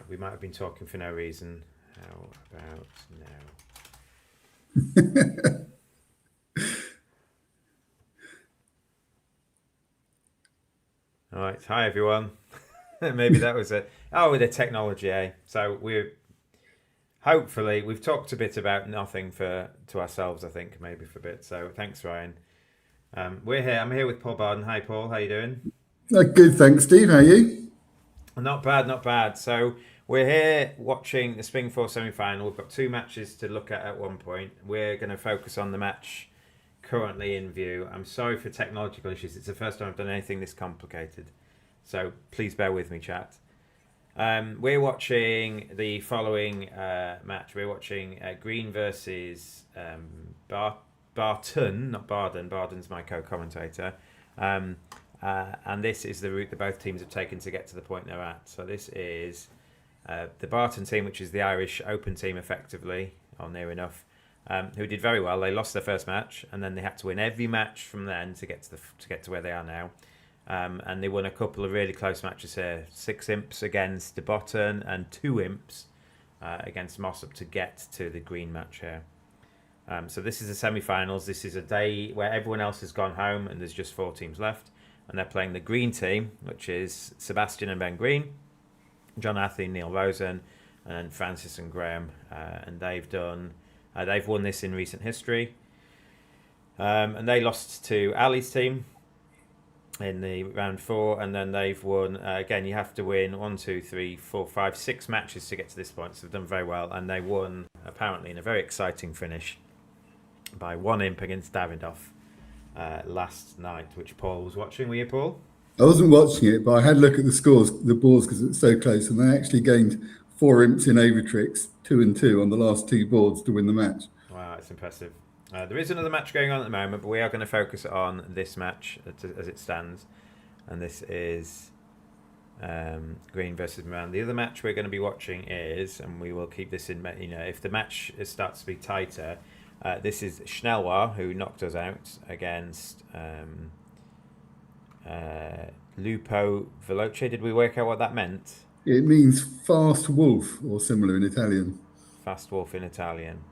We might have been talking for no reason. How about now? All right. Hi, everyone. Maybe that was it. Oh, with the technology, eh? So hopefully we've talked a bit about nothing to ourselves. I think maybe for a bit. So thanks, Ryan. We're here. I'm here with Paul Barden. Hi, Paul. How you doing? Good, thanks, Steve. How are you? Not bad, not bad. So we're here watching the Spring 4 semi-final. We've got two matches to look at one point. We're going to focus on the match currently in view. I'm sorry for technological issues. It's the first time I've done anything this complicated. So please bear with me, chat. We're watching the following match. We're watching Green versus Barton, not Barden. Barden's my co-commentator. And this is the route that both teams have taken to get to the point they're at. So this is the Barton team, which is the Irish Open team, effectively, or near enough, who did very well. They lost their first match, and then they had to win every match from then to get to where they are now. And they won a couple of really close matches here: 6 imps against De Botton and 2 imps against Mossop to get to the Green match here. So this is the semi-finals. This is a day where everyone else has gone home, and there's just 4 teams left. And they're playing the Green team, which is Sebastian and Ben Green, John Athy, Neil Rosen, and Francis and Graham. And they've won this in recent history. And they lost to Ali's team in the round 4, and then they've won. Again, you have to win 1, 2, 3, 4, 5, 6 matches to get to this point. So they've done very well, and they won apparently in a very exciting finish by 1 imp against Davidoff. Last night, which Paul was watching. Were you, Paul? I wasn't watching it, but I had a look at the scores, the boards, because it's so close, and they actually gained 4 imps in overtricks, 2 and 2 on the last 2 boards to win the match. Wow, that's impressive. There is another match going on at the moment, but we are going to focus on this match as it stands, and this is Green versus Moran. The other match we're going to be watching is, and we will keep this in, if the match starts to be tighter. This is Schnellwar, who knocked us out against Lupo Veloce. Did we work out what that meant? It means fast wolf, or similar in Italian. Fast wolf in Italian.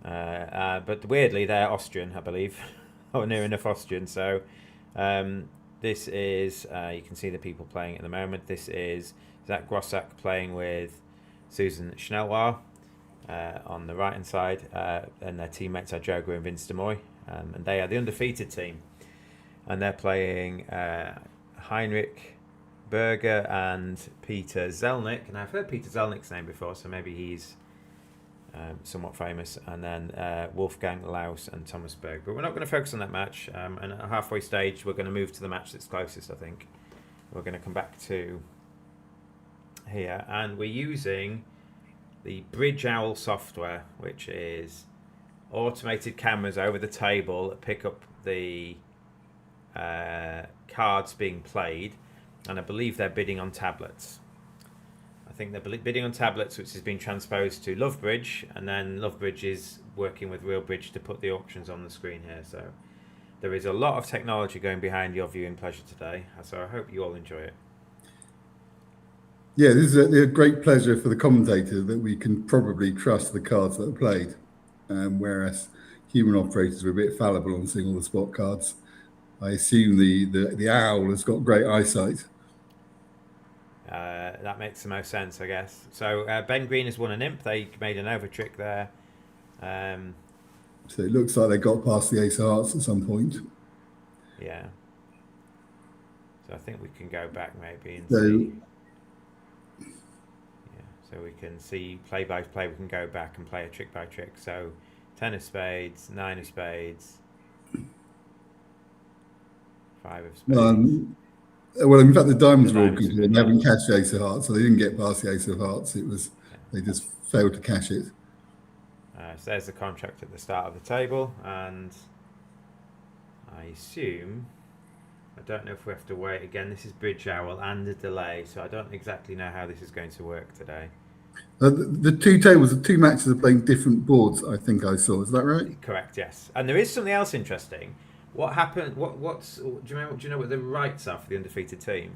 But weirdly, they're Austrian, I believe, or near enough Austrian. So this is, you can see the people playing at the moment. This is Zach Grossack playing with Susan Schnellwar. On the right hand side, and their teammates are Joga and Vince DeMoy, and they are the undefeated team, and they're playing Heinrich Berger and Peter Zelnick, and I've heard Peter Zelnick's name before, so maybe he's somewhat famous, and then Wolfgang Laus and Thomas Berg. But we're not going to focus on that match, and at a halfway stage we're going to move to the match that's closest. I think we're going to come back to here, and we're using the Bridge Owl software, which is automated cameras over the table that pick up the cards being played, and I believe they're bidding on tablets. I think they're bidding on tablets, which has been transposed to Lovebridge, and then Lovebridge is working with RealBridge to put the auctions on the screen here. So there is a lot of technology going behind your viewing pleasure today, so I hope you all enjoy it. Yeah, this is a great pleasure for the commentator that we can probably trust the cards that are played, whereas human operators are a bit fallible on seeing all the spot cards. I assume the owl has got great eyesight. That makes the most sense, I guess. So Ben Green has won an imp. They made an overtrick there. So it looks like they got past the ace of hearts at some point. Yeah. So I think we can go back maybe and see. So we can see play by play. We can go back and play a trick by trick. So 10 of spades, 9 of spades, 5 of spades. Well, in fact, the diamonds were all good. They haven't cashed the ace of hearts, so they didn't get past the ace of hearts. They just failed to cash it. So there's the contract at the start of the table, and I assume, I don't know if we have to wait again. This is Bridge Owl and a delay, so I don't exactly know how this is going to work today. The 2 tables, the 2 matches are playing different boards. I think I saw. Is that right? Correct. Yes. And there is something else interesting. What happened? Do you know what the rights are for the undefeated team?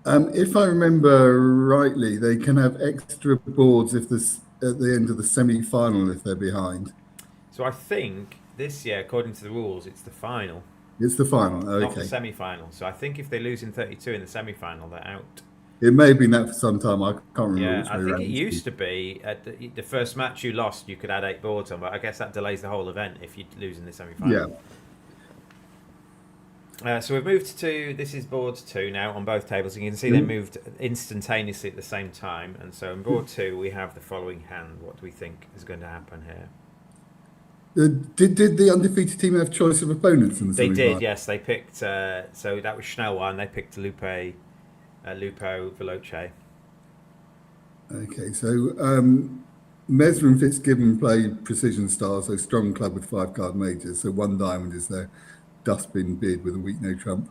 If I remember rightly, they can have extra boards if this at the end of the semi-final if they're behind. So I think this year, according to the rules, it's the final, It's the final. not the Okay. semi-final. So I think if they lose in 32 in the semi-final, they're out. It may have been that for some time. I can't remember Yeah, which I way think it around. used to be at the first match you lost, you could add 8 boards on, but I guess that delays the whole event if you lose in the Yeah. semi-final. So we've moved to this is board 2 now on both tables. You can see they moved instantaneously at the same time, and so in board 2 we have the following hand. What do we think is going to happen here? Did the undefeated team have choice of opponents in the They semi-final? did, yes. They picked. So that was Schnell one. They picked Lupo Veloce. Okay, so Mesmer and Fitzgibbon play Precision Stars, so strong club with 5-card majors. So 1 diamond is their dustbin bid with a weak no trump.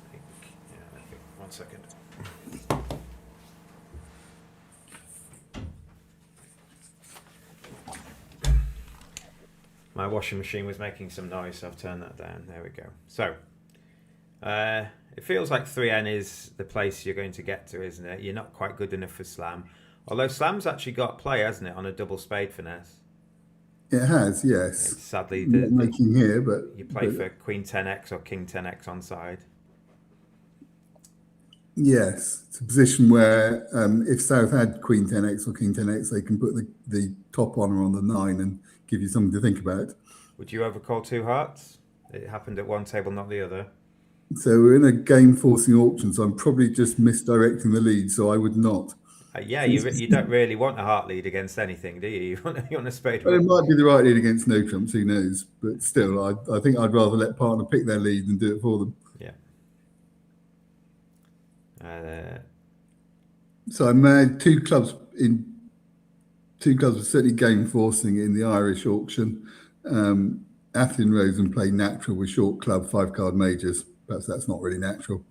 I think 1 second. My washing machine was making some noise, so I've turned that down. There we go. So, it feels like 3N is the place you're going to get to, isn't it? You're not quite good enough for Slam. Although Slam's actually got play, hasn't it, on a double spade finesse? It has, yes. It's sadly, Not making here, but you play for Queen 10x or King 10x on side. yes, it's a position where if South had Queen 10x or King 10x, they can put the top honour on the 9 and give you something to think about. Would you overcall 2 hearts? It happened at one table, not the other. So we're in a game forcing auction, so I'm probably just misdirecting the lead, so I would not. Yeah, you don't really want a heart lead against anything, do you? You want a spade. Well, it might be the right lead against no trumps, who knows? But still, I think I'd rather let partner pick their lead than do it for them. Yeah. So I made two clubs were certainly game forcing in the Irish auction. Athlin Rosen played natural with short club 5-card majors. Perhaps that's not really natural.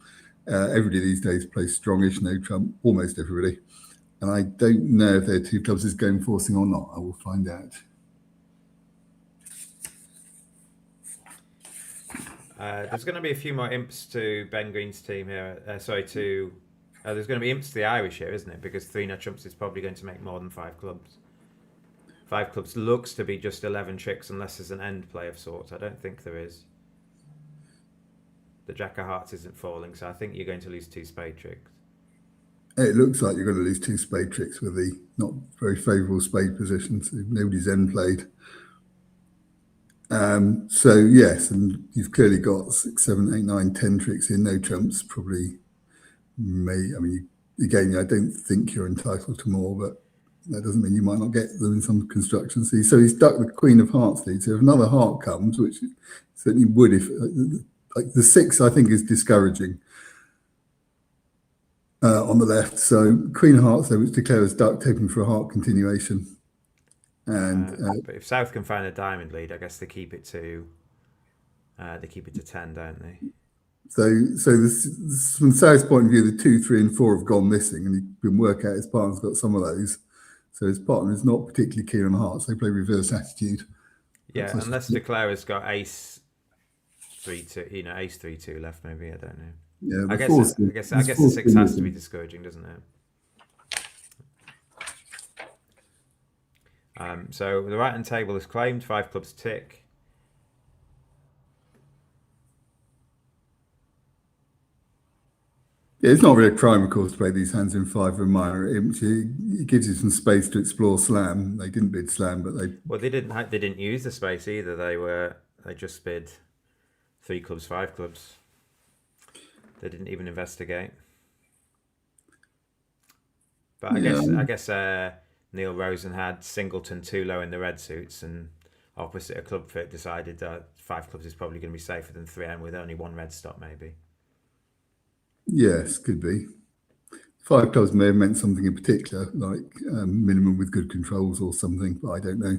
Everybody these days plays strongish, no trump, almost everybody. And I don't know if their 2 clubs is game forcing or not. I will find out. There's going to be a few more imps to Ben Green's team here. There's going to be imps to the Irish here, isn't it? Because 3 no trumps is probably going to make more than 5 clubs. 5 clubs looks to be just 11 tricks unless there's an end play of sorts. I don't think there is. The Jack of Hearts isn't falling, so I think you're going to lose 2 spade tricks. It looks like you're going to lose 2 spade tricks with the not very favourable spade position. So nobody's end played. So yes, and you've clearly got 6, 7, 8, 9, 10 tricks in no trumps. Probably again, I don't think you're entitled to more, but that doesn't mean you might not get them in some construction. So he's ducked the Queen of Hearts lead. So if another heart comes, which certainly would, if like the 6, I think is discouraging on the left. So Queen of Hearts, though, which declares ducked, hoping for a heart continuation. And but if South can find a diamond lead, I guess they keep it to 10, don't they? So this, from South's point of view, the 2, 3, and 4 have gone missing, and you can work out his partner's got some of those. So his partner is not particularly keen on hearts. They play reverse attitude. Yeah, unless Declare has got ace 3-2, ace 3-2 left, maybe. I don't know. Yeah, I guess the 6 has to be discouraging, doesn't it? So the right hand table is claimed. 5 clubs tick. Yeah, it's not really a crime, of course, to play these hands in 5 and minor. It gives you some space to explore slam. They didn't bid slam, but they didn't use the space either. They just bid 3 clubs, 5 clubs. They didn't even investigate. But I guess Neil Rosen had Singleton too low in the red suits, and opposite a club fit decided that 5 clubs is probably going to be safer than 3M with only 1 red stop, maybe. Yes, could be. 5 clubs may have meant something in particular, like minimum with good controls or something, but I don't know.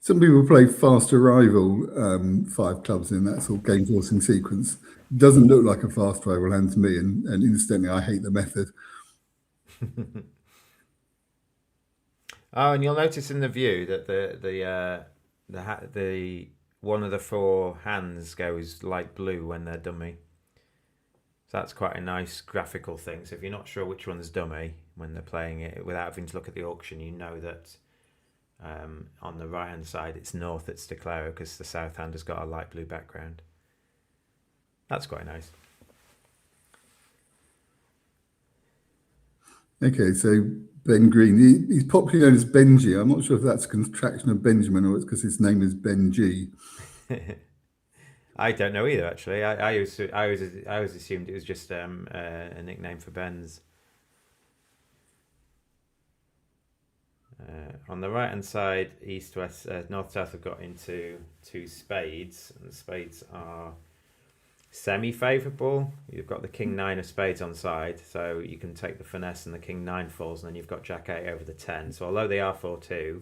Some people play fast arrival 5 clubs in that sort of game forcing sequence. It doesn't look like a fast arrival hand to me, and instantly I hate the method. Oh, and you'll notice in the view that the one of the 4 hands goes light blue when they're dummy. So that's quite a nice graphical thing. So if you're not sure which one's dummy when they're playing it, without having to look at the auction, you know that on the right hand side it's north that's declare because the south hand has got a light blue background. That's quite nice. Okay, so Ben Green, he's popularly known as Benji. I'm not sure if that's a contraction of Benjamin or it's because his name is Benji. I don't know either, actually. I always assumed it was just a nickname for Ben's. On the right hand side, east, west, north, south have got into 2 spades, and the spades are semi-favourable. You've got the king 9 of spades on side, so you can take the finesse and the king 9 falls, and then you've got jack 8 over the 10. So although they are 4-2,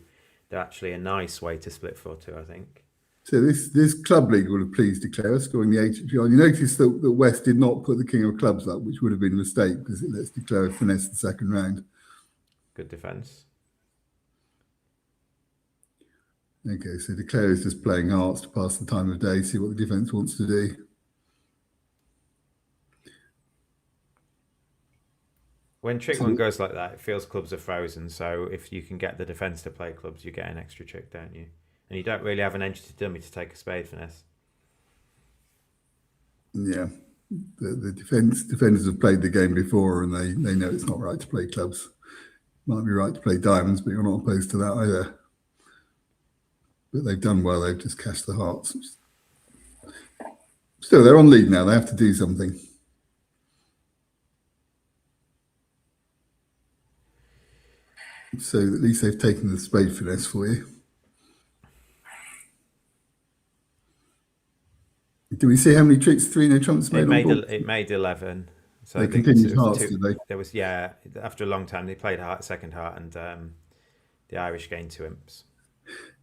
they're actually a nice way to split 4-2, I think. So this club league will have pleased declare scoring the HHR. You notice that West did not put the king of clubs up, which would have been a mistake because it lets declare finesse the second round. Good defence. Okay, so declare is just playing hearts to pass the time of day, see what the defence wants to do. When trick one goes like that, it feels clubs are frozen. So if you can get the defence to play clubs, you get an extra trick, don't you? And you don't really have an entity dummy to take a spade finesse. Yeah, the defenders have played the game before, and they know it's not right to play clubs. Might be right to play diamonds, but you're not opposed to that either. But they've done well. They've just cashed the hearts. Still, they're on lead now. They have to do something. So at least they've taken the spade finesse for you. Do we see how many tricks 3-no trumps made on board? It made 11. So they continued hearts, did they? There was, yeah, after a long time, they played second heart, and the Irish gained 2 imps.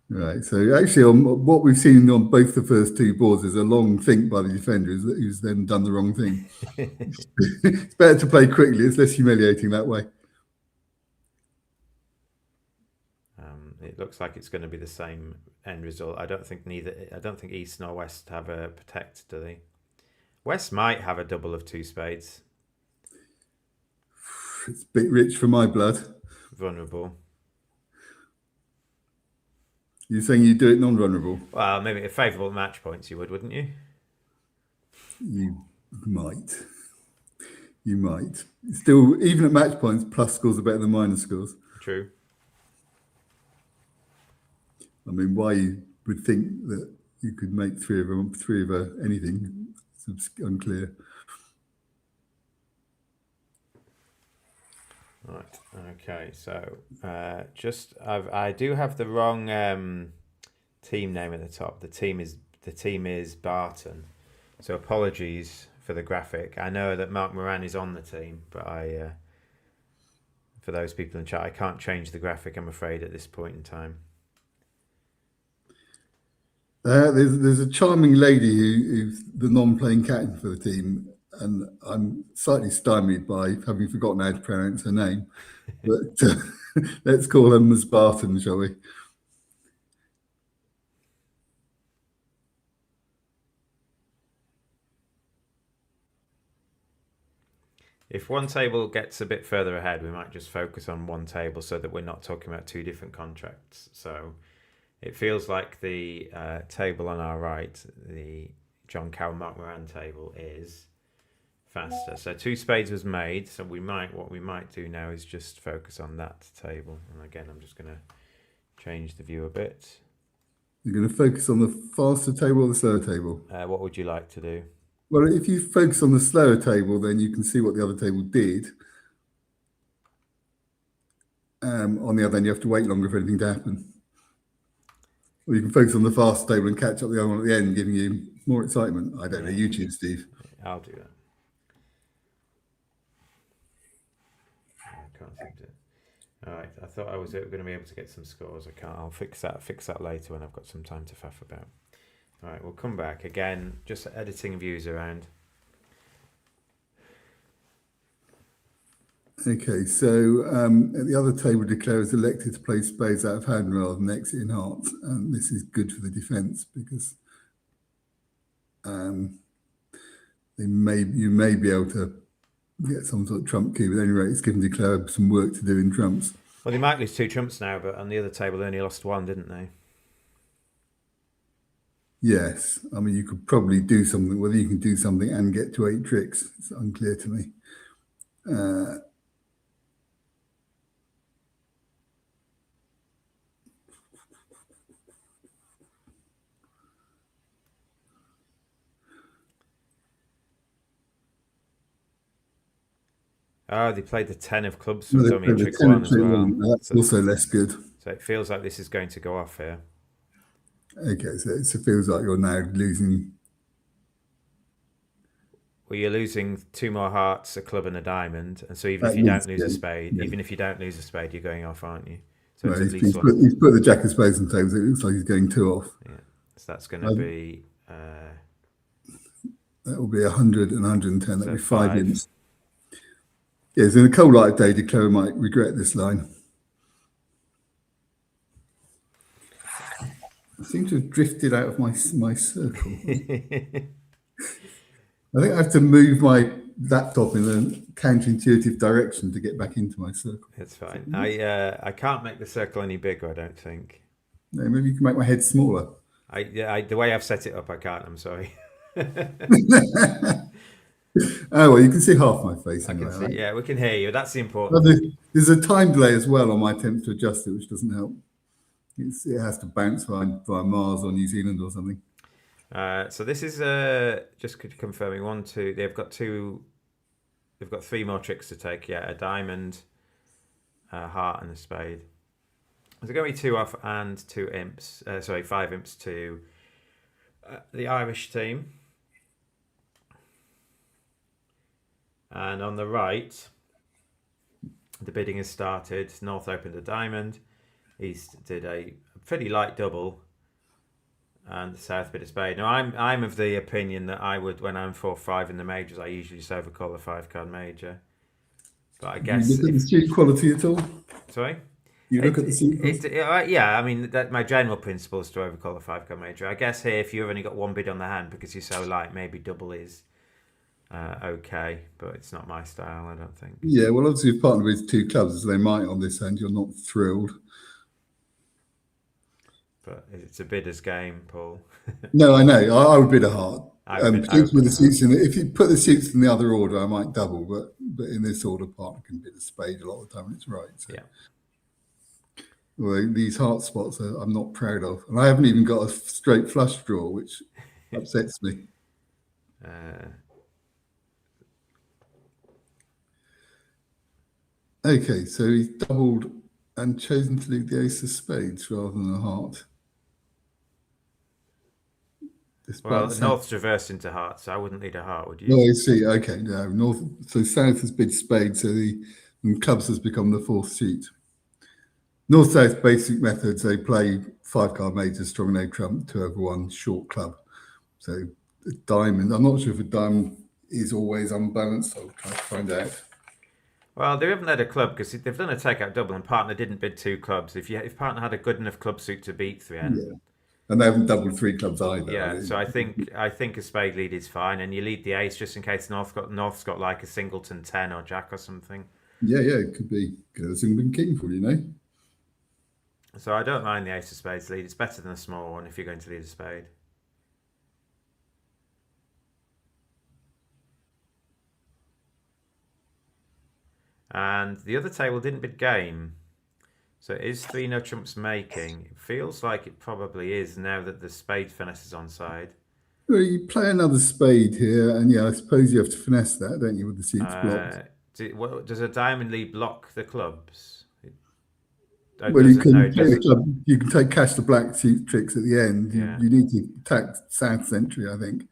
Right. So actually, on what we've seen on both the first 2 boards is a long think by the defender who's then done the wrong thing. It's better to play quickly. It's less humiliating that way. It looks like it's going to be the same end result. I don't think East nor West have a protect, do they? West might have a double of 2 spades. It's a bit rich for my blood. Vulnerable. You're saying you do it non-vulnerable? Well, maybe at favourable match points you would, wouldn't you? You might. You might. Still, even at match points, plus scores are better than minus scores. True. I mean, why you would think that you could make 3 of anything, it's unclear. Right. Okay. So, I do have the wrong team name at the top. The team is Barton. So apologies for the graphic. I know that Mark Moran is on the team, but for those people in chat, I can't change the graphic, I'm afraid, at this point in time. There's a charming lady who's the non-playing captain for the team, and I'm slightly stymied by having forgotten how to pronounce her name. But let's call her Ms. Barton, shall we? If one table gets a bit further ahead, we might just focus on one table so that we're not talking about 2 different contracts. So it feels like the table on our right, the John Cowan Mark Moran table, is faster. So 2 spades was made. So what we might do now is just focus on that table. And again, I'm just going to change the view a bit. You're going to focus on the faster table or the slower table? What would you like to do? Well, if you focus on the slower table, then you can see what the other table did. On the other end, you have to wait longer for anything to happen. Or you can focus on the fast table and catch up the other one at the end, giving you more excitement. I don't know. You choose, Steve. I'll do that. I can't think of it. All right, I thought I was going to be able to get some scores. I can't. I'll fix that later when I've got some time to faff about. All right, we'll come back again. Just editing views around. Okay, so at the other table, declarers elected to play spades out of hand rather than exit in hearts, and this is good for the defence because you may be able to get some sort of trump key, but at any rate, it's given declarer some work to do in trumps. Well, they might lose 2 trumps now, but on the other table they only lost 1, didn't they? Yes, I mean you could probably do something. Whether you can do something and get to 8 tricks, it's unclear to me. Oh, they played the 10 of clubs No, for dummy in trick 1 as well. That's also less good. So it feels like this is going to go off here. Okay, so it feels like you're now losing. Well, you're losing 2 more hearts, a club, and a diamond, and so even if you don't lose a spade, you're going off, aren't you? So No, it's at least he's put the jack of spades on tables. It looks like he's going 2 off. Yeah, so that's going to be. That will be 100 and 110. That'll be 5 5. imps. Yes, in a cold light of day, declarer might regret this line. I seem to have drifted out of my circle. I think I have to move my laptop in a counterintuitive direction to get back into my circle. It's fine. I can't make the circle any bigger, I don't think. No, maybe you can make my head smaller. The way I've set it up, I can't. I'm sorry. Oh, well, you can see half my face. I anyway, can see. right? Yeah, we can hear you. That's the important. Well, there's a time delay as well on my attempt to adjust it, which doesn't help. It has to bounce via Mars or New Zealand or something. So this is just confirming 1, 2. They've got 3 more tricks to take. Yeah, a diamond, a heart, and a spade. There's going to be 2 off and 2 imps. 5 imps to the Irish team. And on the right, the bidding has started. North opened a diamond. East did a pretty light double. And the South bid a spade. Now, I'm of the opinion that I would, when I'm 4-5 in the majors, I usually just overcall a 5-card major. But I guess... You look at the suit quality at all? Sorry? You look at the suit quality? Yeah, I mean, my general principle is to overcall a 5-card major. I guess here, if you've only got 1 bid on the hand because you're so light, maybe double is okay. But it's not my style, I don't think. Yeah, well, obviously, if partner with 2 clubs, as they might on this end, you're not thrilled. But it's a bidder's game, Paul. No, I know. I would bid a heart. With the suits in it. If you put the suits in the other order, I might double. But in this order, partner can bid a spade a lot of the time. And it's right. So. Yeah. Well, these heart spots I'm not proud of, and I haven't even got a straight flush draw, which upsets me. Okay, so he's doubled and chosen to leave the ace of spades rather than a heart. Well, North's reversed into hearts, so I wouldn't lead a heart, would you? No, I see. Okay, no. North. So South has bid spades, so and clubs has become the 4th suit. North-South basic methods, they play 5-card majors, strong no trump, 2 over 1, short club. So a diamond, I'm not sure if a diamond is always unbalanced. I'll try to find out. Well, they haven't had a club because they've done a takeout double and partner didn't bid 2 clubs. If partner had a good enough club suit to beat 3N. Yeah. And they haven't doubled 3 clubs either. Yeah, so I think a spade lead is fine, and you lead the ace just in case North's got like a singleton 10 or jack or something. Yeah, it could be a singleton king for you, So I don't mind the ace of spades lead. It's better than a small one if you're going to lead a spade. And the other table didn't bid game. So is 3 no trumps making? It feels like it probably is now that the spade finesse is on side. Well, you play another spade here, and yeah, I suppose you have to finesse that, don't you, with the suits blocked? Does a diamond lead block the clubs? Well, you can take cash to black suit tricks at the end. You need to attack South's entry, I think.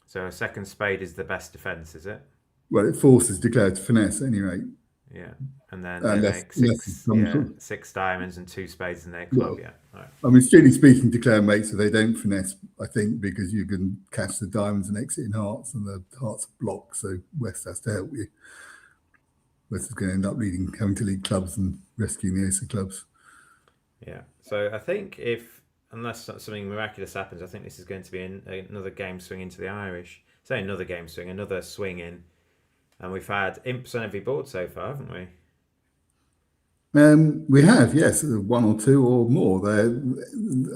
So a second spade is the best defence, is it? Well, it forces declared to finesse at any rate. Yeah, and then they unless, make unless it's some sort of, six diamonds and two spades in their club. well, Yeah, right. I mean, strictly speaking, declare mates, so they don't finesse, I think, because you can catch the diamonds and exit in hearts, and the hearts are blocked, so West has to help you. West is going to end up having to lead clubs and rescuing the ace of clubs. Yeah. So I think if unless something miraculous happens, I think this is going to be another game swing into the Irish. Say another game swing, another swing in, and we've had imps on every board so far, haven't we? We have, yes, one or two or more. I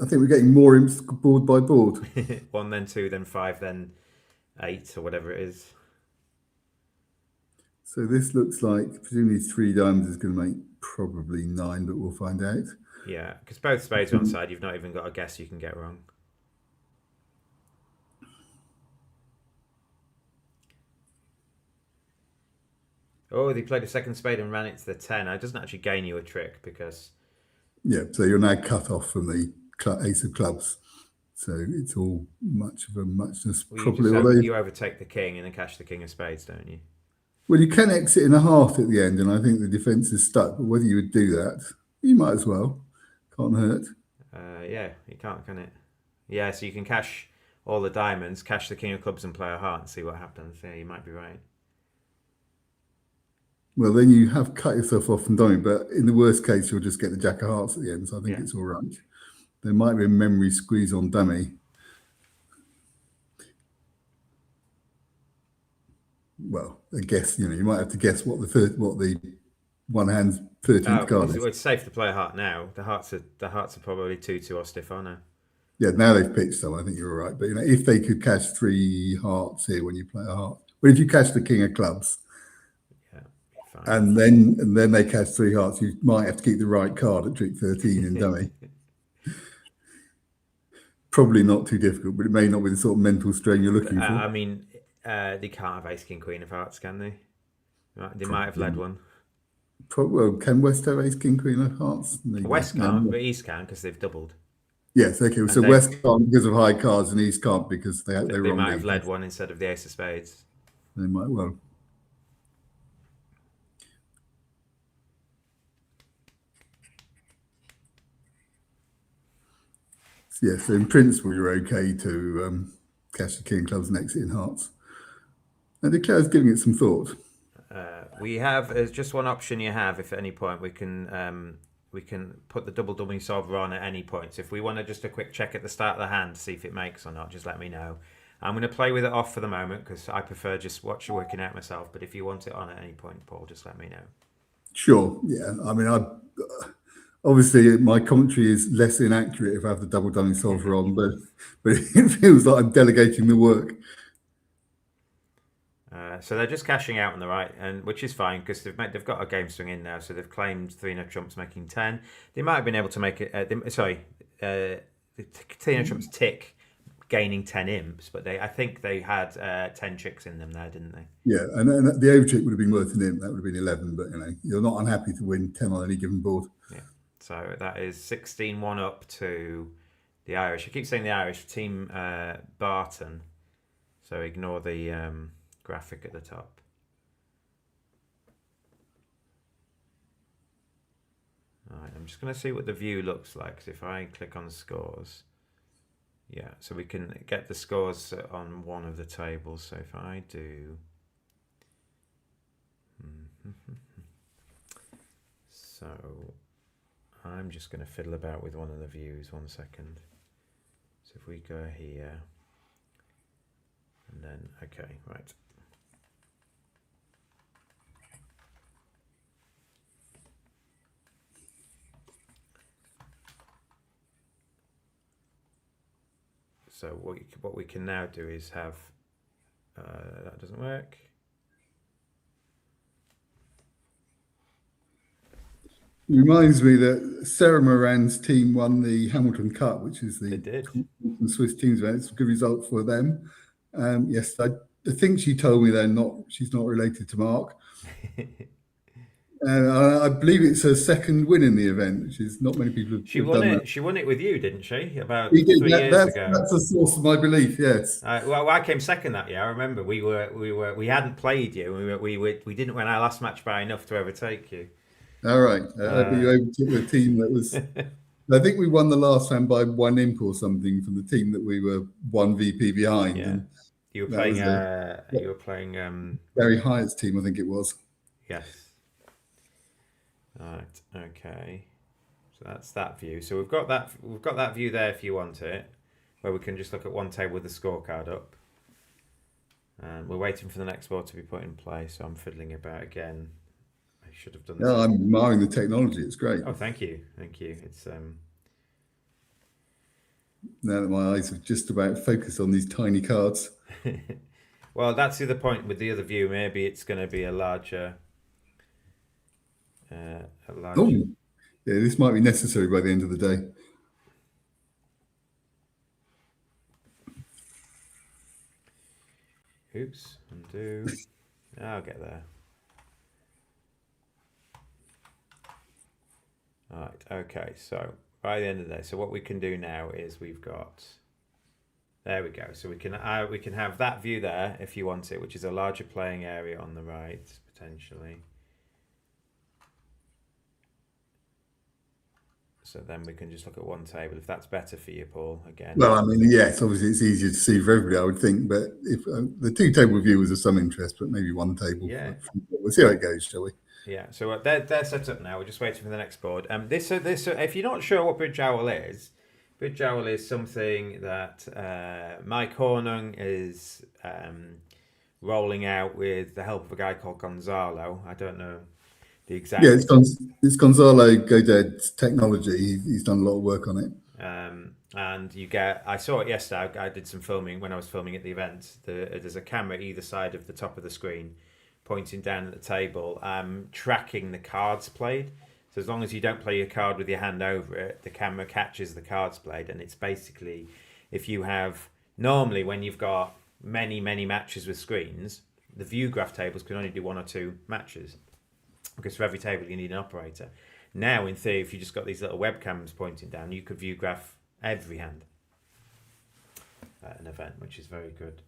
think we're getting more imps board by board. One, then two, then five, then eight, or whatever it is. So this looks like presumably 3 diamonds is going to make probably 9, but we'll find out. Yeah, because both spades are on side. You've not even got a guess you can get wrong. Oh, they played a second spade and ran it to the 10. It doesn't actually gain you a trick because... Yeah, so you're now cut off from the ace of clubs. So it's all much of a muchness. You overtake the king and then cash the king of spades, don't you? Well, you can exit in a heart at the end, and I think the defence is stuck. But whether you would do that, you might as well. Can't hurt. Yeah, you can't, can it? Yeah, so you can cash all the diamonds, cash the king of clubs and play a heart and see what happens. Yeah, you might be right. Well, then you have cut yourself off from dummy, but in the worst case, you'll just get the jack of hearts at the end. So I think it's all right. There might be a memory squeeze on dummy. Well, I guess you might have to guess what the one hand's 13th card is. It's safe to play a heart now. The hearts are probably 2-2 or stiff on now. Yeah, now they've pitched some. I think you're all right. But if they could cash 3 hearts here when you play a heart, well, if you cash the king of clubs, fine. And then they cash 3 hearts, you might have to keep the right card at trick 13 in dummy. Probably not too difficult, but it may not be the sort of mental strain you're looking for. I mean, they can't have ace king queen of hearts, can they? They might have led one. Well, can West have ace king queen of hearts? West can't, but East can because they've doubled. Yes, okay. So West can't because of high cards, and East can't because they might have led one instead of the ace of spades. They might well. Yeah, so in principle, you're okay to cash the king of clubs and exit in hearts. And Declare's giving it some thought. We have there's just one option you have. If at any point we can put the double dummy solver on at any point. So if we want to just a quick check at the start of the hand to see if it makes or not, just let me know. I'm going to play with it off for the moment because I prefer just working out myself. But if you want it on at any point, Paul, just let me know. Sure. Yeah. I mean, obviously my commentary is less inaccurate if I have the double dummy solver on, but it feels like I'm delegating the work. So they're just cashing out on the right, and which is fine because they've got a game swing in now, so they've claimed 3 no trumps making 10. They might have been able to make it. The 3 no trumps tick, gaining 10 imps, but I think they had 10 chicks in them there, didn't they? Yeah, and the overcheck would have been worth an imp. That would have been 11, but you're not unhappy to win 10 on any given board. Yeah. So that is 16-1 up to the Irish. I keep saying the Irish team Barton, so ignore the graphic at the top. All right, I'm just going to see what the view looks like. So if I click on scores, yeah, so we can get the scores on one of the tables. So if I do, so I'm just going to fiddle about with one of the views. 1 second. So if we go here, and then okay, right. So what we can now do is have that doesn't work. It reminds me that Sarah Moran's team won the Hamilton Cup, which is the Swiss teams event. It's a good result for them. Yes, I think she told me she's not related to Mark. I believe it's her second win in the event, which is not many people She have won done that. it. She won it with you, didn't she? We About did. 3 years ago. That's the source of my belief. Yes. Well, I came second that year. I remember we hadn't played you. We didn't win our last match by enough to overtake you. All right. Uh, You overtook the team that was. I think we won the last round by 1 imp or something from the team that we were 1 VP behind, yeah, and you were that playing. was a You were playing. very highest team, I think it was. Yes. Right. Okay. So that's that view. So we've got that. We've got that view there if you want it, where we can just look at one table with the scorecard up. And we're waiting for the next board to be put in place. So I'm fiddling about again. I should have done this. Yeah, I'm admiring the technology. It's great. Oh, thank you. It's Now that my eyes have just about focused on these tiny cards. well, that's the other point with the other view. Maybe it's going to be a larger. Oh, yeah, this might be necessary by the end of the day. Oops, undo. I'll get there. Alright, okay, so by the end of the day, so what we can do now is we've got. There we go. So we can have that view there if you want it, which is a larger playing area on the right, potentially. So then we can just look at one table if that's better for you, Paul. Again. Well, I mean, yes, obviously it's easier to see for everybody, I would think. But if the two table view was of some interest, but maybe one table. Yeah. We'll see how it goes, shall we? Yeah. So they're set up now. We're just waiting for the next board. This if you're not sure what Bridge Owl is something that Mike Hornung is rolling out with the help of a guy called Gonzalo. I don't know the exact. Yeah, it's Gonzalo Godet's technology. He's done a lot of work on it. And you get, I saw it yesterday. I did some filming when I was filming at the event. There's a camera either side of the top of the screen, pointing down at the table, tracking the cards played. So as long as you don't play your card with your hand over it, the camera catches the cards played, and it's basically, if you have normally when you've got many matches with screens, the view graph tables can only do 1 or 2 matches, because for every table you need an operator. Now, in theory, if you just got these little webcams pointing down, you could view graph every hand at an event, which is very good.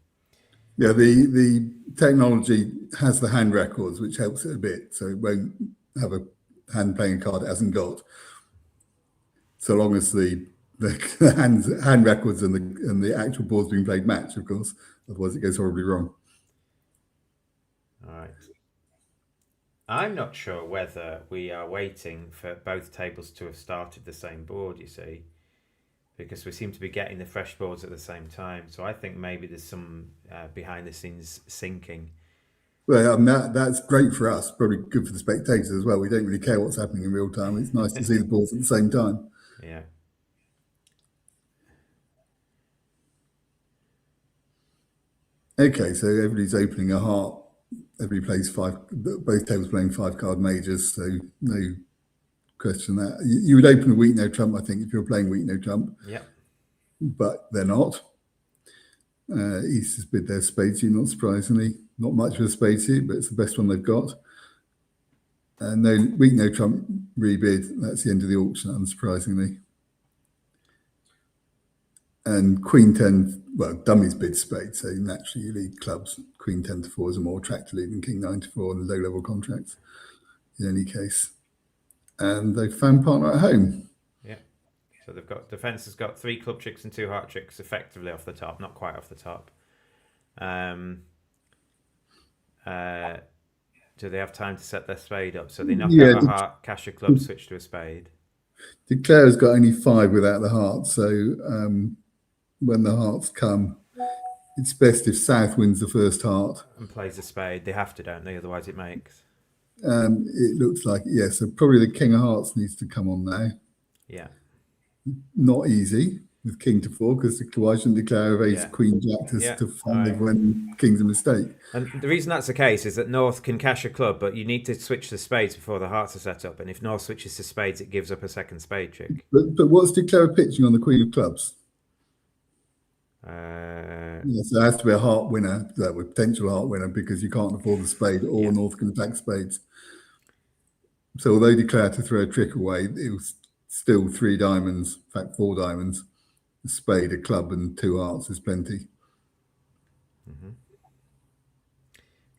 Yeah, the technology has the hand records, which helps it a bit. So it won't have a hand playing a card it hasn't got, so long as the hand records and the actual boards being played match, of course. Otherwise, it goes horribly wrong. All right. I'm not sure whether we are waiting for both tables to have started the same board, you see, because we seem to be getting the fresh boards at the same time. So I think maybe there's some behind the scenes syncing. Well, that's great for us, probably good for the spectators as well. We don't really care what's happening in real time. It's nice to see the boards at the same time. Yeah. Okay, so everybody's opening a heart. Everybody plays 5, both tables playing 5-card majors, so no question that. You would open a weak no trump, I think, if you're playing weak no trump. Yeah. But they're not. East has bid their spades, not surprisingly. Not much of a spades here, but it's the best one they've got. And no weak no trump rebid. That's the end of the auction, unsurprisingly. And Queen 10, well, dummies bid spades, so naturally you lead clubs. Queen 10 to 4 is a more attractive lead than King 9 to 4 on the low-level contracts, in any case. And they've found partner at home. Yeah. So they've got, defence has got 3 club tricks and 2 heart tricks effectively off the top, not quite off the top. Do they have time to set their spade up? So they knock out a heart, cash a club, switch to a spade. Declare's got only 5 without the heart, so when the hearts come, it's best if South wins the first heart. And plays a spade. They have to, don't they? Otherwise it makes. It looks like, yeah, so probably the King of Hearts needs to come on now. Yeah. Not easy with King to 4, because why shouldn't declare of Ace, Queen, Jack to 5 when King's a mistake? And the reason that's the case is that North can cash a club, but you need to switch to spades before the hearts are set up. And if North switches to spades, it gives up a second spade trick. But what's declare pitching on the Queen of Clubs? So it has to be a heart winner, a potential heart winner, because you can't afford the spade, or North can attack spades. So although he declared to throw a trick away, it was still 3 diamonds, in fact 4 diamonds, a spade, a club, and 2 hearts is plenty.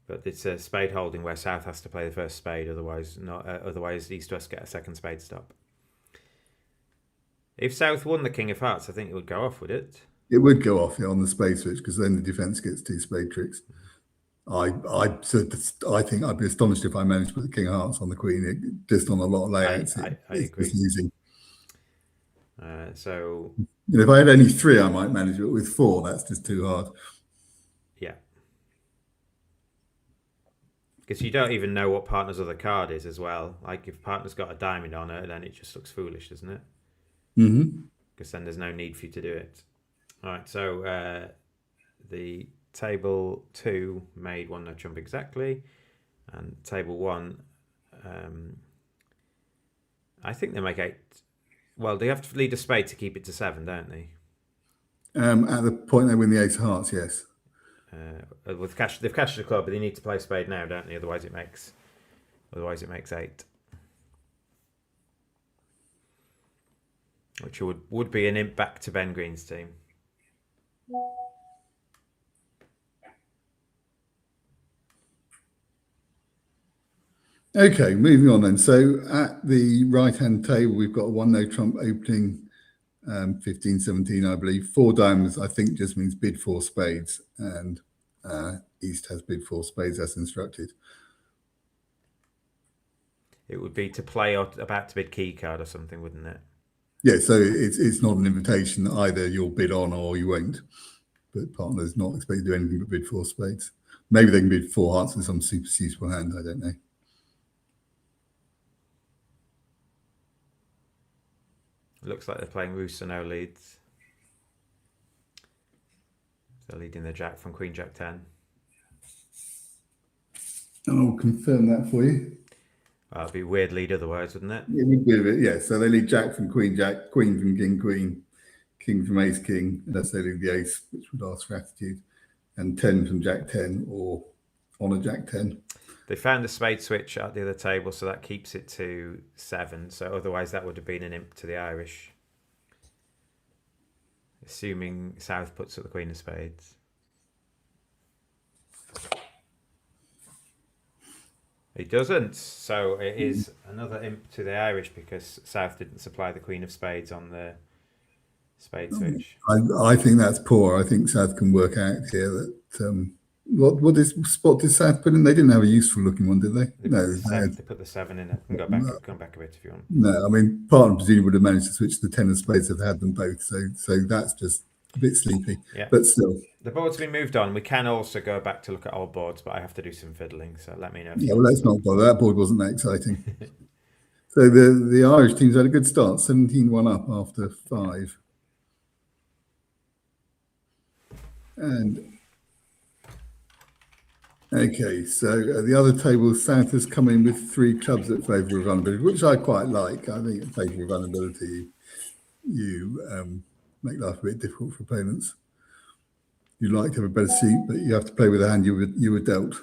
But it's a spade holding where South has to play the first spade, otherwise East West get a second spade stop. If South won the King of Hearts, I think it would go off, would it? It would go off on the spade switch because then the defence gets 2 spade tricks. I think I'd be astonished if I managed to put the King of Hearts on the Queen. Just on a lot of layouts, I it's agree. easy. So if I had only 3, I might manage it. With 4, that's just too hard. Yeah. Because you don't even know what partner's other card is as well. Like if partner's got a diamond on it, then it just looks foolish, doesn't it? Because then there's no need for you to do it. All right, so the table 2 made 1 no trump exactly, and table 1, I think they make 8. Well, they have to lead a spade to keep it to 7, don't they? At the point they win the Ace of Hearts, yes. With cash, they've cashed the club, but they need to play spade now, don't they? Otherwise, it makes 8, which would be an imp back to Ben Green's team. Okay, moving on then. So at the right-hand table, we've got a 1 no trump opening, 15-17, I believe. 4 diamonds, I think, just means bid 4 spades, and East has bid 4 spades as instructed. It would be to play or about to bid key card or something, wouldn't it? Yeah, so it's not an invitation. Either you'll bid on or you won't. But partner's not expected to do anything but bid 4 spades. Maybe they can bid 4 hearts in some super useful hand. I don't know. It looks like they're playing Rooster no leads. They're leading the Jack from Queen Jack 10. I'll confirm that for you. It'd be a weird lead otherwise, wouldn't it? It would be a bit, yeah. So they lead Jack from Queen Jack, Queen from King Queen, King from Ace King, unless they lead the Ace, which would ask for attitude, and 10 from Jack 10 or on a Jack 10. They found the spade switch at the other table, so that keeps it to 7. So otherwise that would have been an imp to the Irish. Assuming South puts up the Queen of Spades. He doesn't. So it is another imp to the Irish because South didn't supply the Queen of Spades on the spade switch. I think that's poor. I think South can work out here that... What spot did South put in? They didn't have a useful looking one, did they? They put the 7 in it. You can come back a bit if you want. No, I mean, partner presumably would have managed to switch the 10 of spades if they had them both. So that's just a bit sleepy. Yeah. But still. The board's been moved on. We can also go back to look at old boards, but I have to do some fiddling, so let me know. Yeah, well, let's not bother. That board wasn't that exciting. So the Irish teams had a good start, 17-1 up after 5. And okay, so the other table, South has come in with 3 clubs that favour vulnerability, which I quite like. I think in favour of vulnerability, you make life a bit difficult for opponents. You like to have a better seat, but you have to play with the hand you were dealt.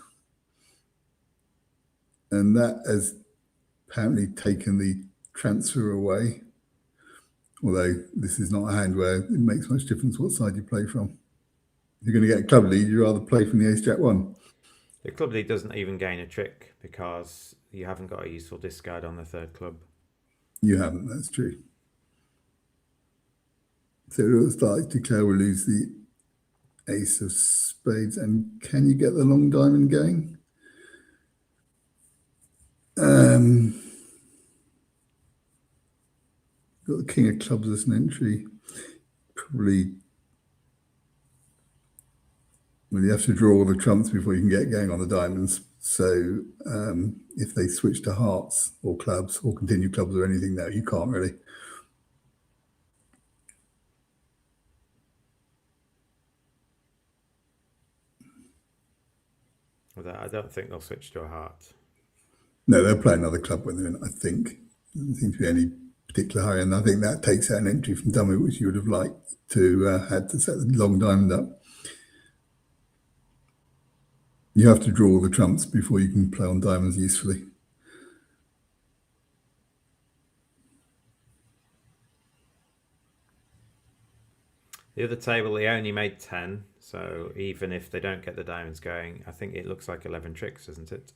And that has apparently taken the transfer away. Although this is not a hand where it makes much difference what side you play from. If you're going to get a club lead, you'd rather play from the Ace Jack 1. The club lead doesn't even gain a trick because you haven't got a useful discard on the 3rd club. You haven't, that's true. So it looks like declare will lose the Ace of Spades. And can you get the long diamond going? Got the King of Clubs as an entry. Probably. Well, you have to draw all the trumps before you can get going on the diamonds. So if they switch to hearts or clubs or continue clubs or anything, no, you can't really. I don't think they'll switch to a heart. No, they'll play another club with them, I think. There doesn't seem to be any particular hurry, and I think that takes out an entry from dummy, which you would have liked to had to set the long diamond up. You have to draw all the trumps before you can play on diamonds usefully. The other table, they only made 10. So even if they don't get the diamonds going, I think it looks like 11 tricks, doesn't it?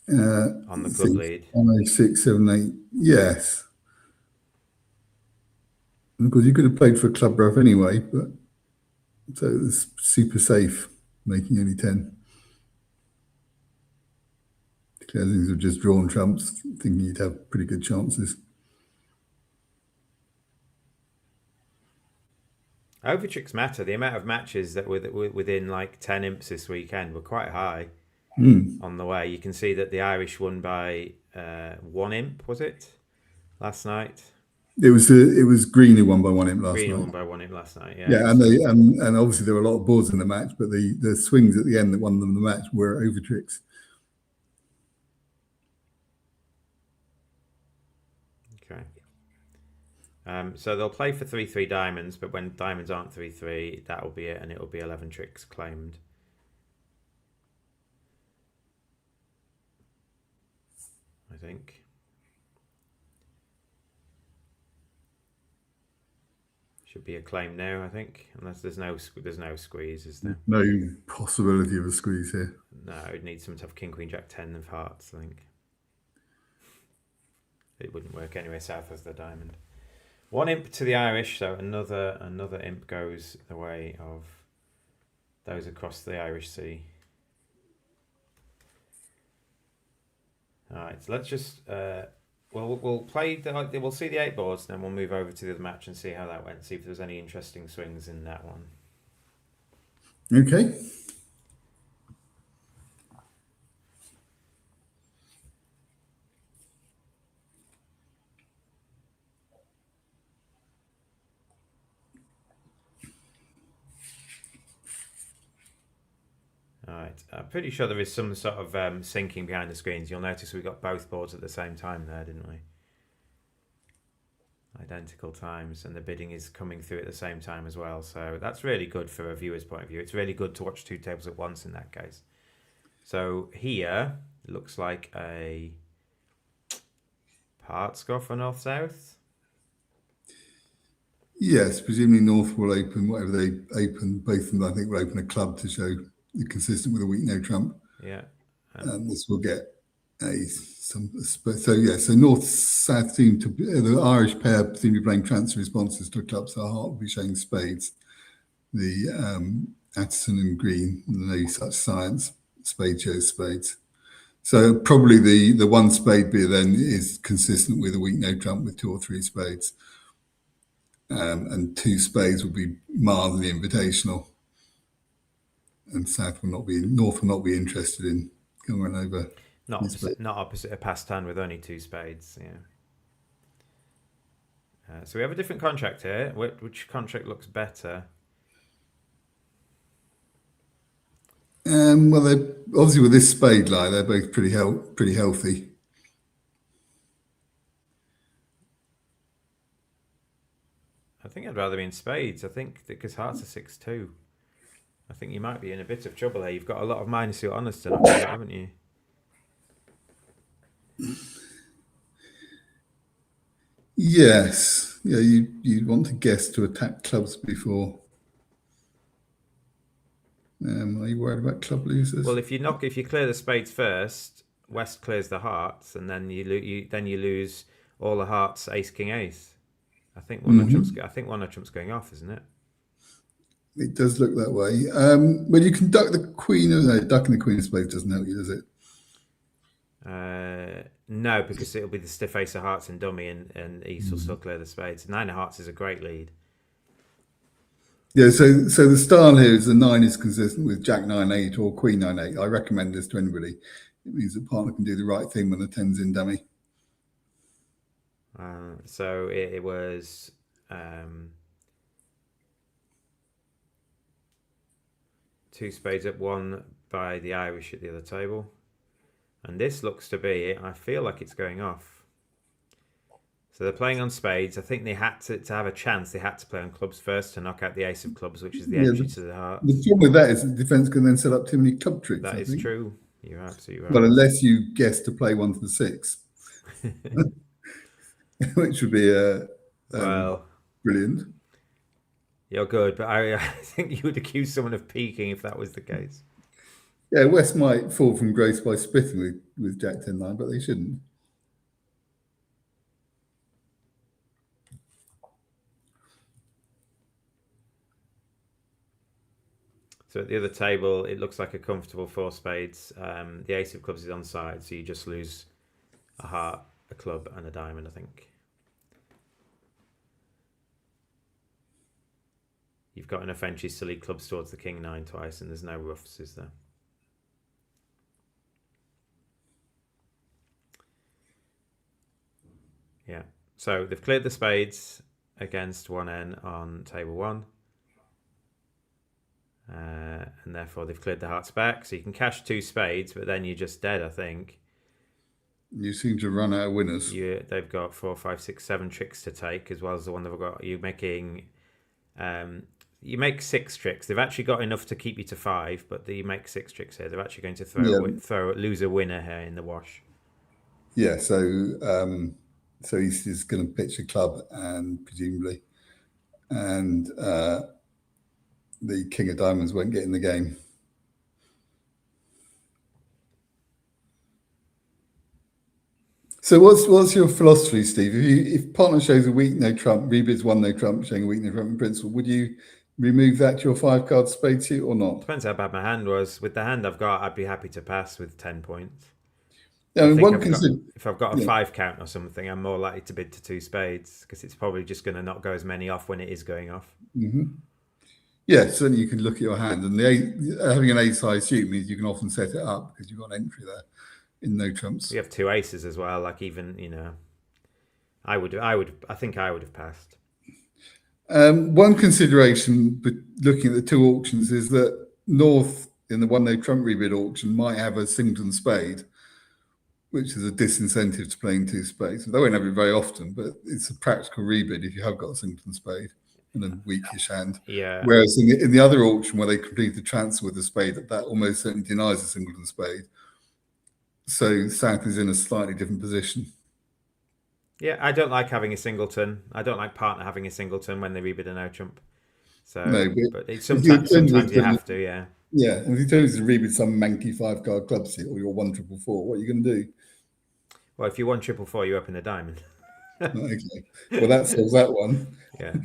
On the club lead. 5, 6, 7, 8. Yes. Because you could have played for a club rough anyway, but so it's super safe, making only 10. Things have just drawn trumps, thinking you'd have pretty good chances. Overtricks matter. The amount of matches that were within like 10 imps this weekend were quite high on the way. You can see that the Irish won by 1 imp, was it, last night? It was Green who won by 1 imp last Green night. won by 1 imp last night, yeah. Yeah, and obviously there were a lot of boards in the match, but the swings at the end that won them the match were overtricks. Okay. So they'll play for 3-3 diamonds, but when diamonds aren't 3-3, that'll be it, and it'll be 11 tricks claimed. I think. Should be a claim now, I think, unless there's no squeeze, is there? No possibility of a squeeze here. No, it needs someone to have King, Queen, Jack, 10 of hearts, I think. It wouldn't work anyway. South has the diamond. 1 imp to the Irish, so another imp goes the way of those across the Irish Sea. All right, so let's just we'll play we'll see the 8 boards, then we'll move over to the other match and see how that went. See if there's any interesting swings in that one. Okay. All right, I'm pretty sure there is some sort of syncing behind the screens. You'll notice we got both boards at the same time there, didn't we? Identical times, and the bidding is coming through at the same time as well. So that's really good for a viewer's point of view. It's really good to watch 2 tables at once in that case. So here, it looks like a part score for North-South. Yes, presumably North will open whatever they open. Both of them, I think, will open a club to show you're consistent with a weak no trump. Yeah. And this will get so North-South seem to be, the Irish pair seem to be playing transfer responses to clubs. So Heart will be showing spades. The Atterton and Green, no such science. Spade shows spades. So probably the 1 spade beer then is consistent with a weak no trump with 2 or 3 spades. And 2 spades will be mildly invitational. And North will not be interested in going over. Not opposite a passed hand with only 2 spades. Yeah. So we have a different contract here. Which contract looks better? Well, they're obviously with this spade lie, they're both pretty healthy. I think I'd rather be in spades. I think because hearts are 6-2. I think you might be in a bit of trouble there. You've got a lot of minor suit honours to knock out, haven't you? Yes. Yeah, you'd want to guess to attack clubs before. Are you worried about club losers? Well, if you clear the spades first, West clears the hearts, and then you lose all the hearts, ace, king, ace. I think one of trump's going off, isn't it? It does look that way. Well, you can duck the queen. No, ducking the queen of spades doesn't help you, does it? No, because it'll be the stiff ace of hearts and dummy, and East will still clear the spades. 9 of hearts is a great lead. Yeah, so the style here is the 9 is consistent with Jack 9-8 or Queen 9-8. I recommend this to anybody. It means the partner can do the right thing when the 10's in dummy. So it was 2 spades up, 1 by the Irish at the other table. And this looks to be, I feel like it's going off. So they're playing on spades. I think they had to have a chance. They had to play on clubs first to knock out the ace of clubs, which is the entry to the heart. The problem with that is the defence can then set up too many club tricks. That is true. You're absolutely right. Well, unless you guess to play 1 to the 6, which would be brilliant. You're good, but I think you would accuse someone of peaking if that was the case. Yeah, West might fall from grace by splitting with Jack 10-9, but they shouldn't. So at the other table, it looks like a comfortable four spades. The ace of clubs is on side, so you just lose a heart, a club, and a diamond, I think. You've got enough entries to lead clubs towards the king nine twice, and there's no roughs, is there? Yeah. So they've cleared the spades against 1N on table 1. And therefore they've cleared the hearts back. So you can cash 2 spades, but then you're just dead, I think. You seem to run out of winners. They've got 4, 5, 6, 7 tricks to take, as well as the one they've got. You make 6 tricks. They've actually got enough to keep you to 5, but you make 6 tricks here. They're actually going to lose a winner here in the wash. Yeah, so he's just going to pitch a club, and presumably, and the king of diamonds won't get in the game. So what's your philosophy, Steve? If partner shows a weak no trump, rebids 1 no trump, showing a weak no trump in principle, would you remove that to your 5-card spade suit or not? Depends how bad my hand was. With the hand I've got, I'd be happy to pass with 10 points. Yeah, I mean, if I've got a 5 count or something, I'm more likely to bid to 2 spades, because it's probably just going to not go as many off when it is going off. Mm-hmm. Yeah, certainly you can look at your hand, and having an ace-high suit means you can often set it up because you've got an entry there in no trumps. You have 2 aces as well. Like, even, I think I would have passed. One consideration, but looking at the 2 auctions, is that North in the 1 no trump rebid auction might have a singleton spade, which is a disincentive to playing 2 spades. They won't have it very often, but it's a practical rebid if you have got a singleton spade and a weakish hand. Yeah. Whereas in the other auction where they complete the transfer with a spade, that almost certainly denies a singleton spade. So South is in a slightly different position. Yeah, I don't like having a singleton. I don't like partner having a singleton when they rebid a no trump. So, no, but sometimes you have to, yeah. Yeah, and if you turn to rebid some manky 5-card club seat or your 1-4-4, what are you going to do? Well, if you 1-4-4, you open a diamond. Okay, well that solves that one. Yeah.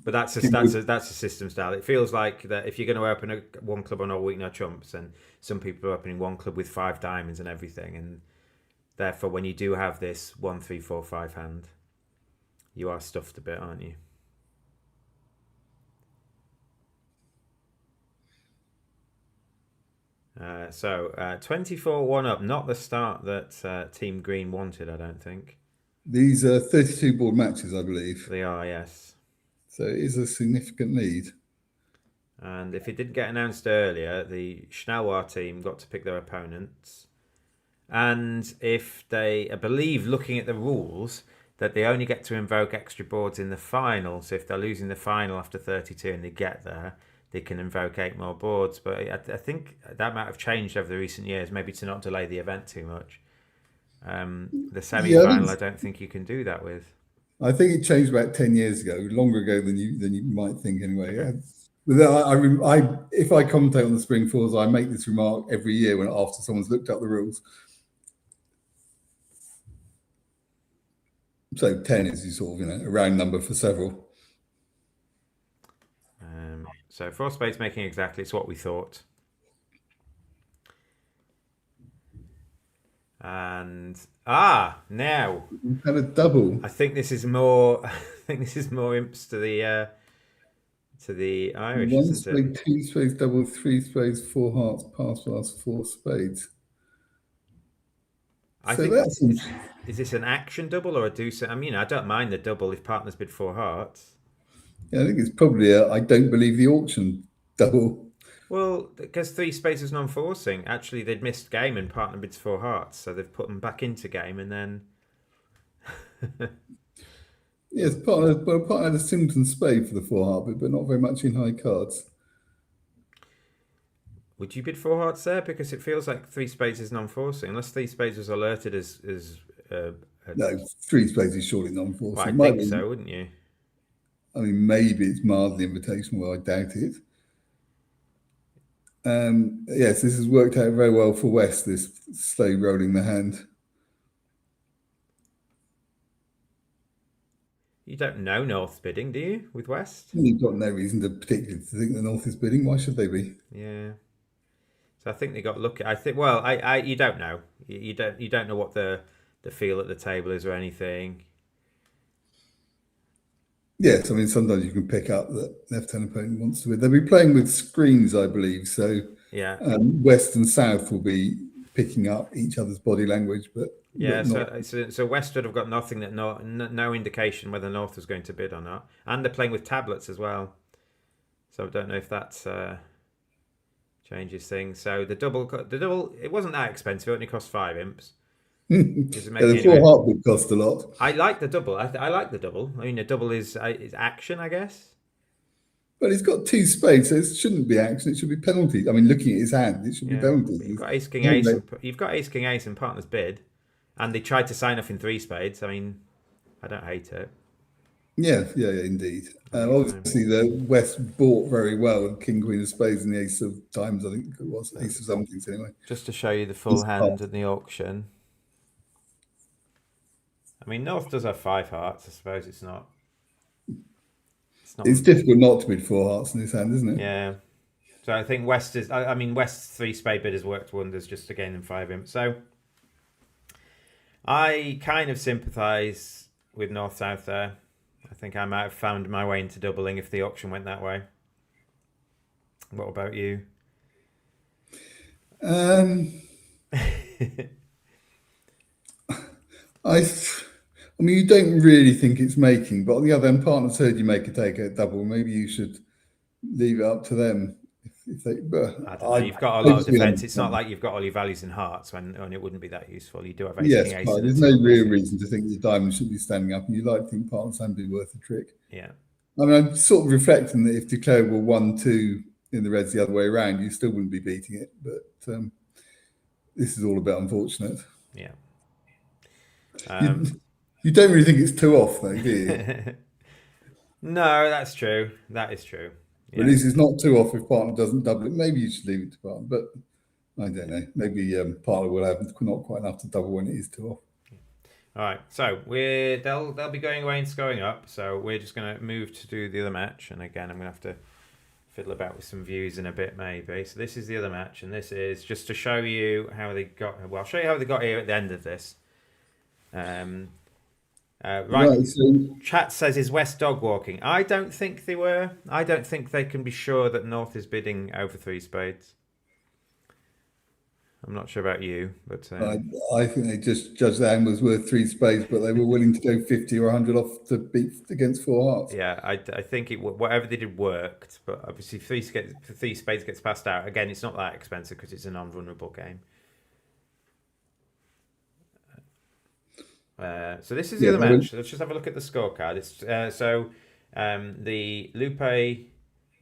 But that's a system style. It feels like that if you're going to open one club on all week no trumps, and some people are opening one club with 5 diamonds and everything, and therefore when you do have this 1, 3, 4, 5 hand, you are stuffed a bit, aren't you? So 24-1 up, not the start that Team Green wanted, I don't think. These are 32 board matches, I believe. They are, yes. So it is a significant lead. And if it didn't get announced earlier, the Schnellwar team got to pick their opponents. And if I believe, looking at the rules, that they only get to invoke extra boards in the final. So if they're losing the final after 32 and they get there, they can invoke 8 more boards. But I think that might have changed over the recent years, maybe to not delay the event too much. The semi-final, I don't think you can do that with. I think it changed about 10 years ago, longer ago than you might think anyway. Okay. But if I commentate on the Spring Fours, I make this remark every year after someone's looked up the rules. So 10 is sort of a round number for several. So 4 spades making exactly, it's what we thought. And now we've had a double. I think this is more. I think this is more imps to the Irish. 1 isn't spade, it? 2 spades, double, 3 spades, 4 hearts, pass, 4 spades. I think is this an action double or a deuce? I mean, I don't mind the double if partners bid 4 hearts. Yeah, I think it's probably I don't believe the auction double. Well, because 3 spades was non-forcing. Actually, they'd missed game and partner bids 4 hearts, so they've put them back into game and then. Yes, partner had a singleton spade for the 4 heart bid, but not very much in high cards. Would you bid 4 hearts there? Because it feels like 3 spades is non-forcing, unless 3 spades was alerted as. No, 3 spades is surely non-forcing. Well, I think so, wouldn't you? I mean, maybe it's mildly invitational, I doubt it. Yes, this has worked out very well for West, this slow rolling the hand. You don't know North's bidding, do you, with West? You've got no reason to particularly to think the North is bidding. Why should they be? Yeah. So I think they got lucky. I think. Well, you don't know. You don't know what the feel at the table is or anything. Yes, I mean, sometimes you can pick up that left-hand opponent wants to win. They'll be playing with screens, I believe. So Yeah. West and South will be picking up each other's body language, but Yeah, not. so West would have got nothing that no indication whether North was going to bid or not, and they're playing with tablets as well. So I don't know if that changes things. So the double, it wasn't that expensive. It only cost 5 imps. Does it make Yeah, me the four anyway? heart bid cost a lot. I like the double. I like the double. I mean, a double is action, I guess. But he's got two spades, so it shouldn't be action. It should be penalties. I mean, looking at his hand, it should be Yeah, penalties. but you've got ace king ace. You've got ace king ace and partner's bid, and they tried to sign off in 3 spades. I mean, I don't hate it. Yeah, indeed. Obviously, the West bought very well with King, Queen of Spades and the Ace of Diamonds, I think it was. Ace of something, anyway. Just to show you the full hand at the auction. I mean, North does have 5 hearts. I suppose it's not. It's difficult not to bid 4 hearts in his hand, isn't it? Yeah. So I think West is. I mean, West's 3 spade bid has worked wonders just to gain them 5 imps. So I kind of sympathise with North South there. I think I might have found my way into doubling if the auction went that way. What about you? I mean, you don't really think it's making, but on the other hand, partners heard you make a take a double. Maybe you should leave it up to them. If they, I don't know. You've got a lot of defence. It's not like you've got all your values in hearts when it wouldn't be that useful. You do have ace yes, king ace. There's no real reason to think the diamond should be standing up, and you like to think partners hand be worth a trick. Yeah. I mean, I'm sort of reflecting that if declared were 1-2 in the reds the other way around, you still wouldn't be beating it. But this is all a bit unfortunate. Yeah. You don't really think it's 2 off, though, do you? No, that's true. That is true. Yeah. But this is not 2 off if partner doesn't double it. Maybe you should leave it to partner, but I don't know. Maybe partner will have not quite enough to double when it is 2 off. All right, so they'll be going away and scoring up. So we're just going to move to do the other match, and again, I'm going to have to fiddle about with some views in a bit, maybe. So this is the other match, and this is just to show you how they got. Well, I'll show you how they got here at the end of this. Right. So chat says, is West dog walking? I don't think they were. I don't think they can be sure that North is bidding over 3 spades. I'm not sure about you, but I think they just judged the hand was worth 3 spades, but they were willing to go 50 or 100 off to beat against 4 hearts. Yeah, I think whatever they did worked, but obviously 3 spades gets passed out. Again, it's not that expensive because it's a non-vulnerable game. So this is the other match. Let's just have a look at the scorecard. It's the Lupe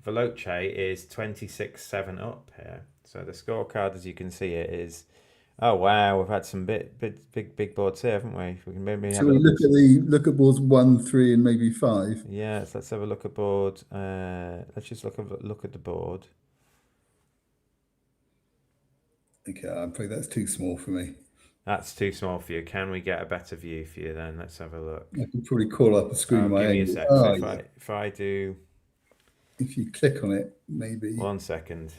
Veloce is 26-7 up here. So the scorecard, as you can see, it is. Oh wow, we've had some big boards here, haven't we? We can maybe have look at boards 1, 3, and maybe 5. Yeah, so let's have a look at board. Let's just look at the board. Okay, I'm afraid that's too small for me. That's too small for you. Can we get a better view for you then? Let's have a look. I can probably call up a screen. Give me a sec. So if I do, if you click on it, maybe 1 second.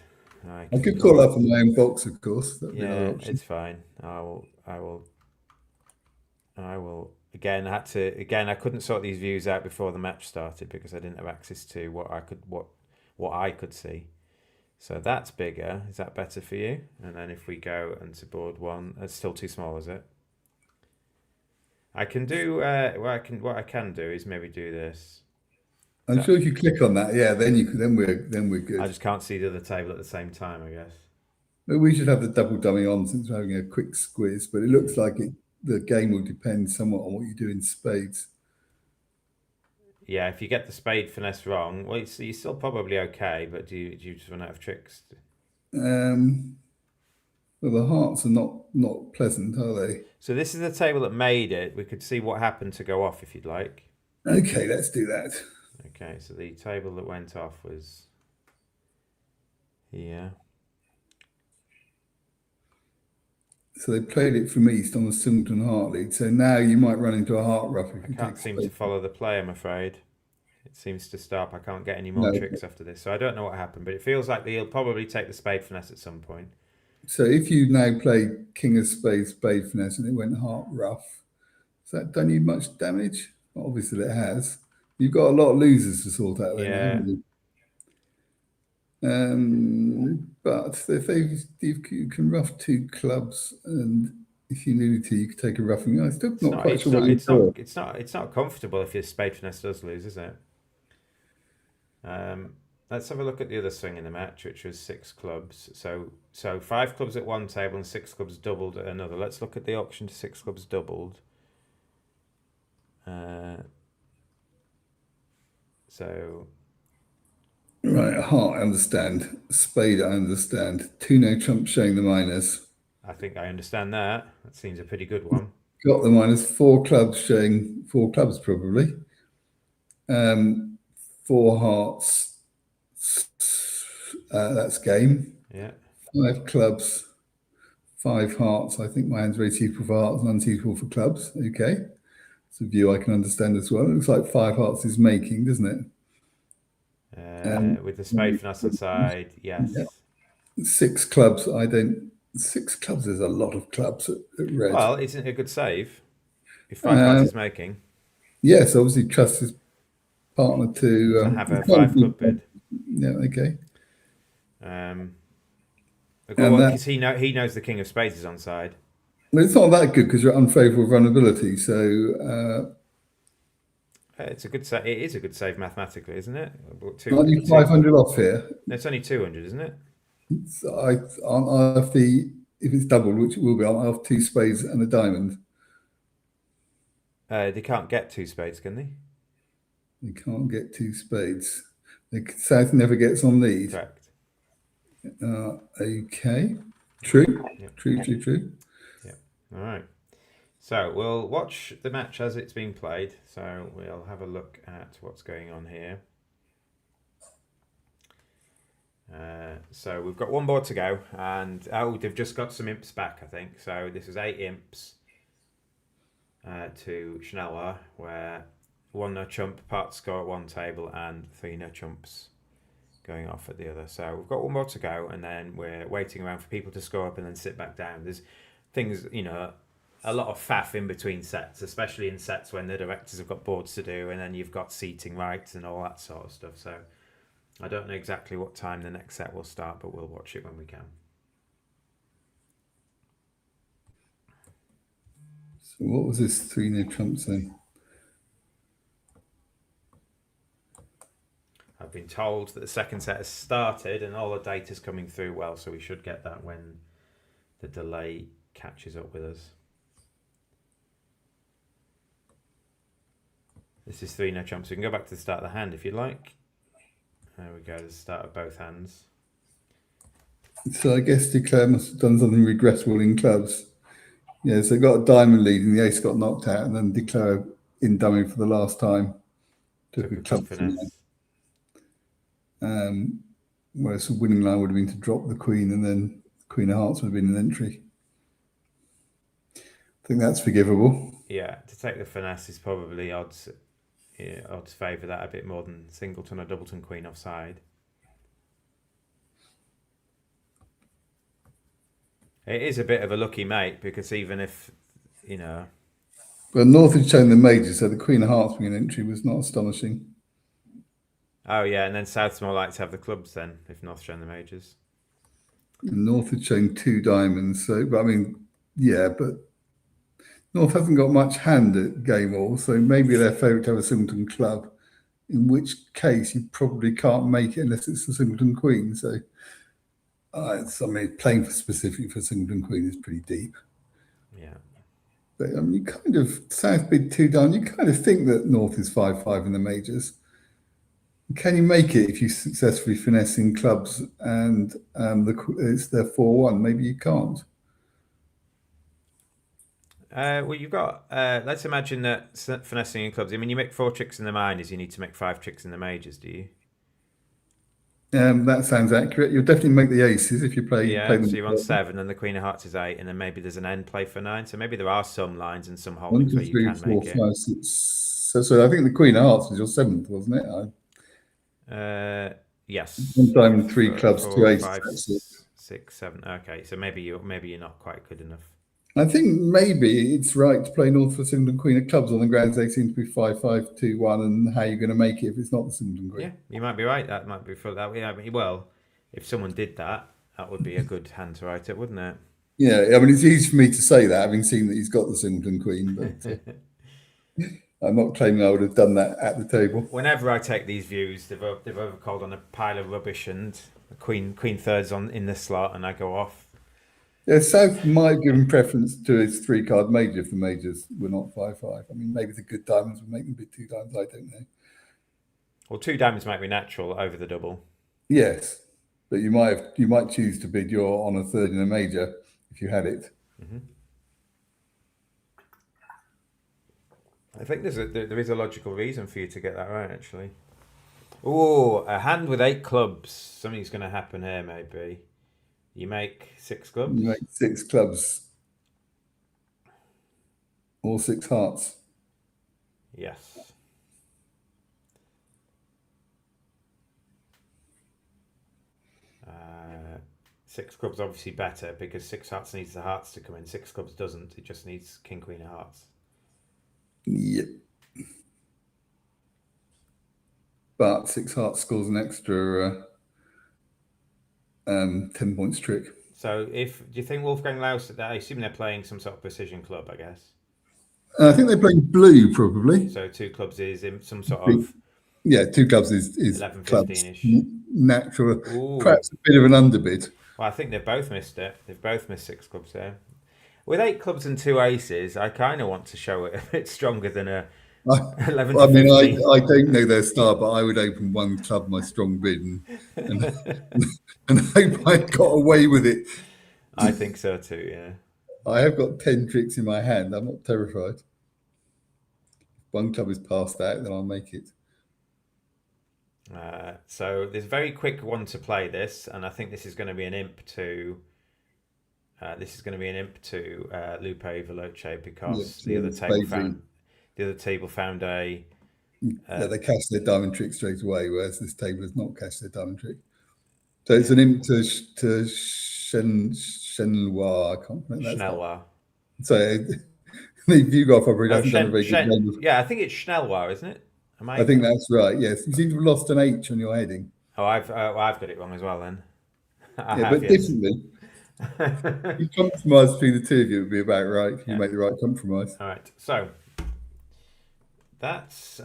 I could call up on my own box, of course. Yeah, it's fine. I will. Again, I couldn't sort these views out before the match started because I didn't have access to what I could see. So that's bigger. Is that better for you? And then if we go into board 1, it's still too small, is it? I can do what I can do is maybe do this. I'm sure if you click on that, yeah, then we're good. I just can't see the other table at the same time, I guess. But we should have the double dummy on since we're having a quick squiz. But it looks like the game will depend somewhat on what you do in spades. Yeah, if you get the spade finesse wrong, well, you're still probably okay. But do you just run out of tricks? Well, the hearts are not pleasant, are they? So this is the table that made it. We could see what happened to go off if you'd like. Okay, let's do that. Okay, so the table that went off was here. So they played it from east on the Singleton Hart lead. So now you might run into a heart rough if I you can't take seem to follow the play, I'm afraid. It seems to stop. I can't get any more no. tricks after this. So I don't know what happened, but it feels like he'll probably take the spade finesse at some point. So if you now play King of Spades, Spade Finesse, and it went heart rough, has that done you much damage? Well, obviously it has. You've got a lot of losers to sort out there now, Yeah. haven't you? But if you can rough 2 clubs, and if you needed to, you could take a roughing. I'm still not quite sure what you saw. It's not comfortable if your spade finesse does lose, is it? Let's have a look at the other swing in the match, which was 6 clubs. So 5 clubs at one table and 6 clubs doubled at another. Let's look at the auction to 6 clubs doubled. So Right, heart, I understand. Spade, I understand. 2 no trump showing the minors. I think I understand that. That seems a pretty good one. Got the minors. 4 clubs showing 4 clubs probably. 4 hearts. That's game. Yeah. 5 clubs. 5 hearts. I think my hand's very suitable for hearts and unsuitable for clubs. Okay. It's a view I can understand as well. It looks like 5 hearts is making, doesn't it? With the spade finesse on side, yes. Yeah. 6 clubs. 6 clubs is a lot of clubs at red. Well, isn't it a good save? If 5 hearts is making. Yes, obviously trust his partner to have a 5 club bid. Yeah, okay. Because he knows the king of spades is on side. Well, it's not that good because you're at unfavourable vulnerability. So it's a good save. It is a good save mathematically, isn't it? Aren't you 500 off here? No, it's only 200, isn't it? If it's doubled, which it will be, I'll have 2 spades and a diamond. They can't get 2 spades, can they? They can't get 2 spades. The South never gets on lead. Correct. Okay. True. Yep. True. Yeah. All right. So we'll watch the match as it's being played. So we'll have a look at what's going on here. So we've got 1 board to go, and they've just got some imps back, I think. So this is 8 imps to Chanelwa, where 1 no chump part score at 1 table and 3 no chumps going off at the other. So we've got 1 more to go, and then we're waiting around for people to score up and then sit back down. There's things, a lot of faff in between sets, especially in sets when the directors have got boards to do, and then you've got seating rights and all that sort of stuff. So I don't know exactly what time the next set will start, but we'll watch it when we can. So what was this 3 no trump saying? I've been told that the second set has started and all the data's coming through well, so we should get that when the delay catches up with us. This is 3 no trumps. We can go back to the start of the hand if you like. There we go, the start of both hands. So I guess Declare must have done something regrettable in clubs. Yeah, so got a diamond lead and the ace got knocked out, and then Declare in dummy for the last time. Took a club finesse. Whereas the winning line would have been to drop the queen, and then Queen of Hearts would have been an entry. I think that's forgivable. Yeah, to take the finesse is probably odds favour that a bit more than singleton or doubleton queen offside. It is a bit of a lucky mate, because even if, Well, North had shown the majors, so the Queen of Hearts being an entry was not astonishing. Oh, yeah, and then South's more likely to have the clubs then, if North's shown the majors. And North had shown 2 diamonds, so, but I mean, yeah, but North hasn't got much hand at game all, so maybe they're favourite to have a singleton club, in which case you probably can't make it unless it's a singleton queen. So, playing specifically for singleton queen is pretty deep. Yeah. But you kind of, South bid 2 down, you kind of think that North is 5-5 in the majors. Can you make it if you successfully finesse in clubs and it's their 4-1? Maybe you can't. Well, you've got. Let's imagine that finessing in clubs. I mean, you make 4 tricks in the minors. You need to make 5 tricks in the majors. Do you? That sounds accurate. You'll definitely make the aces if you play Yeah. them. So you're on 7, and the Queen of Hearts is 8, and then maybe there's an end play for 9. So maybe there are some lines and some One, holdings two, where you three, can four, make it. five, six. So I think the Queen of Hearts was your seventh, wasn't it? Yes. One diamond, three clubs, two Four, aces. five, Actually. 6, 7. Okay. So maybe you're not quite good enough. I think maybe it's right to play North for Singleton Queen of clubs on the grounds they seem to be 5-5-2-1, and how you're going to make it if it's not the Singleton Yeah, Queen. you might be right. That might be for that. Yeah, well, if someone did that, that would be a good hand to write it, wouldn't it? Yeah, I mean it's easy for me to say that having seen that he's got the Singleton Queen, but I'm not claiming I would have done that at the table. Whenever I take these views, they've overcalled on a pile of rubbish, and the queen thirds on in the slot, and I go off. Yeah, South might give him preference to his 3-card major if the majors were not 5-5. I mean, maybe the good diamonds would make them bid 2 times. I don't know. Well, 2 diamonds might be natural over the double. Yes, but you might choose to bid your on a third in a major if you had it. Mm-hmm. I think there is a logical reason for you to get that right, actually. Oh, a hand with 8 clubs. Something's going to happen here, maybe. You make 6 clubs? You make 6 clubs. Or 6 hearts. Yes. Uh, 6 clubs obviously better because 6 hearts needs the hearts to come in. 6 clubs doesn't. It just needs king, queen of hearts. Yep. But 6 hearts scores an extra 10 points trick. So, do you think Wolfgang Laus? I assume they're playing some sort of precision club, I guess. I think they're playing blue, probably. So 2 clubs is in some sort of. Yeah, 2 clubs is 11, clubs 15-ish. Natural. Ooh. Perhaps a bit of an underbid. Well, I think they've both missed it. They've both missed 6 clubs there. With 8 clubs and 2 aces, I kind of want to show it a bit stronger than a 11 I to mean, 15. I don't know their style, but I would open 1 club my strong bid and hope I got away with it. I think so too, yeah. I have got 10 tricks in my hand. I'm not terrified. If 1 club is passed out, then I'll make it. So there's a very quick one to play this, and I think this is going to be an imp to. Lupe Veloce because the other table found a. Yeah, they cash their diamond trick straight away, whereas this table has not cashed their diamond trick. So it's an imp to Chenlois. I can't remember that. Schnellois. So the Bugolf operator hasn't done a very good job. Yeah, I think it's Schnelloir, isn't it? I think that's right. Yes, you seem to have lost an H on your heading. Oh, I've got it wrong as well then. But differently. You compromise between the two of you would be about right. You make the right compromise. All right, so that's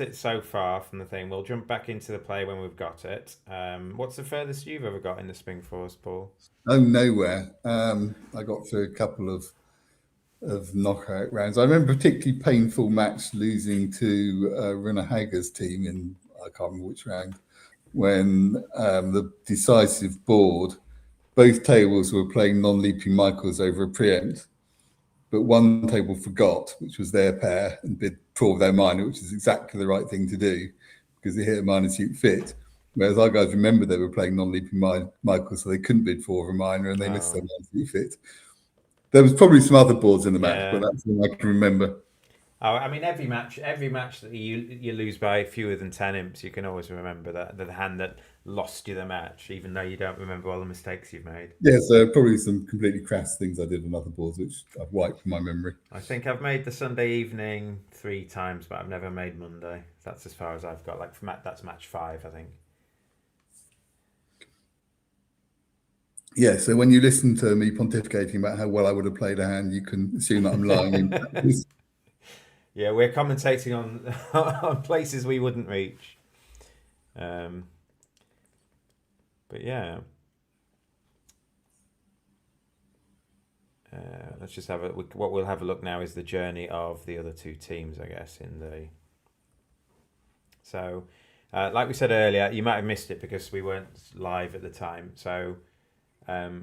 it so far from the thing. We'll jump back into the play when we've got it. What's the furthest you've ever got in the Spring Forest, Paul? Oh, nowhere. I got through a couple of knockout rounds. I remember a particularly painful match losing to Runa Hager's team in, I can't remember which round, when the decisive board, both tables were playing non-leaping Michaels over a preempt, but one table forgot, which was their pair, and bid 4 of their minor, which is exactly the right thing to do because they hit a minor suit fit. Whereas our guys remember they were playing non-leaping Michaels, so they couldn't bid 4 of a minor and they missed their minor suit fit. There was probably some other boards in the match, but that's all I can remember. Oh, I mean, every match that you lose by fewer than 10 imps, you can always remember that the hand that lost you the match, even though you don't remember all the mistakes you've made. Yes, there are probably some completely crass things I did on other boards, which I've wiped from my memory. I think I've made the Sunday evening 3 times, but I've never made Monday. That's as far as I've got. That's match 5, I think. Yeah, so when you listen to me pontificating about how well I would have played a hand, you can assume that I'm lying in practice. Yeah, we're commentating on places we wouldn't reach. But yeah. Let's just have what we'll have a look now is the journey of the other 2 teams, I guess, So, like we said earlier, you might have missed it because we weren't live at the time. So,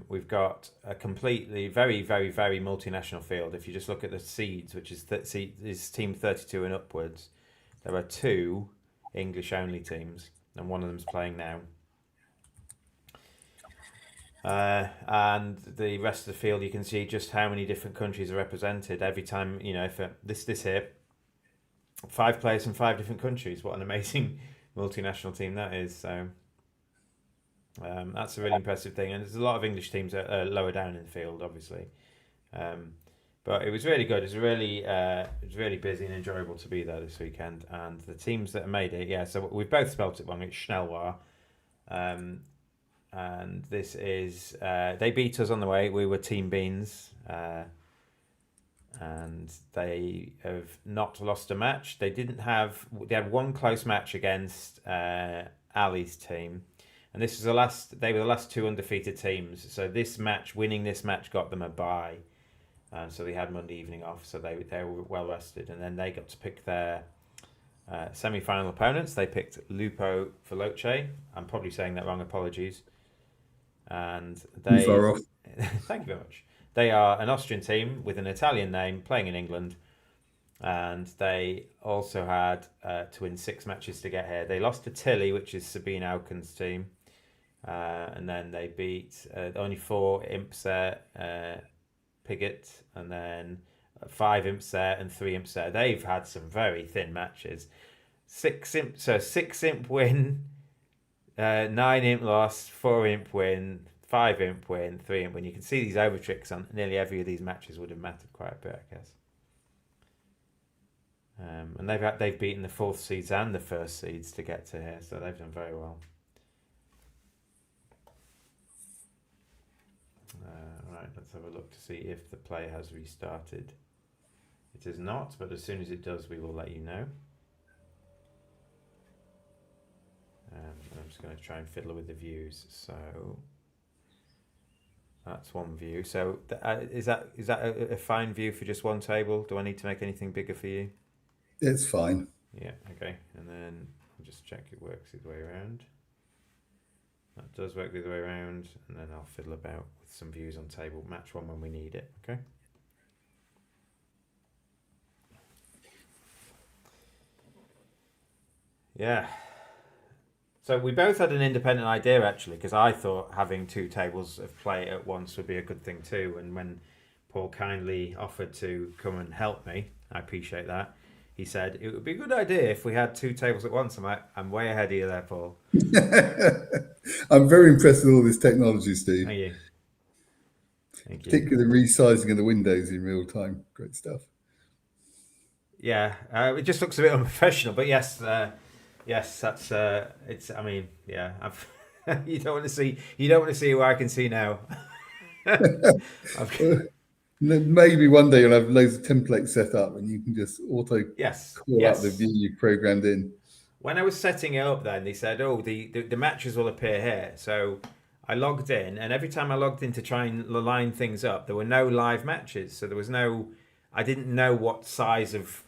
we've got a completely very, very, very multinational field. If you just look at the seeds, which is team 32 and upwards, there are 2 English-only teams, and one of them's playing now. And the rest of the field, you can see just how many different countries are represented every time. If this here, 5 players from 5 different countries. What an amazing multinational team that is! So that's a really impressive thing. And there's a lot of English teams lower down in the field, obviously. But it was really good. It was really busy and enjoyable to be there this weekend. And the teams that made it, yeah. So we've both spelt it wrong. It's Schnellwar. And this is they beat us on the way. We were Team Beans, and they have not lost a match. They had one close match against Ali's team, and this was they were the last 2 undefeated teams. So winning this match got them a bye, so they had Monday evening off. So they were well rested, and then they got to pick their semi-final opponents. They picked Lupo Veloce. I'm probably saying that wrong. Apologies. And they thank you very much. They are an Austrian team with an Italian name playing in England, and they also had to win 6 matches to get here. They lost to Tilly, which is Sabine Auken's team, and then they beat only 4 imps there, Piggott, and then 5 imps there and 3 imps there. They've had some very thin matches. 6 imp win. 9 imp loss, 4 imp win, 5 imp win, 3 imp win. You can see these over tricks on nearly every of these matches would have mattered quite a bit, I guess. And they've beaten the 4th seeds and the 1st seeds to get to here, so they've done very well. Right, let's have a look to see if the play has restarted. It is not, but as soon as it does, we will let you know. I'm just going to try and fiddle with the views. So that's one view. So is that a fine view for just one table? Do I need to make anything bigger for you? It's fine. Yeah. Okay. And then I'll just check it works the way around. That does work the other way around, and then I'll fiddle about with some views on table. Match one when we need it. Okay. Yeah. So we both had an independent idea, actually, because I thought having 2 tables of play at once would be a good thing too. And when Paul kindly offered to come and help me, I appreciate that. He said it would be a good idea if we had 2 tables at once. I'm way ahead of you there, Paul. I'm very impressed with all this technology, Steve. Thank you. Thank you. Particularly the resizing of the windows in real time. Great stuff. Yeah, it just looks a bit unprofessional, but yes. Yes, that's it's. I mean, yeah. You don't want to see where I can see now. Maybe one day you'll have loads of templates set up, and you can just call up the view you programmed in. When I was setting it up, then they said, "Oh, the matches will appear here." So I logged in, and every time I logged in to try and line things up, there were no live matches. So there was no. I didn't know what size of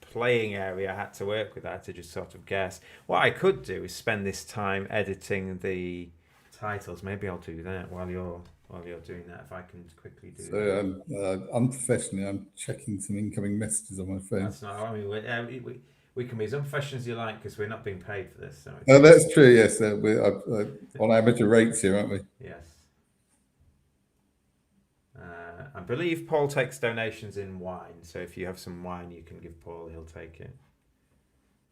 playing area I had to work with. I had to just sort of guess. What I could do is spend this time editing the titles. Maybe I'll do that while you're doing that, if I can quickly do that. So unprofessionally, I'm checking some incoming messages on my phone. That's not. I mean, we can be as unprofessional as you like because we're not being paid for this. So that's true. Yes, we're on amateur rates here, aren't we? Yes. I believe Paul takes donations in wine, so if you have some wine you can give Paul, he'll take it.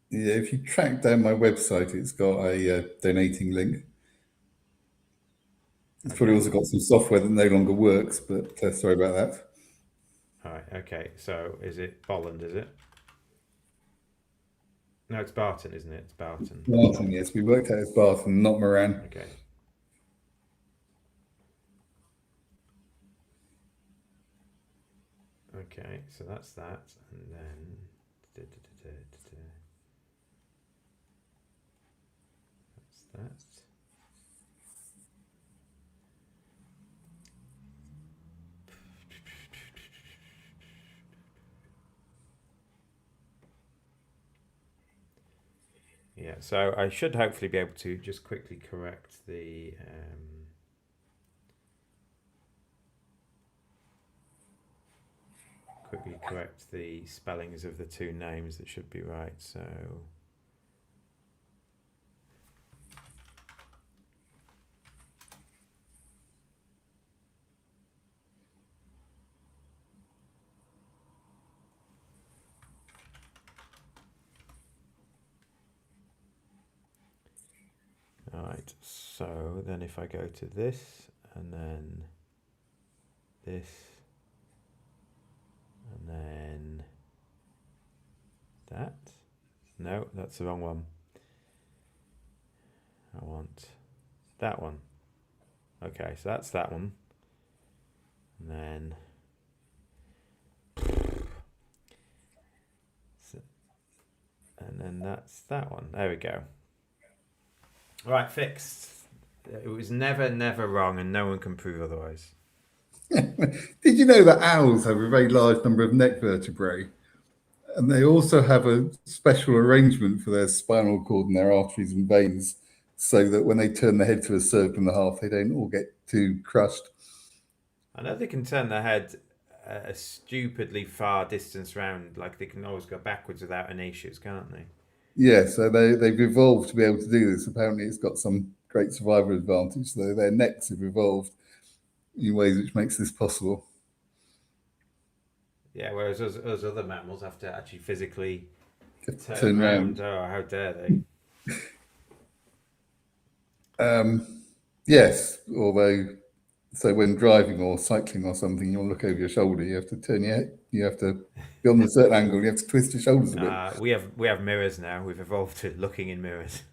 Yeah, if you track down my website, it's got a donating link. It's probably also got some software that no longer works, but sorry about that. All right, okay, so is it Bolland, is it? No, it's Barton, isn't it? It's Barton. Barton, yes, we worked out as Barton, not Moran. Okay. Okay, so that's that, and then that's that. Yeah, so I should hopefully be able to just quickly correct the quickly correct the spellings of the two names that should be right. So. Alright, so then if I go to this and then this and then that. No, that's the wrong one. I want that one. Okay, so that's that one. And then that's that one. There we go. Right, fixed. It was never wrong, and no one can prove otherwise. Did you know that owls have a very large number of neck vertebrae? And they also have a special arrangement for their spinal cord and their arteries and veins, so that when they turn their head to a circle and a half, they don't all get too crushed. I know they can turn their head a stupidly far distance round, like they can always go backwards without any issues, can't they? Yeah, so they've evolved to be able to do this. Apparently, it's got some great survival advantage. So their necks have evolved in ways which makes this possible. Yeah, whereas us other mammals have to actually physically Turn around. Oh, how dare they? Yes, although, so when driving or cycling or something, you'll look over your shoulder. You have to turn your head. You have to be on a certain angle. You have to twist your shoulders a bit. We have mirrors now. We've evolved to looking in mirrors.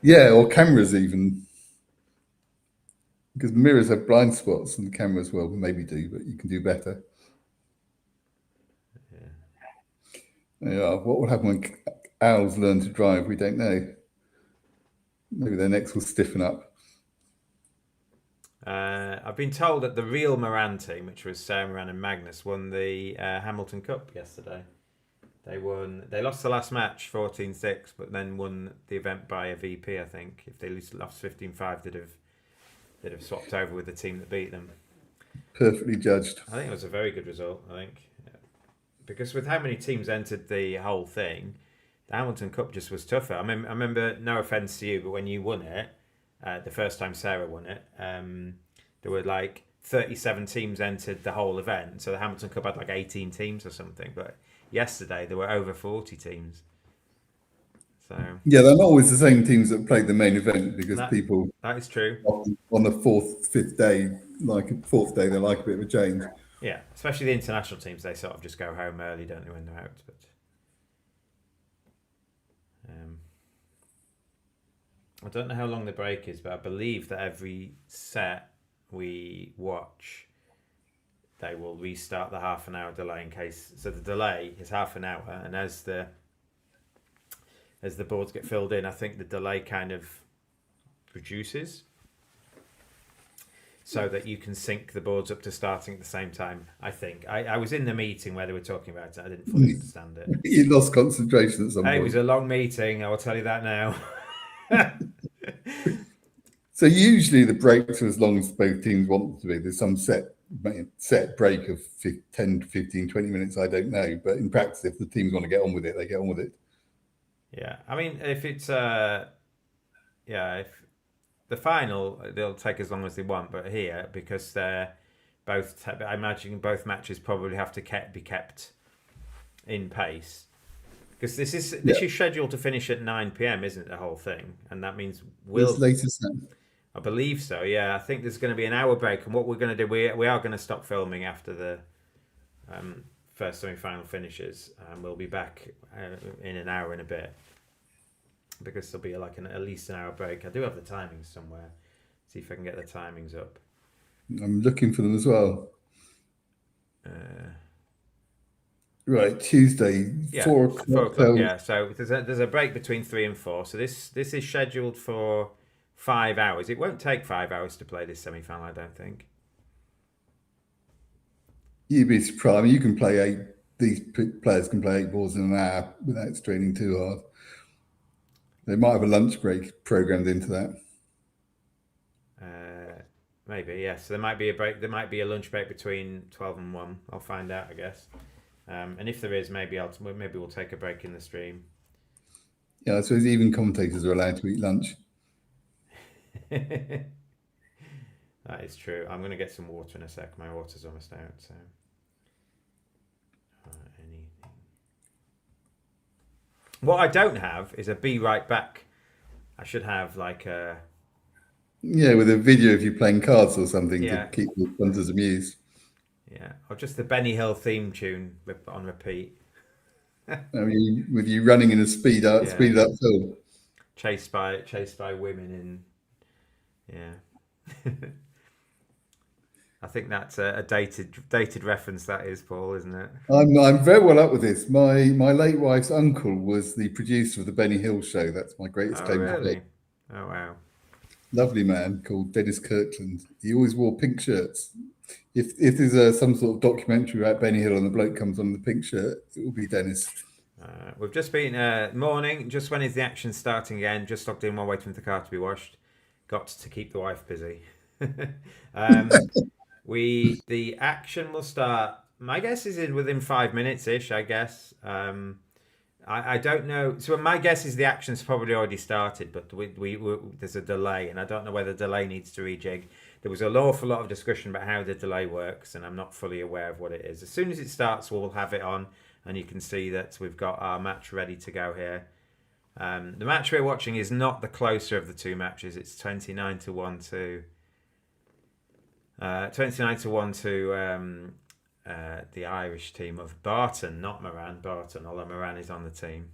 Yeah, or cameras even. Because mirrors have blind spots and the cameras, well, maybe do, but you can do better. Yeah, what will happen when owls learn to drive? We don't know. Maybe their necks will stiffen up. I've been told that the real Moran team, which was Sarah Moran and Magnus, won the Hamilton Cup yesterday. They lost the last match 14-6, but then won the event by a VP, I think. If they lost 15-5, they'd have swapped over with the team that beat them. Perfectly judged. I think it was a very good result, I think. Because with how many teams entered the whole thing, the Hamilton Cup just was tougher. I remember, no offence to you, but when you won it, the first time Sarah won it, there were like 37 teams entered the whole event. So the Hamilton Cup had like 18 teams or something. But yesterday there were over 40 teams. So yeah, they're not always the same teams that played the main event, because people that is true on the fifth day, like fourth day, they like a bit of a change. Yeah, especially the international teams, they sort of just go home early, don't they, when they're out? But I don't know how long the break is, but I believe that every set we watch, they will restart the half an hour delay in case. So the delay is half an hour, and as the boards get filled in, I think the delay kind of reduces, so that you can sync the boards up to starting at the same time. I think I was in the meeting where they were talking about it. I didn't fully understand it. You lost concentration at some point. It was a long meeting, I will tell you that now. So usually the breaks are as long as both teams want them to be. There's some set break of 10, 15, 20 minutes, I don't know. But in practice, if the teams want to get on with it, they get on with it. Yeah, I mean, if it's if the final, they'll take as long as they want. But here, because they're both, I imagine both matches probably have to be kept in pace. Because this is scheduled to finish at 9 p.m, isn't it, the whole thing? And that means It's latest then. I believe so, yeah. I think there's going to be an hour break, and what we're going to do, we are going to stop filming after the first semi-final finishes, and we'll be back in an hour and a bit, because there'll be like at least an hour break. I do have the timings somewhere. See if I can get the timings up. I'm looking for them as well. Right, Tuesday, 4 o'clock. 4 o'clock, yeah. So there's a break between 3 and 4. So this is scheduled for 5 hours. It won't take 5 hours to play this semi-final, I don't think. You'd be surprised. I mean, you can play 8. These players can play 8 balls in an hour without straining too hard. They might have a lunch break programmed into that. Maybe, yes. There might be a break. There might be a lunch break between 12 and 1. I'll find out, I guess. And if there is, maybe we'll take a break in the stream. Yeah, I suppose even commentators are allowed to eat lunch. That is true. I'm going to get some water in a sec. My water's almost out. So, anything. What I don't have is a be right back. I should have like a. Yeah, with a video of you playing cards or something Yeah. to keep the punters amused. Yeah, or just the Benny Hill theme tune on repeat. I mean, with you running in a speeded up film. Chased by women in. Yeah. I think that's a dated reference. That is, Paul, isn't it? I'm very well up with this. My late wife's uncle was the producer of the Benny Hill show. That's my greatest claim to fame. Oh wow. Lovely man called Dennis Kirkland. He always wore pink shirts. If there's some sort of documentary about Benny Hill and the bloke comes on in the pink shirt, it will be Dennis. We've just been morning. Just when is the action starting again? Just logged in while waiting for the car to be washed. Got to keep the wife busy. The action will start. My guess is within 5 minutes ish. I guess. I don't know. So my guess is the action's probably already started, but there's a delay, and I don't know whether the delay needs to rejig. There was an awful lot of discussion about how the delay works, and I'm not fully aware of what it is. As soon as it starts, we'll have it on, and you can see that we've got our match ready to go here. The match we're watching is not the closer of the two matches. It's 29 to 1 to 29 to 1 to the Irish team of Barton, not Moran. Barton, although Moran is on the team.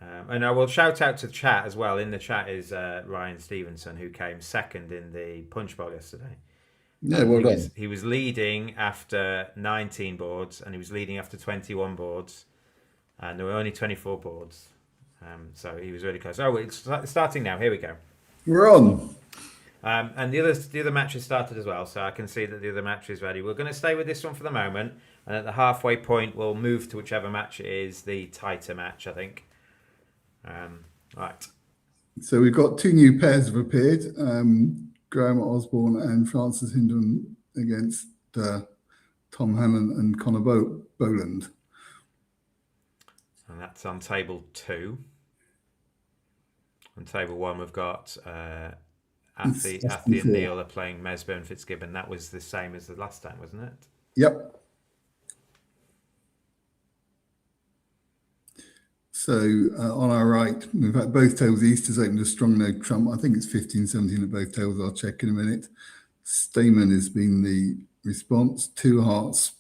And I will shout out to the chat as well. In the chat is Ryan Stevenson, who came second in the punch bowl yesterday. Yeah, well done. He was leading after 19 boards, and he was leading after 21 boards, and there were only 24 boards. So he was really close. Oh, it's starting now. Here we go. We're on. And the other matches started as well, so I can see that the other match is ready. We're going to stay with this one for the moment, and at the halfway point, we'll move to whichever match is the tighter match, I think. Right. So we've got two new pairs have appeared. Graham Osborne and Francis Hindon against Tom Hannon and Connor Boland. And that's on table 2. On table 1, we've got Athy and Neil are playing Mesbah and Fitzgibbon. That was the same as the last time, wasn't it? Yep. So on our right, we've had both tables. East has opened a strong no trump. I think it's 15-17 at both tables. I'll check in a minute. Stamen has been the response. 2 hearts.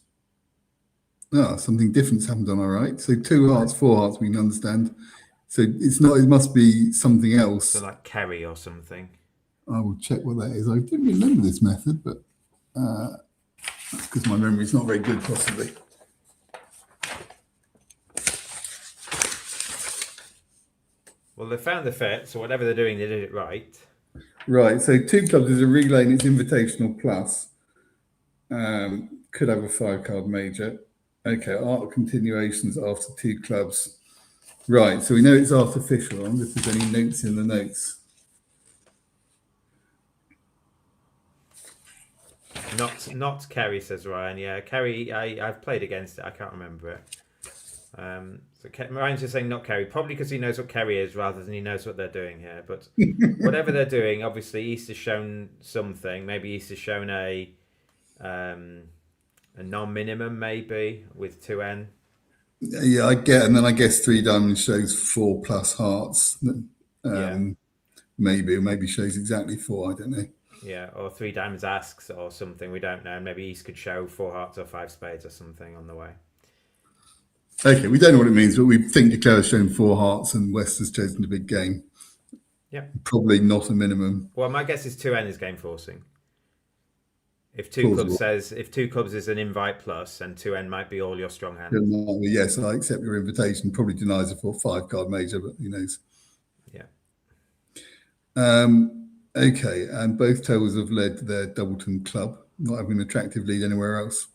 Something different's happened on our right. So 2 hearts, 4 hearts, we can understand. So it's not, it must be something else. So like Kerry or something. I will check what that is. I didn't remember this method, but that's because my memory's not very good, possibly. Well, they found the fit, so whatever they're doing, they did it right. Right, so 2 clubs is a relay and it's invitational plus. Could have a 5-card major. Okay, art continuations after 2 clubs. Right, so we know it's artificial. I wonder if there's any notes in the notes. Not Kerry, says Ryan. Yeah, Kerry, I've played against it. I can't remember it. So Ryan's just saying not Kerry, probably because he knows what Kerry is rather than he knows what they're doing here. But whatever they're doing, obviously East has shown something. Maybe East has shown a non-minimum, maybe with 2N. Yeah, I get, and then I guess 3 diamonds shows 4 plus hearts. Maybe shows exactly 4. I don't know. Yeah, or 3 diamonds asks or something. We don't know. Maybe East could show 4 hearts or 5 spades or something on the way. Okay, we don't know what it means, but we think Declare has shown 4 hearts and West has chosen a big game. Yeah. Probably not a minimum. Well, my guess is 2N is game forcing. If 2 clubs is an invite plus, and 2N might be all your strong hands. Yes, I accept your invitation. Probably denies a 5-card major, but who knows? Yeah. Okay, and both tables have led their Doubleton club, not having an attractive lead anywhere else.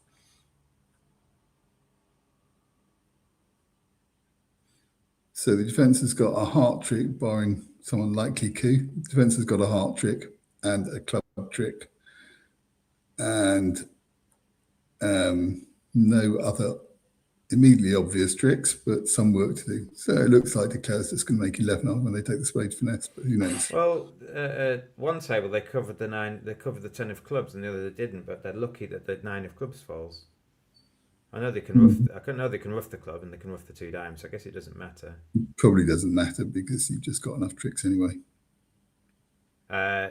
So the defence has got a heart trick, barring someone likely coup. The defence has got a heart trick, and a club trick, and no other immediately obvious tricks, but some work to do. So it looks like declares it's going to make 11 on when they take the spade finesse, but who knows? Well, one table they covered the nine, they covered the 10 of clubs, and the other they didn't. But they're lucky that the 9 of clubs falls. I know they can rough. I know they can rough the club and they can rough the 2 dimes. So I guess it doesn't matter. Probably doesn't matter because you've just got enough tricks anyway.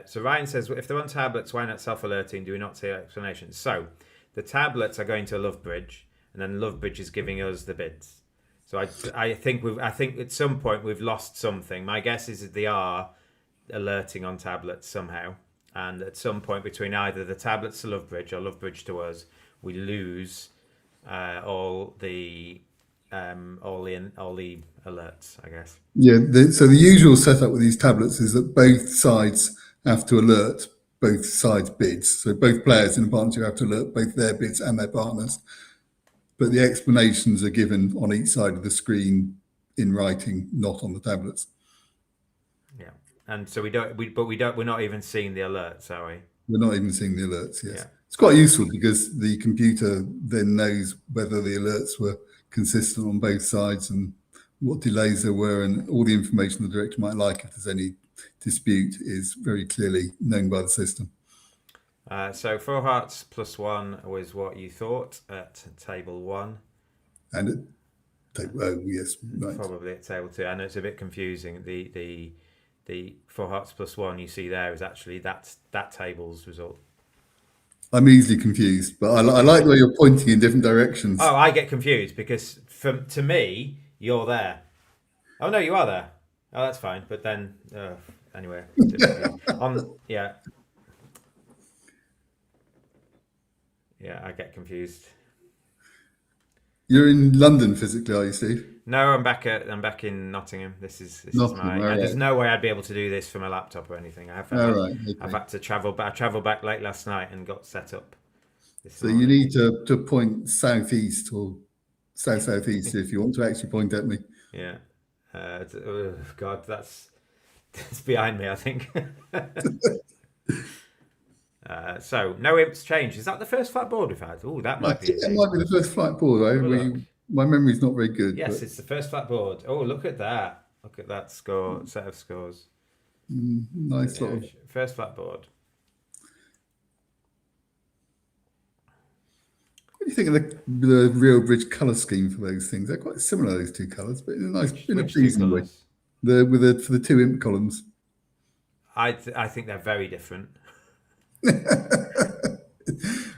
So Ryan says, if they're on tablets, why not self-alerting? Do we not see explanations? So the tablets are going to Love Bridge, and then Love Bridge is giving us the bids. So I think at some point we've lost something. My guess is that they are alerting on tablets somehow, and at some point between either the tablets to Love Bridge or Love Bridge to us, we lose all the alerts, I guess. Yeah. So the usual setup with these tablets is that both sides have to alert both sides' bids. So both players in a partnership have to alert both their bids and their partners. But the explanations are given on each side of the screen in writing, not on the tablets. Yeah, and so we're not even seeing the alerts, are we? We're not even seeing the alerts. Yes, Yeah. It's quite useful because the computer then knows whether the alerts were consistent on both sides and what delays there were, and all the information the director might like if there's any dispute is very clearly known by the system. So 4 hearts plus 1 was what you thought at table 1. And yes, right. Probably at table 2. I know it's a bit confusing. The 4 hearts plus 1 you see there is actually that table's result. I'm easily confused, but I like the way you're pointing in different directions. Oh, I get confused because to me you're there. Oh no, you are there. Oh, that's fine. But then anyway, yeah, I get confused. You're in London physically, are you, Steve? No, I'm back in Nottingham. This is my. Right. There's no way I'd be able to do this from a laptop or anything. I've had to travel. I travelled back late last night and got set up. So you need to point southeast or southeast if you want to actually point at me. Yeah. God, that's behind me, I think. So no imps change. Is that the first flat board we've had? Oh, that might be. It might be the first flat board. My memory's not very good. Yes, it's the first flat board. Oh, look at that! Look at that set of scores. Nice sort of first flat board. What do you think of the real bridge colour scheme for those things? They're quite similar, those two colours, but in a pleasing way. For the 2 imp columns. I think they're very different.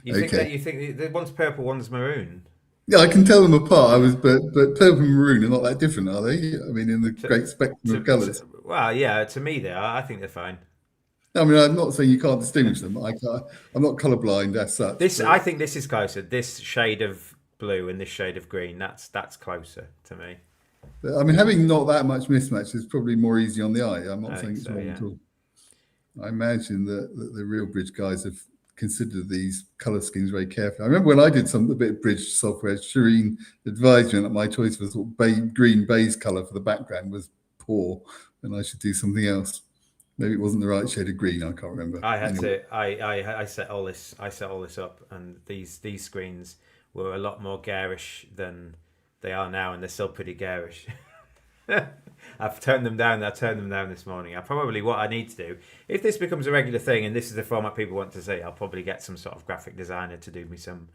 You think that one's purple, one's maroon? Yeah, I can tell them apart. But purple and maroon are not that different, are they? I mean, in the great spectrum of colours. Well, yeah, to me they are. I think they're fine. I mean, I'm not saying you can't distinguish them. I'm not colourblind as such. I think this is closer. This shade of blue and this shade of green. That's closer to me. I mean, having not that much mismatch is probably more easy on the eye. I'm not saying it's wrong at all. I imagine that the real bridge guys have considered these colour schemes very carefully. I remember when I did a bit of bridge software, Shireen advised me that my choice for sort of green base colour for the background was poor and I should do something else. Maybe it wasn't the right shade of green. I can't remember. I set all this up, and these screens were a lot more garish than they are now, and they're still pretty garish. I've turned them down. I turned them down this morning. What I need to do, if this becomes a regular thing and this is the format people want to see, I'll probably get some sort of graphic designer to do me some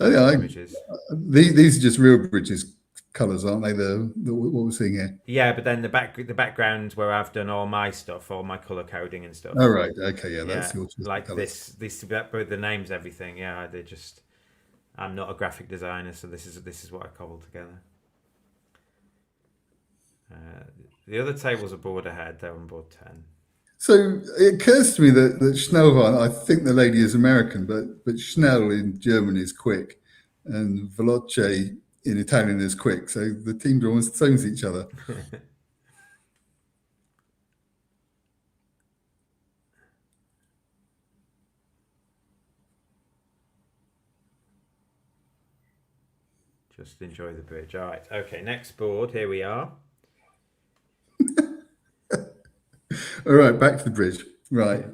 images. These are just real bridges colours, aren't they? What we're seeing here. Yeah, but then the background where I've done all my stuff, all my colour coding and stuff. Oh right, okay, yeah, that's your like this the names, everything. Yeah, I'm not a graphic designer, so this is what I cobbled together. The other tables are board ahead. They're on board 10. So it occurs to me that Schnellwein, I think the lady is American, but Schnell in German is quick, and Veloce in Italian is quick. So the teams are almost the same as each other. Just enjoy the bridge. All right. Okay, next board. Here we are. All right, back to the bridge. Right.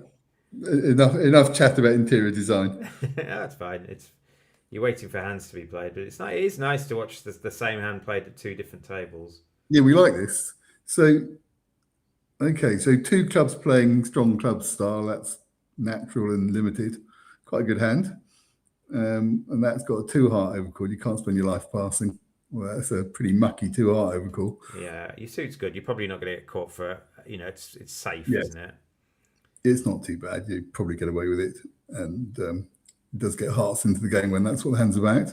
enough chat about interior design. That's fine. You're waiting for hands to be played, but it is nice to watch the same hand played at two different tables. Yeah, we like this. So, okay, so two clubs playing strong club style. That's natural and limited. Quite a good hand. And that's got a 2-heart overcall. You can't spend your life passing. Well, that's a pretty mucky 2-heart overcall. Yeah, your suit's good. You're probably not going to get caught for, it's safe, Yes. isn't it? It's not too bad. You probably get away with it. And it does get hearts into the game when that's what the hand's about.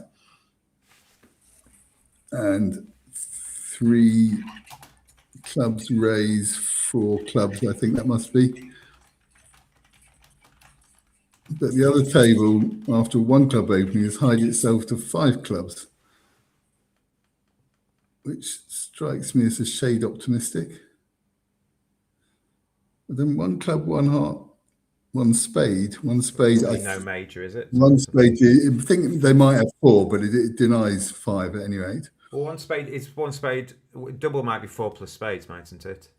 And 3 clubs raise, 4 clubs, I think that must be. But the other table, after 1 club opening, has hide itself to 5 clubs, which strikes me as a shade optimistic. But then 1 club, 1 heart, 1 spade. 1 spade. No major, is it? 1 spade. I think they might have 4, but it denies 5 at any rate. Well, one spade. Double might be 4 plus spades, mightn't it?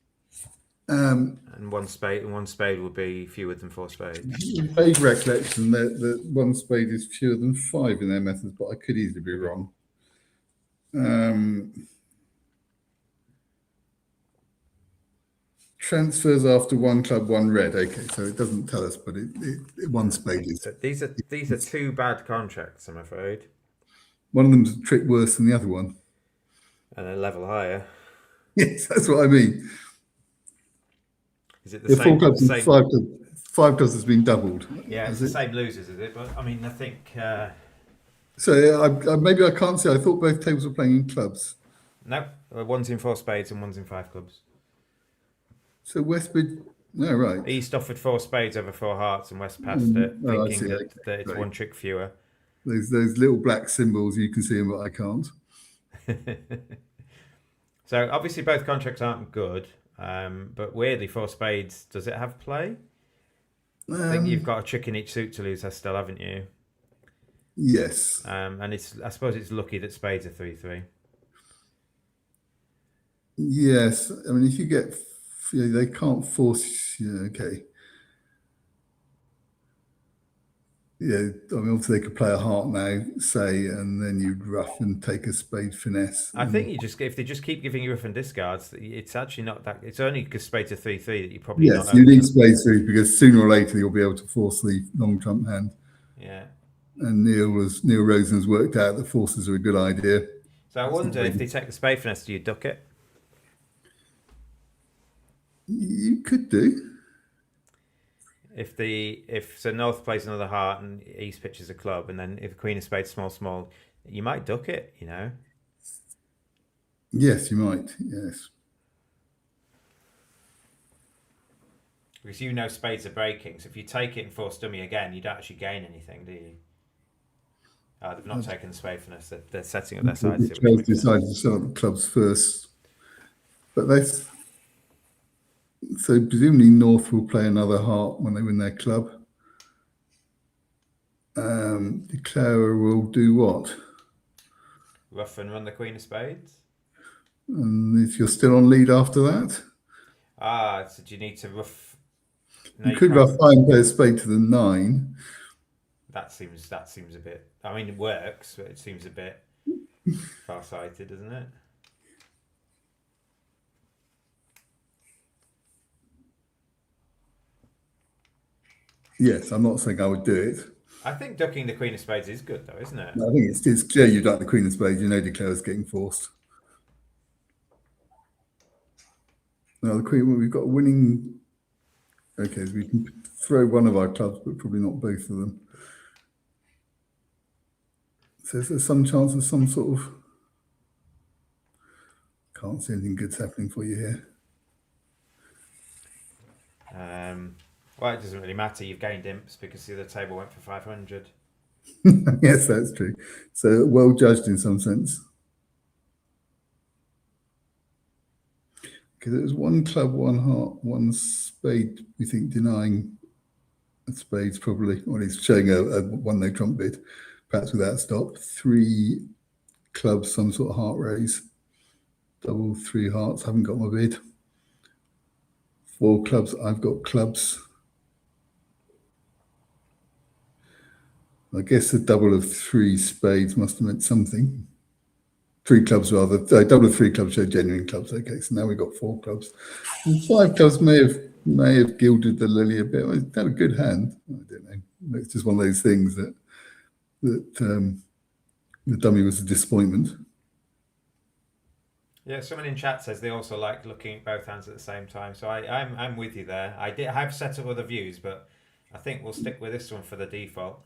And one spade would be fewer than 4 spades. In vague recollection, that 1 spade is fewer than 5 in their methods, but I could easily be wrong. Transfers after 1 club, 1 red. Okay, so it doesn't tell us, but it 1 spade is. These are 2 bad contracts, I'm afraid. One of them's a trick worse than the other one. And a level higher. Yes, that's what I mean. Is it the same? 4 clubs and 5 clubs. 5 clubs has been doubled. Yeah, it's the same losers, is it? But I mean, I think. So maybe I can't say. I thought both tables were playing in clubs. No, one's in 4 spades and one's in 5 clubs. So Westbridge, no, right. East offered 4 spades over 4 hearts, and West passed it, thinking that it's 1 trick fewer. Those little black symbols, you can see them, but I can't. So obviously both contracts aren't good, but weirdly 4 spades, does it have play? I think you've got a trick in each suit to lose, still, haven't you? Yes. And I suppose it's lucky that spades are 3-3. Yes, I mean if you get, they can't force. Okay. Yeah, I mean, obviously they could play a heart now, say, and then you'd rough and take a spade finesse. I think if they just keep giving you rough and discards, it's actually not that. It's only because spades are 3-3 that you probably yes, you need spades through because sooner or later you'll be able to force the long trump hand. Yeah. And Neil Rosen has worked out that forces are a good idea. So I wonder if they take the spade finesse, do you duck it? You could do. If North plays another heart and East pitches a club, and then if Queen of Spades small, you might duck it, Yes, you might. Yes. Because spades are breaking, so if you take it and force dummy again, you don't actually gain anything, do you? Oh, they've not taken the spade finesse. They're setting up their sides. They've decided to start the clubs first, but so presumably North will play another heart when they win their club. Declarer will do what? Rough and run the Queen of Spades. And if you're still on lead after that? So do you need to rough? No, you could rough and play a spade to the 9. That seems a bit. I mean, it works, but it seems a bit far-sighted, doesn't it? Yes, I'm not saying I would do it. I think ducking the Queen of Spades is good, though, isn't it? I think it's clear you duck the Queen of Spades. Declarer's getting forced. Now the Queen, we've got winning. Okay, so we can throw one of our clubs, but probably not both of them. So is there some chance of some sort of? Can't see anything good's happening for you here. Well, it doesn't really matter. You've gained imps because the other table went for 500. Yes, that's true. So well judged in some sense. Okay, there's 1 club, 1 heart, 1 spade. We think denying a spade's probably, or he's showing a 1 no trump bid, perhaps without stop. 3 clubs, some sort of heart raise. Double 3 hearts. Haven't got my bid. 4 clubs. I've got clubs. I guess the double of 3 spades must have meant something. 3 clubs rather. Double of 3 clubs showed genuine clubs. Okay, so now we've got 4 clubs. And 5 clubs may have gilded the lily a bit. Well, it's had a good hand. I don't know. It's just one of those things that the dummy was a disappointment. Yeah, someone in chat says they also like looking at both hands at the same time. So I'm with you there. I have set up other views, but I think we'll stick with this one for the default.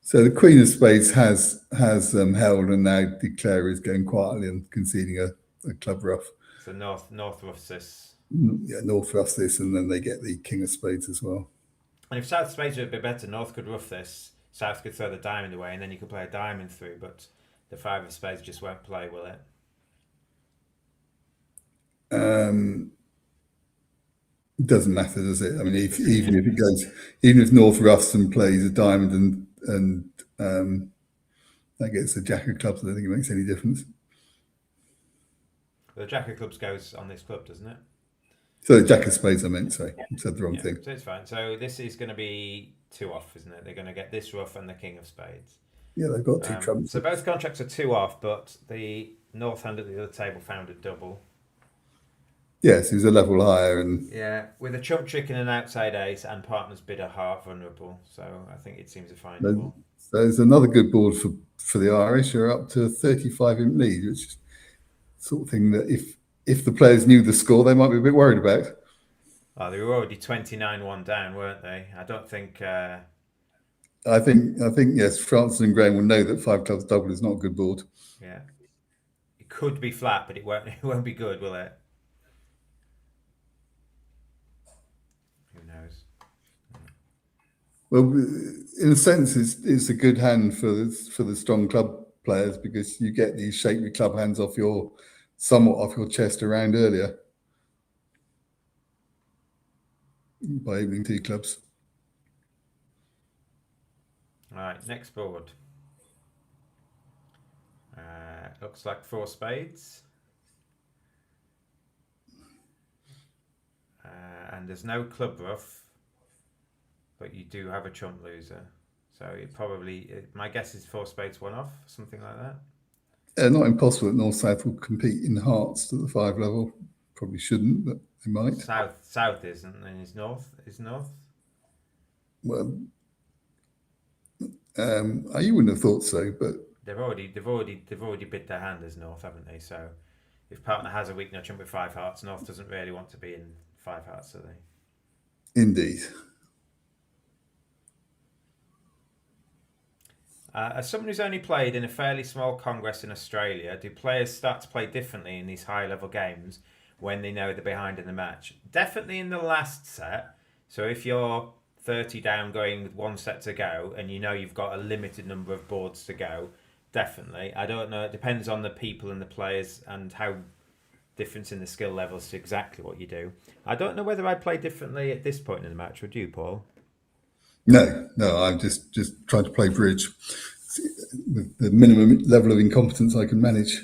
So the Queen of Spades has held, and now Declare is going quietly and conceding a club ruff. So North roughs this. Yeah, North ruffs this, and then they get the King of Spades as well. And if South Spades were a bit better, North could rough this. South could throw the diamond away, and then you could play a diamond through. But the 5 of Spades just won't play, will it? It doesn't matter, does it? I mean, even if North roughs and plays a diamond and that gets a Jack of Clubs, I don't think it makes any difference. The Jack of Clubs goes on this club, doesn't it? So the Jack of Spades, I meant, sorry. I said the wrong thing. So it's fine. So this is going to be 2 off, isn't it? They're going to get this ruff and the King of Spades. Yeah, they've got 2 trumps. So both contracts are 2 off, but the North hand at the other table found a double. Yes, he was a level higher, and with a chump trick and an outside ace, and partner's bid are half vulnerable. So I think it seems a fine ball. So there's another good board for the Irish. Are up to a 35 imp lead, which is the sort of thing that if the players knew the score, they might be a bit worried about. Oh, they were already 29-1 down, weren't they? I don't think. I think yes. Francis and Graham will know that 5 clubs double is not a good board. Yeah, it could be flat, but it won't be good, will it? Who knows? Well, in a sense, it's a good hand for the strong club players, because you get these shapely club hands somewhat off your chest around earlier by opening 2 clubs. All right, next board. Looks like 4 spades. And there's no club ruff, but you do have a trump loser. So my guess is 4 spades 1 off, something like that. Not impossible that North-South will compete in hearts to the 5 level. Probably shouldn't, but they might. South isn't, and is North? Well, you wouldn't have thought so, but they've already bid their hand as North, haven't they? So if partner has a weak no trump with 5 hearts, North doesn't really want to be in 5 hearts, do they? Indeed. As someone who's only played in a fairly small congress in Australia, do players start to play differently in these high-level games when they know they're behind in the match? Definitely in the last set. So if you're 30 down going with 1 set to go and you know you've got a limited number of boards to go, definitely. I don't know. It depends on the people and the players and how difference in the skill levels to exactly what you do. I don't know whether I'd play differently at this point in the match. Would you, Paul? No, I'm just trying to play bridge with the minimum level of incompetence I can manage.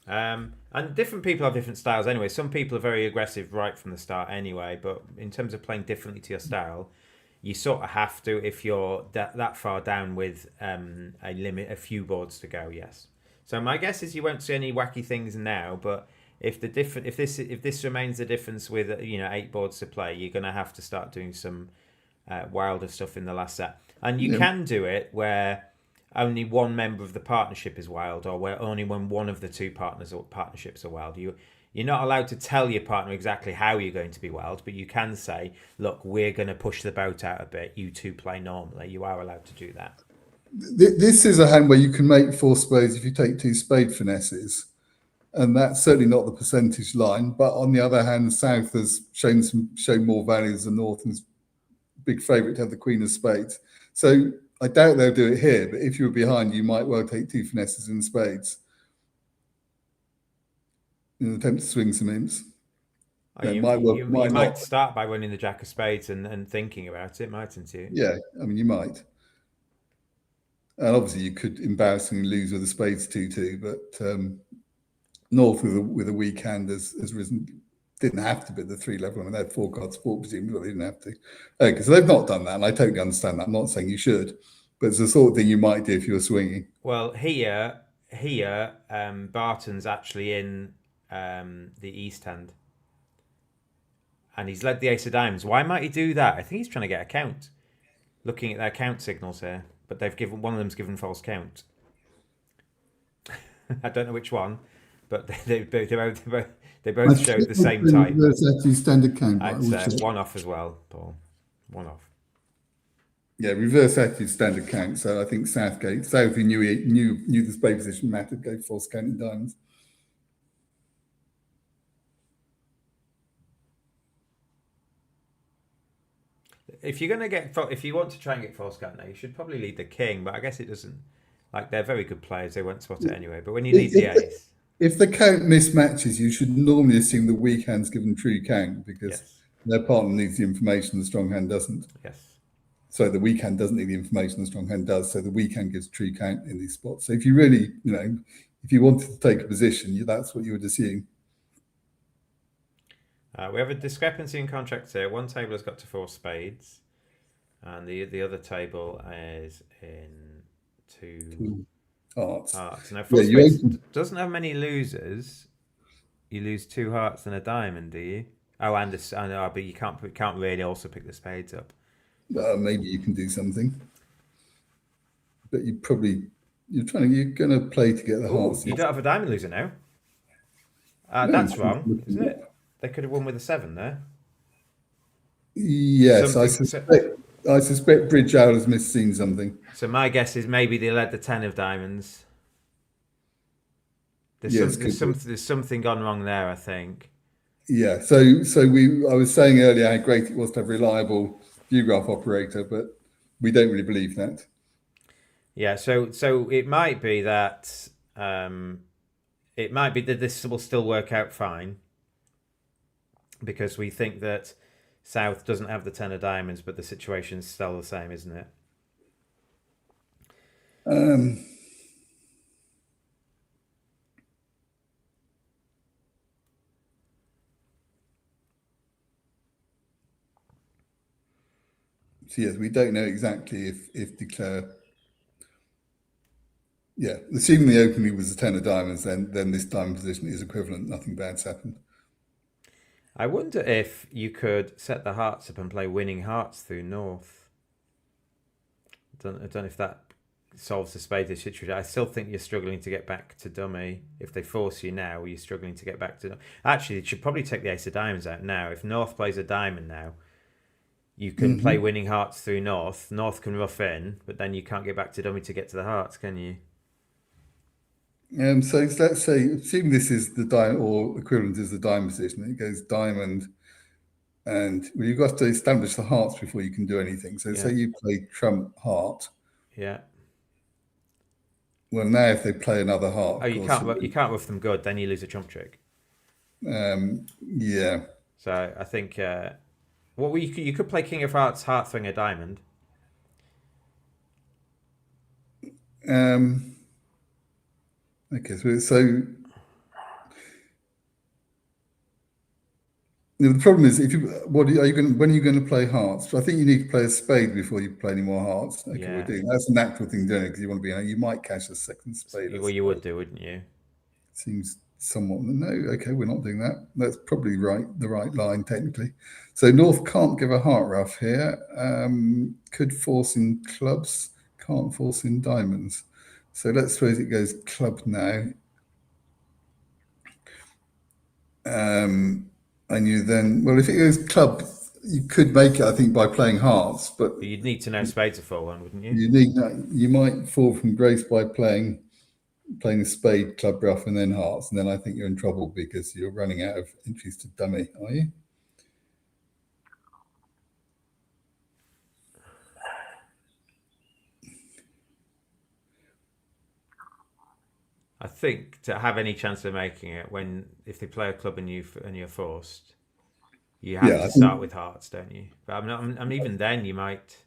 And different people have different styles anyway. Some people are very aggressive right from the start anyway, but in terms of playing differently to your style, you sort of have to if you're that far down with a few boards to go, yes. So my guess is you won't see any wacky things now, but if this remains the difference with 8 boards to play, you're going to have to start doing some wilder stuff in the last set. And you can do it where only one member of the partnership is wild, or where only when one of the 2 partners or partnerships are wild. You're not allowed to tell your partner exactly how you're going to be wild, but you can say, look, we're going to push the boat out a bit. You 2 play normally. You are allowed to do that. This is a hand where you can make 4 spades if you take 2 spade finesses. And that's certainly not the percentage line. But on the other hand, South has shown more values than North, and is big favourite to have the Queen of Spades. So I doubt they'll do it here, but if you were behind, you might well take 2 finesses in spades in an attempt to swing some imps. You might start by running the Jack of Spades and thinking about it, mightn't you? Yeah, I mean, you might. And obviously, you could embarrassingly lose with the spades 2-2, but North with a weak hand has risen didn't have to be the 3 level. I mean, they had 4 card sport, presumably, but they didn't have to. Okay, so they've not done that, and I totally understand that. I'm not saying you should, but it's the sort of thing you might do if you were swinging. Well, here, Barton's actually in the East End, and he's led the Ace of Diamonds. Why might he do that? I think he's trying to get a count. Looking at their count signals here, but they've given one of them's given false count. I don't know which one, but they both showed the same type. Reverse standard count. It's one off as well, Paul. One off. Yeah, reverse attitude standard count. So I think South, who knew the spade position mattered, gave false count in diamonds. If you're gonna if you want to try and get false count now, you should probably lead the king. But I guess it doesn't. Like, they're very good players, they won't spot it anyway. But when you lead the ace, if the count mismatches, you should normally assume the weak hand's given true count because their partner needs the information, the strong hand doesn't. Yes. So the weak hand doesn't need the information, the strong hand does. So the weak hand gives true count in these spots. So if you really, if you wanted to take a position, that's what you would assume. We have a discrepancy in contracts here. One table has got to 4 spades, and the other table is in 2 hearts. Now, 4 spades doesn't have many losers. You lose 2 hearts and a diamond, do you? Oh, I know, but you can't really also pick the spades up. Maybe you can do something, but you're going to play to get the hearts. You don't have a diamond loser now. That's wrong, isn't it? They could have won with a 7 there. Yes, I suspect Bridge Owl has misseen something. So my guess is maybe they led the 10 of diamonds. There's something gone wrong there, I think. Yeah. So I was saying earlier how great it was to have a reliable view graph operator, but we don't really believe that. Yeah. So it might be that this will still work out fine, because we think that South doesn't have the 10 of diamonds, but the situation's still the same, isn't it? So yes, we don't know exactly if declare. Yeah, assuming the opening was the 10 of diamonds, then this diamond position is equivalent. Nothing bad's happened. I wonder if you could set the hearts up and play winning hearts through North. I don't know if that solves the spade issue. I still think you're struggling to get back to dummy. If they force you now, you're struggling to get back to dummy. Actually, you should probably take the ace of diamonds out now. If North plays a diamond now, you can play winning hearts through North. North can rough in, but then you can't get back to dummy to get to the hearts, can you? So let's say, assuming this is the diamond, or equivalent is the diamond position, it goes diamond, and you've got to establish the hearts before you can do anything. So say you play trump heart. Yeah. Well, now if they play another heart, you can't rough them good. Then you lose a trump trick. Yeah. So I think you could play king of hearts, heart throwing a diamond. Okay, so the problem is, when are you going to play hearts? I think you need to play a spade before you play any more hearts. Okay, that's a natural thing doing, because you want to be. You might catch a second spade. Well, you would do, wouldn't you? Seems somewhat. No, okay, we're not doing that. That's probably the right line technically. So North can't give a heart rough here. Could force in clubs. Can't force in diamonds. So let's suppose it goes club now. And you then, well, if it goes club, you could make it, I think, by playing hearts, but you'd need to know spades are full one, wouldn't you? You might fall from grace by playing a spade, club rough, and then hearts, and then I think you're in trouble because you're running out of entries to dummy, are you? I think to have any chance of making it, if they play a club and you're forced, you have to start with hearts, don't you? But even then, you might.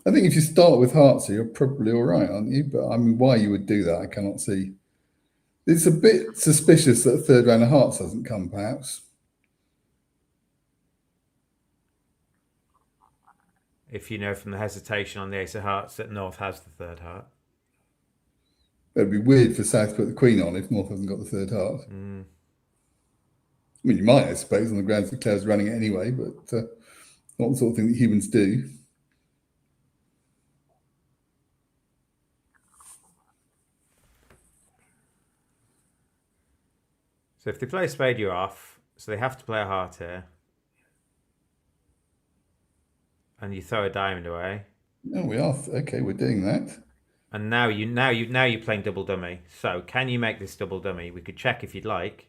I think if you start with hearts, you're probably all right, aren't you? But I mean, why you would do that, I cannot see. It's a bit suspicious that third round of hearts hasn't come, perhaps. If you know from the hesitation on the ace of hearts that North has the third heart. It'd be weird for South to put the queen on if North hasn't got the third heart. Mm. I mean, you might, I suppose, on the grounds that Claire's running it anyway, but not the sort of thing that humans do. So if they play a spade, you're off. So they have to play a heart here. And you throw a diamond away. Oh, we are. Okay, we're doing that. And now you're playing double dummy. So can you make this double dummy? We could check if you'd like.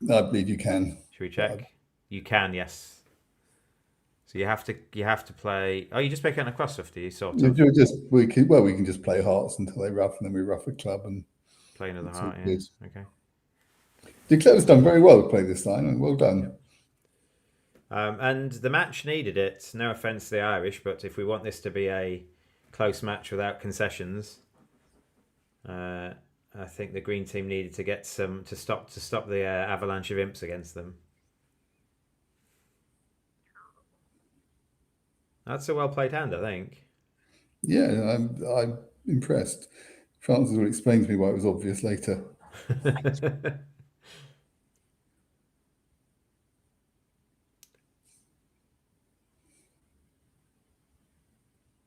I believe you can. Should we check? You can, yes. So you have to play. Oh, you just make it on a cross off, do you? Sort of. We can just play hearts until they rough, and then we rough a club and play another heart. Yeah. Okay. De Clever's done very well to play this line. Well done. And the match needed it. No offence to the Irish, but if we want this to be a close match without concessions, I think the green team needed to get some to stop the avalanche of imps against them. That's a well played hand, I think. Yeah, I'm impressed. Francis will explain to me why it was obvious later.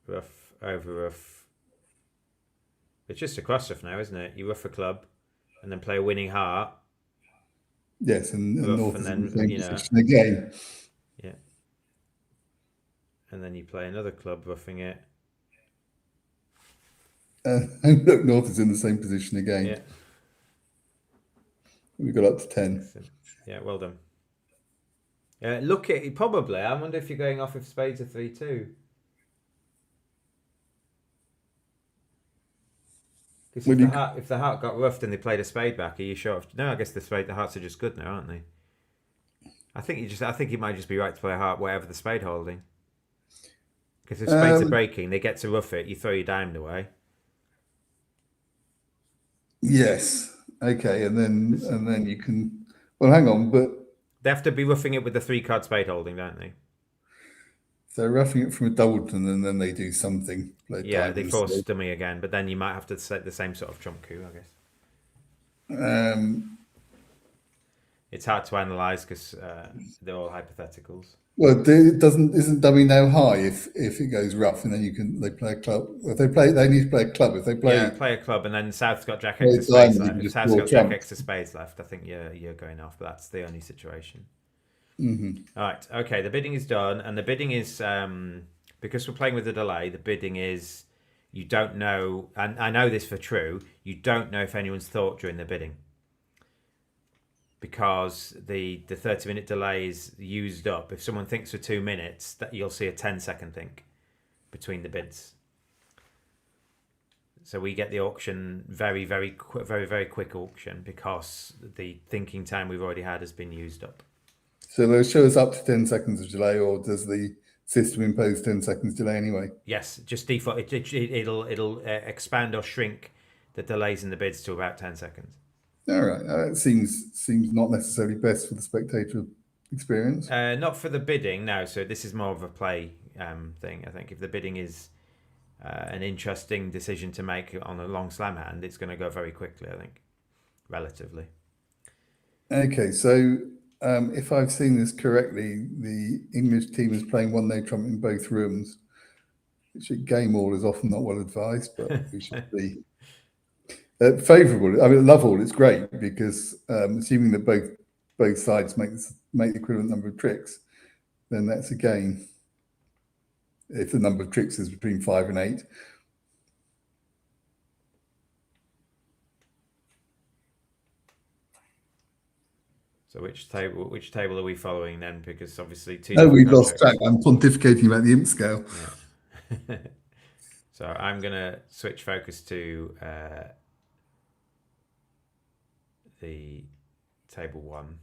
Rough over rough. It's just a cross rough now, isn't it? You rough a club, and then play a winning heart. Yes, and North and is then, in the same position again. Yeah. And then you play another club, roughing it. And look, North is in the same position again. Yeah. We got up to 10. Excellent. Yeah, well done. Look at it, probably. I wonder if you're going off if spades are 3-2. Because if the heart got roughed and they played a spade back, are you sure? No, I guess the hearts are just good now, aren't they? I think it might just be right to play a heart wherever the spade holding. Because if spades are breaking, they get to rough it. You throw your diamond away. Yes. Okay, and then you can. Well, hang on, but they have to be roughing it with the 3-card spade holding, don't they? They're roughing it from a doubleton, and then they do something. Yeah, they force dummy again, but then you might have to set the same sort of trump coup, I guess. It's hard to analyse because they're all hypotheticals. Well, isn't dummy now high if it goes rough, and then they play a club. If they need to play a club. If they play a club, and then South's got Jack X of spades left. If South's got Jack X of spades left, I think you're going off, but that's the only situation. Mm-hmm. All right, okay. The bidding is done, and the bidding is because we're playing with a delay. The bidding is you don't know, and I know this for true. You don't know if anyone's thought during the bidding because the 30-minute delay is used up. If someone thinks for 2 minutes, that you'll see a 10-second think between the bids. So we get the auction very, very quick auction because the thinking time we've already had has been used up. So they'll show us up to 10 seconds of delay, or does the system impose 10 seconds delay anyway? Yes, just default. It'll expand or shrink the delays in the bids to about 10 seconds. All right, it seems not necessarily best for the spectator experience. Not for the bidding, no. So this is more of a play thing. I think if the bidding is an interesting decision to make on a long slam hand, it's going to go very quickly. I think, relatively. Okay, so. If I've seen this correctly, the English team is playing one-no trump in both rooms, which at game all is often not well advised, but we should be favourable. I mean, love all, it's great because assuming that both sides make the equivalent number of tricks, then that's a gain. If the number of tricks is between 5 and 8. So which table are we following then? Because obviously we've lost track. I'm pontificating about the imp scale. Yeah. So I'm gonna switch focus to the table 1.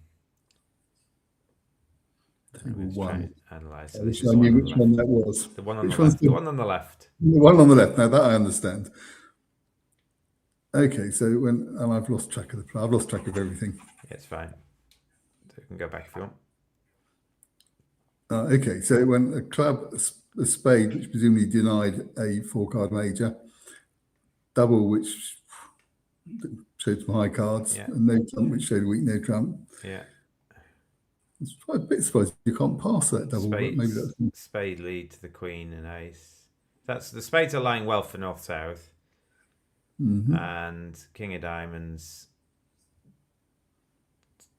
Table 1. Analyze. So I knew which one that was. The one on the left. The one on the left. The one on the left. Now that I understand. Okay, so and I've lost track of I've lost track of everything. Yeah, it's fine. So you can go back if you want. Okay, so when a club, a spade, which presumably denied a four-card major, double, which showed some high cards, Yeah. and no trump, which showed weak no trump. Yeah. It's quite a bit surprised you can't pass that double, but maybe that's. Spade lead to the queen and ace. That's the spades are lying well for north south, and king of diamonds.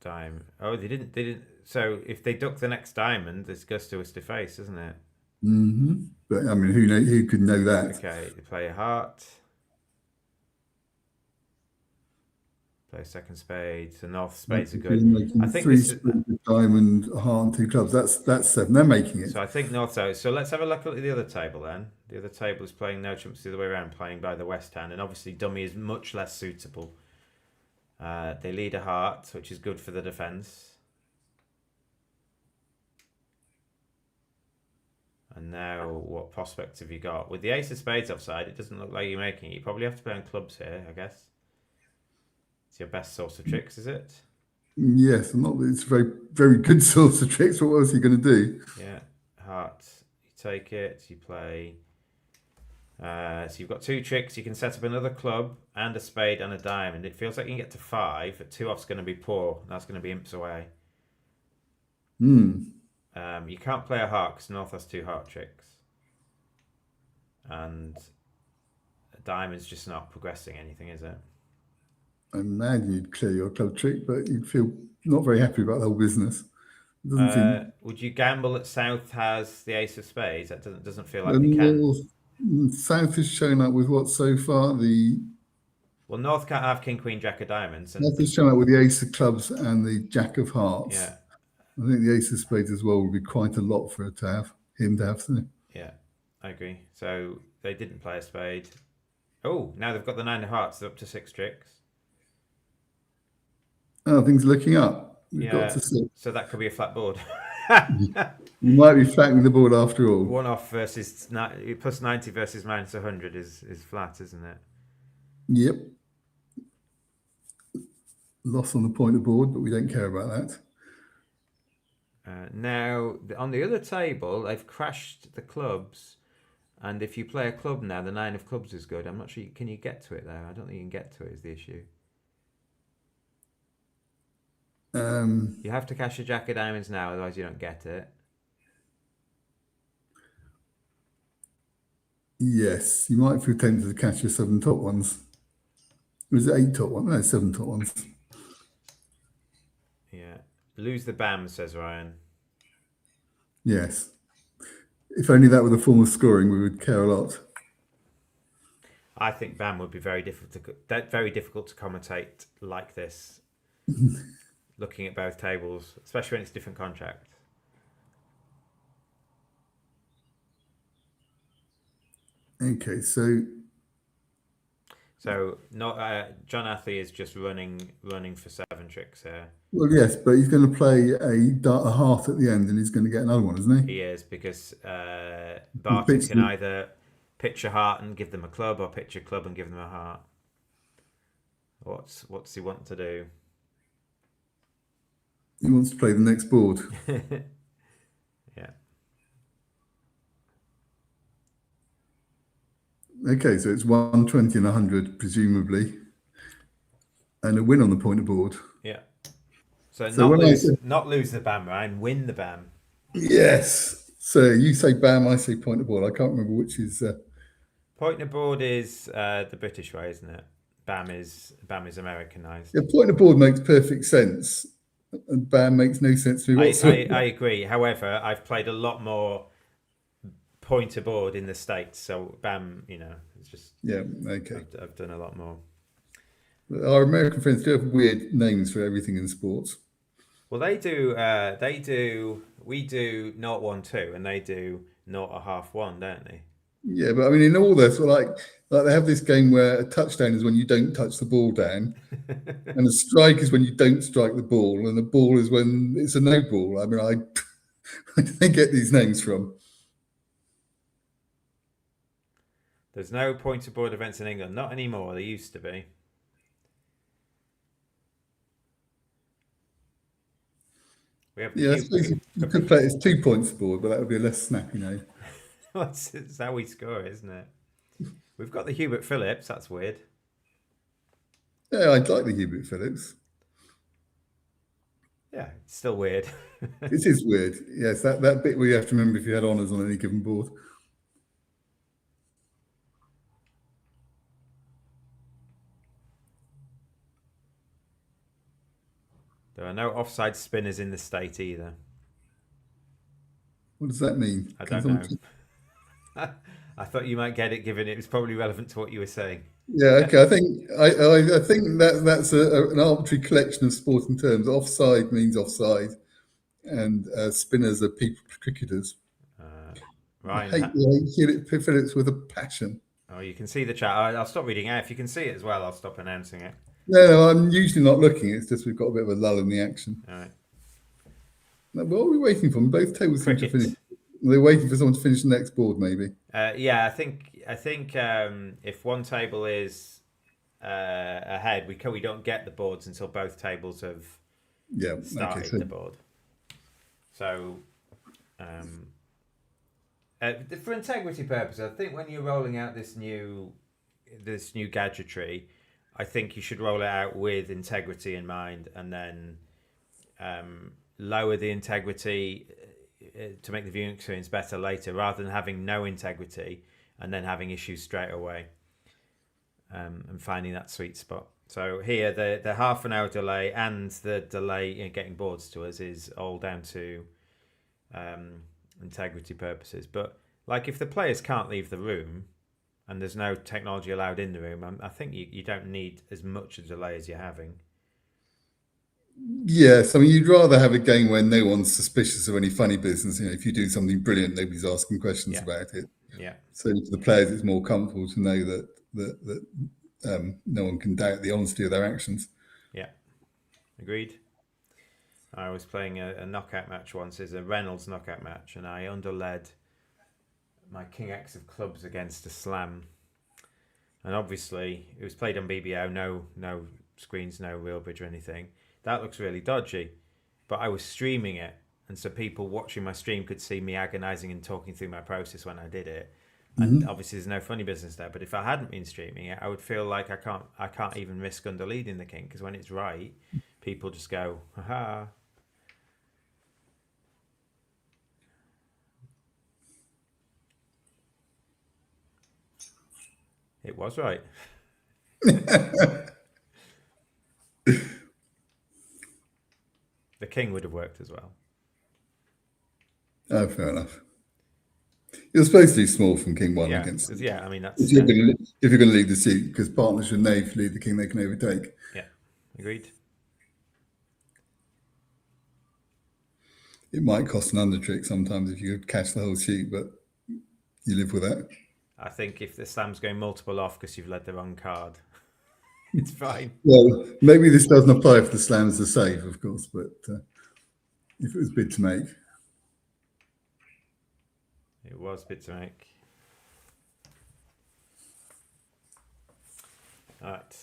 Diamond. Oh, they didn't. They didn't. So if they duck the next diamond, this goes to us to face, isn't it? But I mean, who could know that? Okay, they play a heart. Play a second spade. So north spades are good. I think three this is. spades, a diamond, a heart, and two clubs. That's seven. They're making it. So I think north south. So let's have a look at the other table then. The other table is playing no trumps the other way around, playing by the west hand, and obviously dummy is much less suitable. They lead a heart, which is good for the defence. And now, what prospects have you got? With the ace of spades offside, it doesn't look like you're making it. You probably have to play on clubs here, I guess. It's your best source of tricks, is it? Yes, not that it's a very, very good source of tricks. What else are you going to do? Yeah, heart. You take it, you play. So you've got two tricks. You can set up another club and a spade and a diamond. It feels like you can get to 5. But 2 off's going to be poor. That's going to be imps away. You can't play a heart because north has 2 heart tricks. And a diamond's just not progressing anything, is it? I imagine you'd clear your club trick, but you'd feel not very happy about the whole business. It doesn't seem. Would you gamble that south has the ace of spades? That doesn't feel like they can. South is showing up with what so far? Well, north can't have king, queen, jack of diamonds. North is showing up with the ace of clubs and the jack of hearts. Yeah. I think the ace of spades as well would be quite a lot for him to have. So. Yeah, I agree. So they didn't play a spade. Oh, now they've got the 9 of hearts. They're up to 6 tricks. Oh, things are looking up. We've got to see. So that could be a flat board. You might be flattening the board after all. 1 off versus plus 90 versus minus 100 is flat, isn't it? Yep. Loss on the pointer board, but we don't care about that. Now, on the other table, they've crashed the clubs. And if you play a club now, the 9 of clubs is good. I'm not sure. Can you get to it there? I don't think you can get to it, is the issue. You have to cash a jack of diamonds now, otherwise you don't get it. Yes, you might feel tempted to catch your 7 top ones. Was it 8 top ones? No, 7 top ones. Yeah. Lose the BAM, says Ryan. Yes. If only that were the form of scoring, we would care a lot. I think BAM would be very difficult to commentate like this. Looking at both tables, especially when it's different contracts. Okay, so John Athley is just running for 7 tricks here. Well, yes, but he's going to play a heart at the end, and he's going to get another one, isn't he? He is, because Barton can either pitch a heart and give them a club, or pitch a club and give them a heart. What's he want to do? He wants to play the next board. Yeah. Okay, so it's 120 and 100, presumably, and a win on the pointer board. Yeah. So not lose the BAM, Ryan. Win the BAM. Yes. So you say BAM, I say pointer board. I can't remember which is. Pointer board is the British way, isn't it? BAM is Americanized. Yeah, pointer board makes perfect sense, and BAM makes no sense to me whatsoever. I agree. However, I've played a lot more pointer board in the States, so BAM, it's just okay. I've done a lot more. Our American friends do have weird names for everything in sports. Well, they do. We do 0-1-2, and they do 0-1-1, don't they? Yeah, but I mean, in all this, like they have this game where a touchdown is when you don't touch the ball down, and a strike is when you don't strike the ball, and a ball is when it's a no ball. I mean, where do they get these names from? There's no pointer board events in England. Not anymore. There used to be. We have the Yeah, I suppose you could play it as 2 points board, but that would be a less snappy name. That's how we score, isn't it? We've got the Hubert Phillips. That's weird. Yeah, I'd like the Hubert Phillips. Yeah, it's still weird. It is weird. Yes, that bit where you have to remember if you had honours on any given board. There are no offside spinners in the state either. What does that mean? I Can don't someone know. I thought you might get it, given it was probably relevant to what you were saying. Yeah, okay. I think that's an arbitrary collection of sporting terms. Offside means offside, and spinners are people cricketers. I Ryan, hate Hewlett Phillips with a passion. oh, you can see the chat. I'll stop reading out. If you can see it as well, I'll stop announcing it. No, I'm usually not looking. It's just we've got a bit of a lull in the action. All right. Now, what are we waiting for? Both tables seem to Cricket. finish. They're waiting for someone to finish the next board, maybe. Yeah, I think if one table is ahead, we don't get the boards until both tables have Yeah. started Okay. So the board. So, for integrity purposes, I think when you're rolling out this new gadgetry, I think you should roll it out with integrity in mind, and then lower the integrity to make the viewing experience better later, rather than having no integrity and then having issues straight away, and finding that sweet spot. So here, the half an hour delay and the delay in getting boards to us is all down to integrity purposes. But like, if the players can't leave the room and there's no technology allowed in the room, I think you don't need as much a delay as you're having. yes, I mean you'd rather have a game where no one's suspicious of any funny business. You know, if you do something brilliant, nobody's asking questions Yeah. about it. Yeah. So for the players, it's more comfortable to know that no one can doubt the honesty of their actions. Yeah. Agreed. I was playing a knockout match once. It's a Reynolds knockout match, and I underled my King X of clubs against a slam. And obviously, it was played on BBO, no screens, no real bridge or anything. That looks really dodgy. But I was streaming it, and so people watching my stream could see me agonising and talking through my process when I did it. And obviously, there's no funny business there. But if I hadn't been streaming it, I would feel like I can't even risk underleading the king, because when it's right, people just go, haha. It was right. The king would have worked as well. Oh, fair enough. You're supposed to do small from King 1 Yeah, against. I mean, that's... If you're going to lead the suit, because partners should know if you lead the king, they can overtake. Yeah, agreed. It might cost an under trick sometimes if you catch the whole suit, but you live with that. I think if the slam's going multiple off because you've led the wrong card, it's fine. Well, maybe this doesn't apply if the slam's the save, of course, but if it was bid to make. It was bid to make. All right.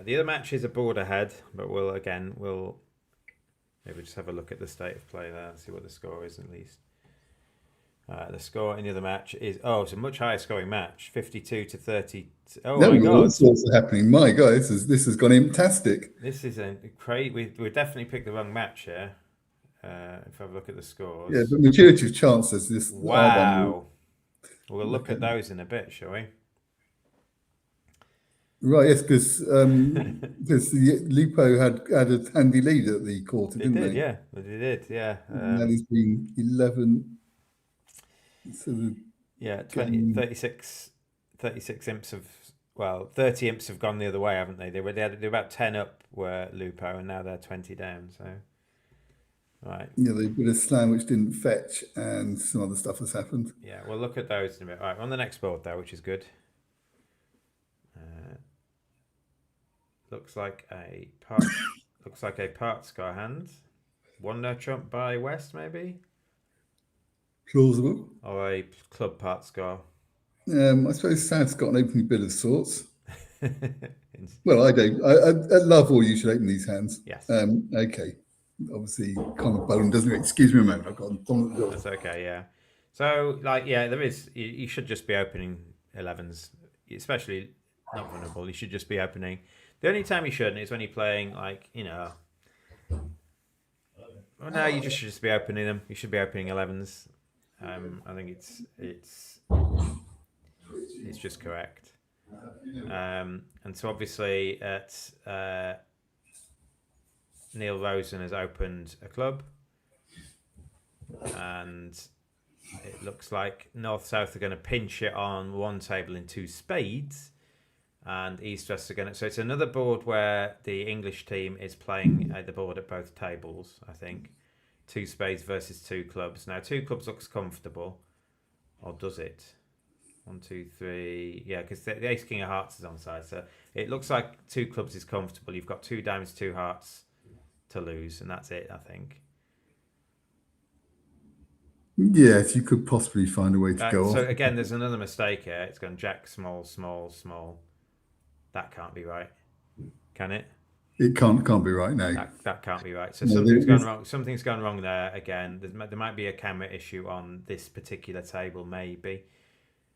The other match is a board ahead, but we'll maybe just have a look at the state of play there and see what the score is at least. The score in the other match is it's a much higher scoring match, 52-30. Oh no, my god! All sorts are happening. My God, this has gone fantastic. This is a crazy. We definitely picked the wrong match here. If I look at the scores, Yeah, but majority of chances this. Wow. We'll look at those in a bit, shall we? Right, yes, because Lupo had a handy lead at the quarter, didn't they? Yeah, they did, yeah. Now there's been 11. So 36 imps of 30 imps have gone the other way, haven't they? They're about 10 up were Lupo, and now they're 20 down. So, right. Yeah, they did a slam which didn't fetch, and some other stuff has happened. Yeah, we'll look at those in a bit. Right, on the next board though, which is good. Looks like a part scar hand. One no trump by West, maybe. Plausible. Or a club part scar. I suppose Sad's got an opening bid of sorts. Well, I don't. I love all you should open these hands. Yes. Okay. obviously kind of bone, doesn't it? Excuse me a moment. I've got on the door. That's okay, yeah. So, like, yeah, there is. You should just be opening 11s, especially not vulnerable. You should just be opening. The only time you shouldn't is when you're playing, like, well, no, you just should just be opening them. You should be opening 11s. I think it's just correct. And so obviously at Neil Rosen has opened a club, and it looks like North South are going to pinch it on one table in 2 spades, and East West are going to. So it's another board where the English team is playing the board at both tables. I think 2 spades versus 2 clubs. Now 2 clubs looks comfortable, or does it? 1, 2, 3. Yeah, because the Ace King of Hearts is on side, so it looks like 2 clubs is comfortable. You've got 2 diamonds, 2 hearts to lose, and that's it, I think. Yes, you could possibly find a way to go So off. again, there's another mistake here. It's gone Jack small, small, small. That can't be right, can it? It can't be right now. That can't be right. So No, something's gone wrong. Something's gone wrong there again. There might be a camera issue on this particular table, maybe.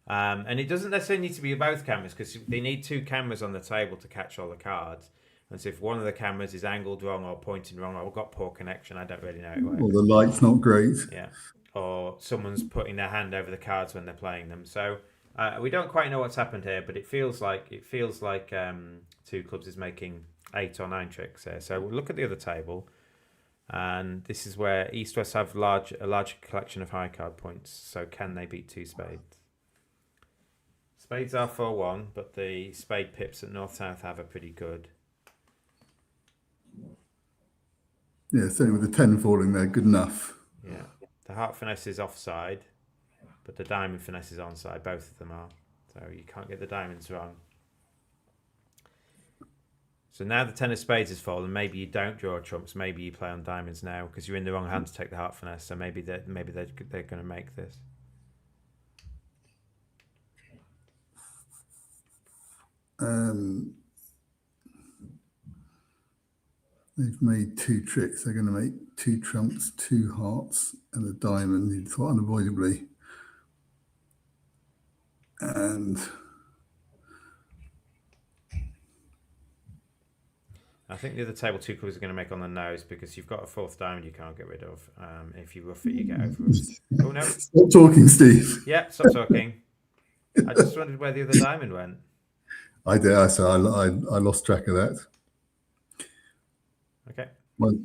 And it doesn't necessarily need to be both cameras, because they need 2 cameras on the table to catch all the cards. And so if one of the cameras is angled wrong or pointing wrong, or got poor connection, I don't really know it works. Or the light's not great. Yeah. Or someone's putting their hand over the cards when they're playing them. So we don't quite know what's happened here, but it feels like 2 clubs is making 8 or 9 tricks here. So we'll look at the other table, and this is where East West have a large collection of high card points. So can they beat 2 spades? Spades are 4-1, but the spade pips that North South have are pretty good. Yeah, certainly with the 10 falling there, good enough. Yeah. The heart finesse is offside, but the diamond finesse is onside. Both of them are. So you can't get the diamonds wrong. So now the 10 of spades has fallen. Maybe you don't draw trumps. Maybe you play on diamonds now because you're in the wrong hand to take the heart finesse. So maybe they're going to make this. They've made 2 tricks. They're going to make 2 trumps, 2 hearts, and a diamond. You'd thought unavoidably. And I think the other table 2 clubs are going to make on the nose because you've got a 4th diamond you can't get rid of. If you rough it, you get over it. Oh no! Stop talking, Steve. Yeah, stop talking. I just wondered where the other diamond went. I did. So I lost track of that. Okay. Well,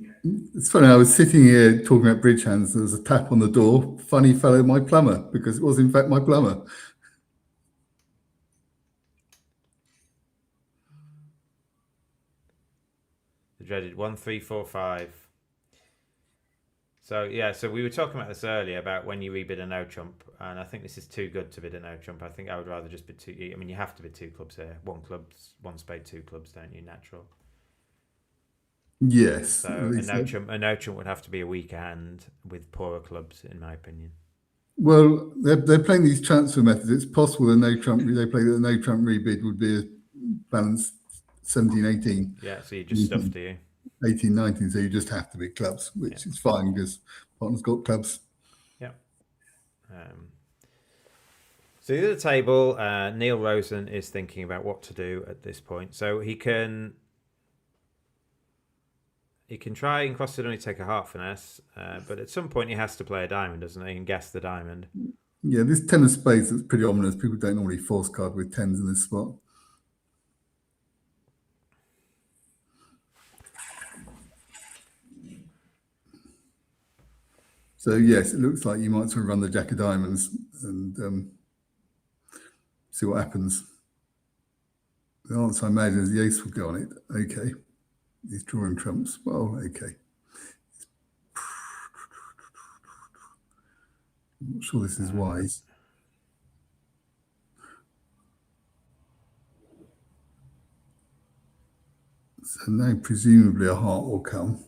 it's funny. I was sitting here talking about bridge hands. There was a tap on the door. Funny fellow, my plumber, because it was in fact my plumber. The dreaded 1, 3, 4, 5. So yeah, so we were talking about this earlier about when you rebid a no trump, and I think this is too good to bid a no trump. I think I would rather just bid 2. I mean, you have to bid 2 clubs here. 1 spade, 2 clubs, don't you? Natural. Yes. So a no trump would have to be a weaker hand with poorer clubs, in my opinion. Well, they're playing these transfer methods. It's possible the no trump they play the no trump rebid would be a balanced 17-18. Yeah, so you just stuff, do you? 18-19, so you just have to be clubs, which is fine because partner's got clubs. Yeah. So the other table, Neil Rosen is thinking about what to do at this point. So he can try and cross it only take a heart finesse, but at some point he has to play a diamond, doesn't he? And guess the diamond. Yeah, this 10 of spades is pretty ominous. People don't normally force card with 10s in this spot. So yes, it looks like you might sort of run the jack of diamonds and see what happens. The answer I imagine is the ace will go on it. Okay. He's drawing trumps. Well, okay. I'm not sure this is wise. So now presumably a heart will come,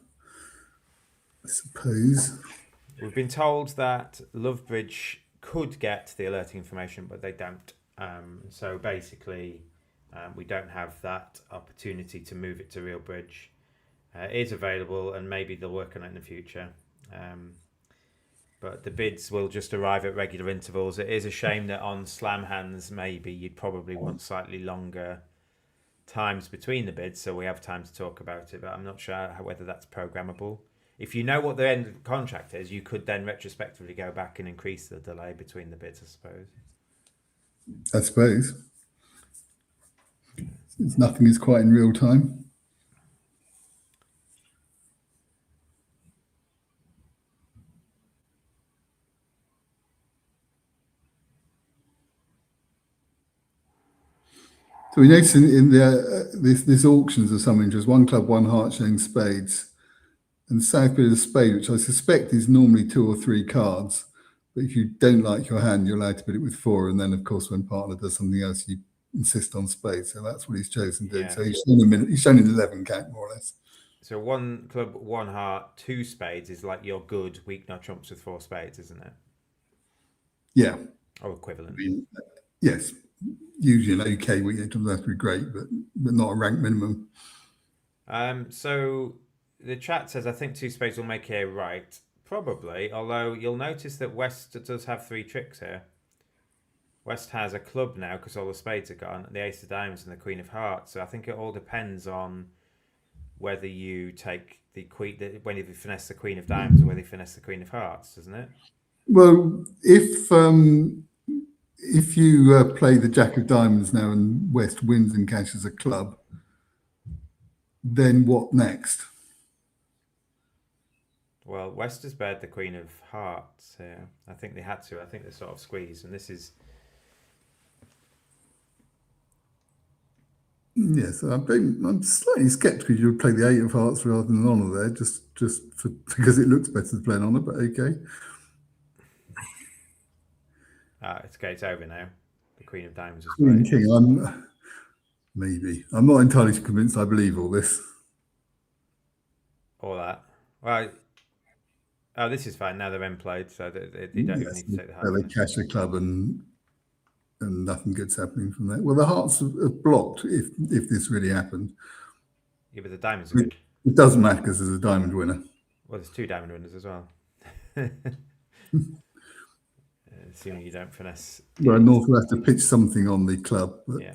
I suppose. We've been told that Lovebridge could get the alerting information, but they don't. So basically, we don't have that opportunity to move it to Real Bridge. is available, and maybe they'll work on it in the future. But the bids will just arrive at regular intervals. It is a shame that on slam hands, maybe you'd probably want slightly longer times between the bids, so we have time to talk about it. But I'm not sure whether that's programmable. If you know what the end contract is, you could then retrospectively go back and increase the delay between the bids, I suppose. I suppose. Since nothing is quite in real time. So we noticed in the this auctions of some interest, one club, one heart showing spades, and South bid of spade, which I suspect is normally 2 or 3 cards. But if you don't like your hand, you're allowed to bid it with 4. And then, of course, when partner does something else, you insist on spades. So that's what he's chosen to do. Yeah. So he's shown an 11 count, more or less. So one club, one heart, 2 spades is like your good weak no trumps with 4 spades, isn't it? Yeah. Or equivalent. I mean, yes. Usually an okay weak no trumps has to be great, but not a rank minimum. So the chat says, I think 2 spades will make here right. Probably, although you'll notice that West does have 3 tricks here. West has a club now because all the spades are gone, the ace of diamonds and the queen of hearts. So I think it all depends on whether you take the queen, when you finesse the queen of diamonds, or whether you finesse the queen of hearts, doesn't it? Well, if you play the jack of diamonds now and West wins and cashes a club, then what next? Well, West has bared the queen of hearts here. I think they had to. I think they sort of squeezed, and this is... Yes, I'm slightly sceptical you would play the 8 of hearts rather than an honour there, just because it looks better to play an honour, but okay. It's over now. The queen of diamonds was Queen played. King, I'm not entirely convinced I believe all this. All that. Well, this is fine. Now they're in played, so they don't even need to take the heart. They cash a club and nothing good's happening from that. Well, the hearts have blocked if this really happened. Yeah, but the diamonds are good. It doesn't matter because there's a diamond winner. Well, there's 2 diamond winners as well. Assuming you don't finesse. Well, North will have to pitch something on the club, but Yeah.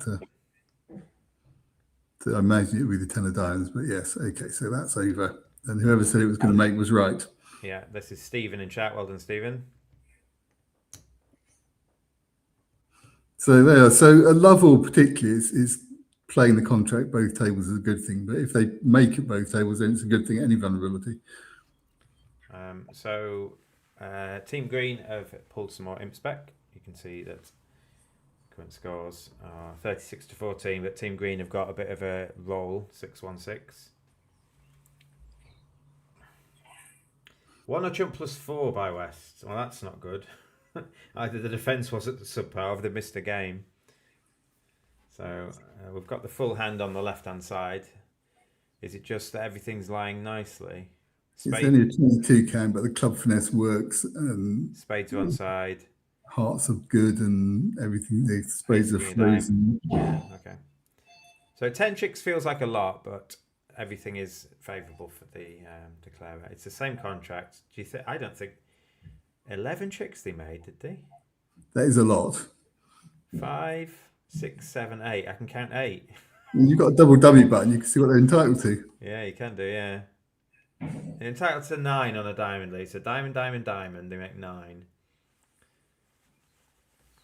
I imagine it would be the 10 of diamonds. But yes, okay, so that's over. And whoever said it was going to make was right. Yeah, this is Stephen in chat. Well done, Stephen. So there. So a Lovell particularly is playing the contract both tables is a good thing. But if they make it both tables, then it's a good thing. Any vulnerability. Team Green have pulled some more imps back. You can see that current scores are 36-14, but Team Green have got a bit of a roll, 6-1-6. 1 or chump +4 by West. Well, that's not good. Either the defence wasn't subpar or they missed a game. So we've got the full hand on the left-hand side. Is it just that everything's lying nicely? It's only a 22 count, but the club finesse works. And spades are on side. Hearts are good and everything. The spades are frozen. Yeah, okay. So 10 chicks feels like a lot, but everything is favourable for the declarer. It's the same contract. Do you think? I don't think 11 chicks they made, did they? That is a lot. 5, 6, 7, 8. I can count 8. You've got a double W button. You can see what they're entitled to. Yeah, you can do. Yeah. They're entitled to 9 on a diamond lead. So diamond, diamond, diamond. They make 9.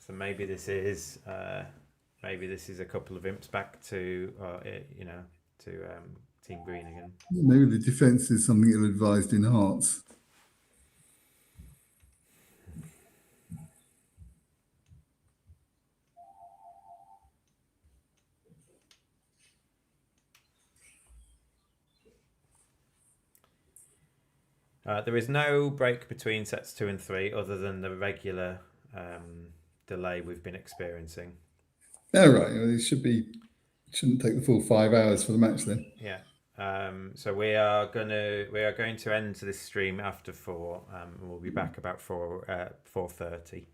So maybe this is a couple of imps back to Team Green again. Maybe the defence is something ill-advised in hearts. There is no break between sets 2 and 3 other than the regular delay we've been experiencing. Oh, right. Well, it shouldn't take the full 5 hours for the match then. Yeah. So we are going to end this stream after 4. We'll be back about 4:30,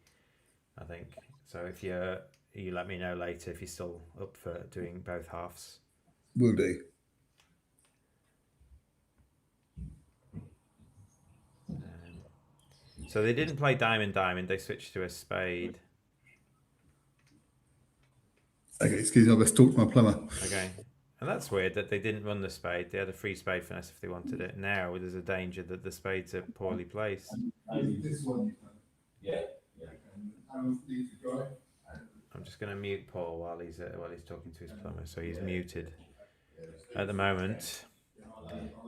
I think. So if you let me know later if you're still up for doing both halves. Will do. So they didn't play diamond, diamond. They switched to a spade. Okay, excuse me, I best talk to my plumber. Okay. And that's weird that they didn't run the spade. They had a free spade finesse if they wanted it. Now there's a danger that the spades are poorly placed. This one. Yeah. I'm just going to mute Paul while he's talking to his plumber. So he's muted at the moment.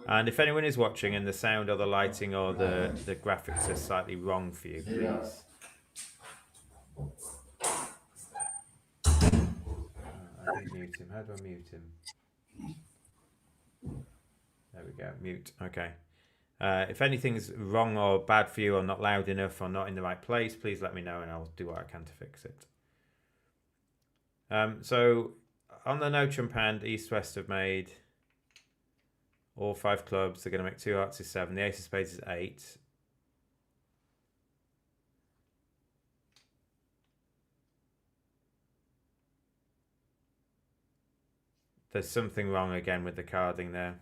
And if anyone is watching and the sound or the lighting or the graphics are slightly wrong for you, please. I didn't mute him. How do I mute him? There we go. Mute. Okay. If anything's wrong or bad for you or not loud enough or not in the right place, please let me know and I'll do what I can to fix it. So on the no trump hand, East West have made all 5 clubs. They're going to make 2 hearts is 7. The ace of spades is 8. There's something wrong again with the carding there.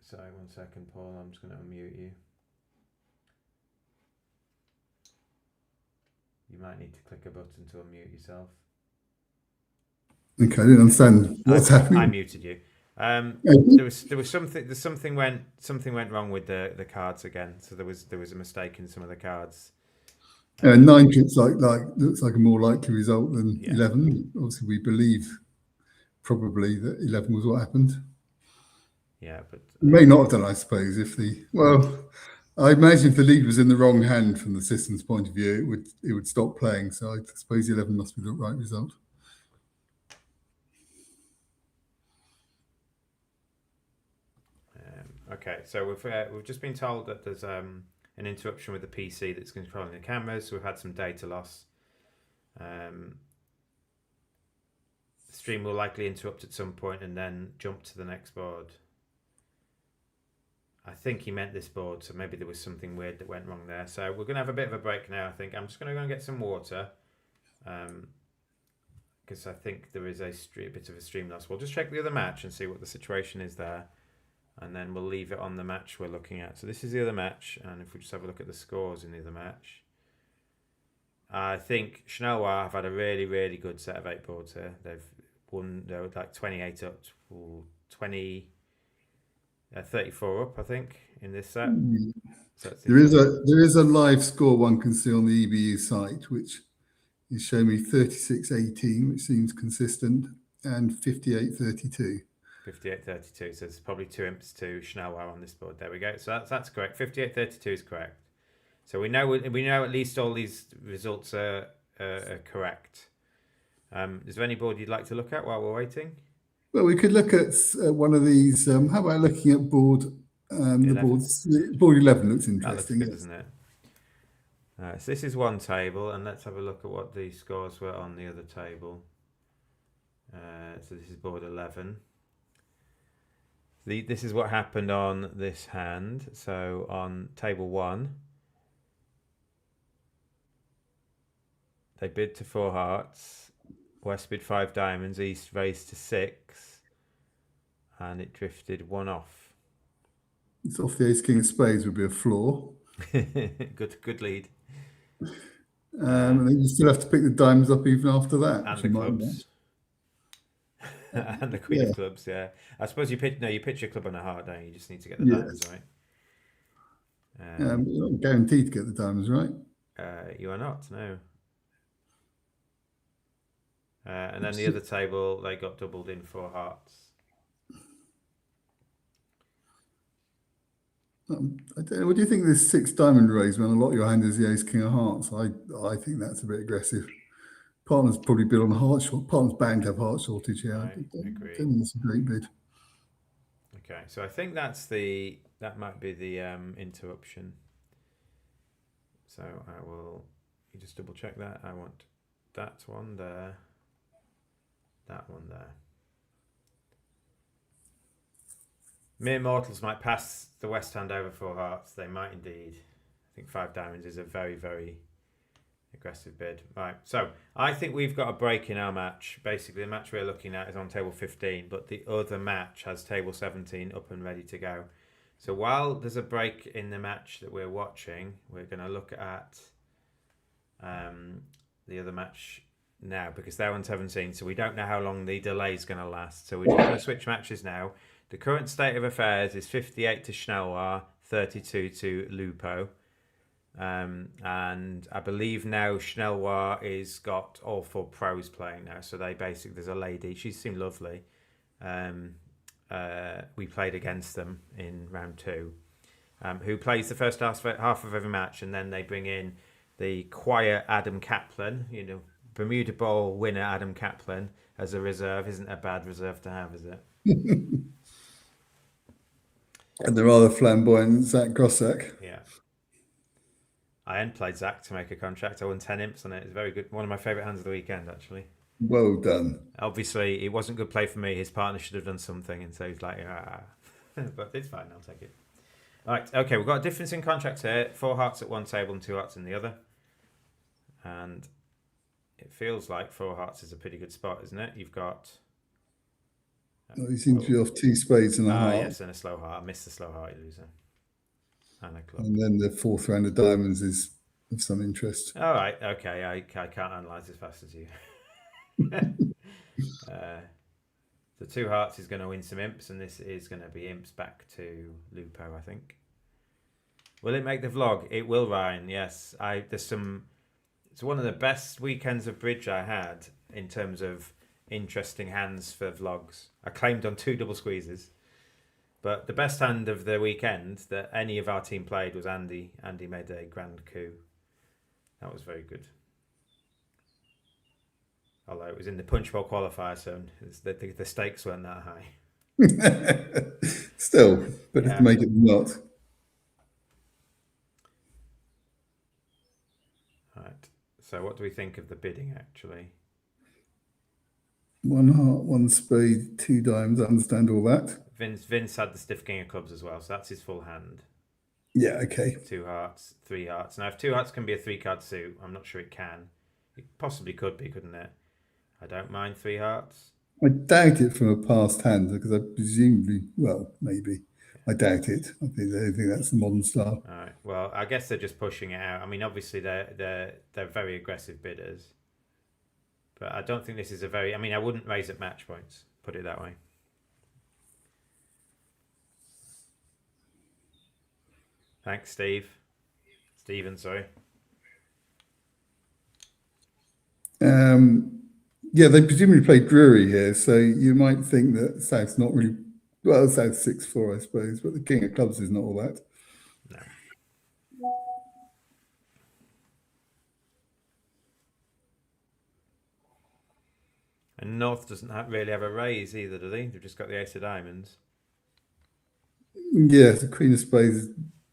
Sorry, 1 second, Paul. I'm just going to unmute you. You might need to click a button to unmute yourself. Okay, I didn't understand what's happening. I muted you. There was something went wrong with the cards again. So there was a mistake in some of the cards. 9 looks like a more likely result than 11. Obviously, we believe probably that 11 was what happened. Yeah, but may not have done, I suppose. I imagine if the lead was in the wrong hand from the system's point of view, it would stop playing. So I suppose 11 must be the right result. Okay, so we've just been told that there's an interruption with the PC that's controlling the cameras. So we've had some data loss. The stream will likely interrupt at some point and then jump to the next board. I think he meant this board, so maybe there was something weird that went wrong there. So we're going to have a bit of a break now, I think. I'm just going to go and get some water. Because I think there is a bit of a stream loss. We'll just check the other match and see what the situation is there. And then we'll leave it on the match we're looking at. So this is the other match. And if we just have a look at the scores in the other match. I think Schnellwar have had a really, really good set of 8 boards here. They've won, they're like 28 up, 34 up, I think, in this set. So there is a live score one can see on the EBU site, which is showing me 36-18, which seems consistent, and 58-32. 58-32, so there's probably 2 imps to Schnellwar on this board. There we go. So that's correct. 58-32 is correct. So we know at least all these results are correct. Is there any board you'd like to look at while we're waiting? Well, we could look at one of these. How about looking at board? Board 11 looks interesting. That looks good, doesn't it? So this is one table, and let's have a look at what the scores were on the other table. So this is board 11. This is what happened on this hand. So on table 1, they bid to 4 hearts. West bid 5 diamonds. East raised to 6, and it drifted 1 off. It's off the ace king of spades would be a flaw. good lead. And then you still have to pick the diamonds up even after that. And the clubs. And the queen of clubs, yeah. I suppose you pitch your club on a heart, don't you? You just need to get the diamonds right. You're not guaranteed to get the diamonds right. You are not, no. And then the other table, they got doubled in 4 hearts. I don't know, what do you think of this 6 diamond raise when a lot of your hand is the ace king of hearts? I think that's a bit aggressive. Partners probably bid on a heart short. Partners bound to have heart shortage here. I agree. I don't think it's a great bid. Okay, so I think that might be the interruption. So you just double check that. I want that one there. That one there. Mere mortals might pass the West hand over 4 hearts. They might indeed. I think 5 diamonds is a very, very Aggressive bid. Right. So I think we've got a break in our match. Basically, the match we're looking at is on table 15, but the other match has table 17 up and ready to go. So while there's a break in the match that we're watching, we're going to look at the other match now because they're on 17. So we don't know how long the delay is going to last. So we're just going to switch matches now. The current state of affairs is 58 to Schnellwar, 32 to Lupo. And I believe now Schnellwar is got all 4 pros playing now. So they basically, there's a lady, she seemed lovely. We played against them in round 2, who plays the first half of every match, and then they bring in the quiet Adam Kaplan, Bermuda Bowl winner Adam Kaplan as a reserve. Isn't a bad reserve to have, is it? And the rather flamboyant Zach Grossack. Yeah. I hadn't played Zach to make a contract. I won 10 imps on it. It's very good. One of my favourite hands of the weekend, actually. Well done. Obviously, it wasn't good play for me. His partner should have done something, and so he's like, but it's fine. I'll take it. All right. Okay, we've got a difference in contracts here. 4 hearts at one table and 2 hearts in the other. And it feels like 4 hearts is a pretty good spot, isn't it? You've got... he seems to be off 2 spades and a heart. Yes, and a slow heart. I missed the slow heart, you loser. And then the 4th round of diamonds is of some interest. All right, okay. I can't analyse as fast as you. The 2 hearts is going to win some imps, and this is going to be imps back to Lupo, I think. Will it make the vlog? It will, Ryan. Yes. It's one of the best weekends of bridge I had in terms of interesting hands for vlogs. I claimed on 2 double squeezes. But the best hand of the weekend that any of our team played was Andy. Andy made a grand coup. That was very good. Although it was in the punch bowl qualifier, so the stakes weren't that high. Still, better to make it than not. Right. So what do we think of the bidding, actually? 1 heart, 1 spade, 2 diamonds. I understand all that. Vince had the stiff king of clubs as well, so that's his full hand. Yeah, okay. 2 hearts, 3 hearts. Now, if 2 hearts can be a 3-card suit, I'm not sure it can. It possibly could be, couldn't it? I don't mind 3 hearts. I doubt it from a past hand because I presumably, well, maybe. I doubt it. I think that's the modern style. All right. Well, I guess they're just pushing it out. I mean, obviously they're very aggressive bidders, but I don't think this is I wouldn't raise at match points. Put it that way. Thanks, Steve. Stephen, sorry. Yeah, they presumably play Drury here, so you might think that South's not really... Well, South's 6-4, I suppose, but the king of clubs is not all that. No. And North doesn't really have a raise either, do they? They've just got the ace of diamonds. Yeah, the queen of spades...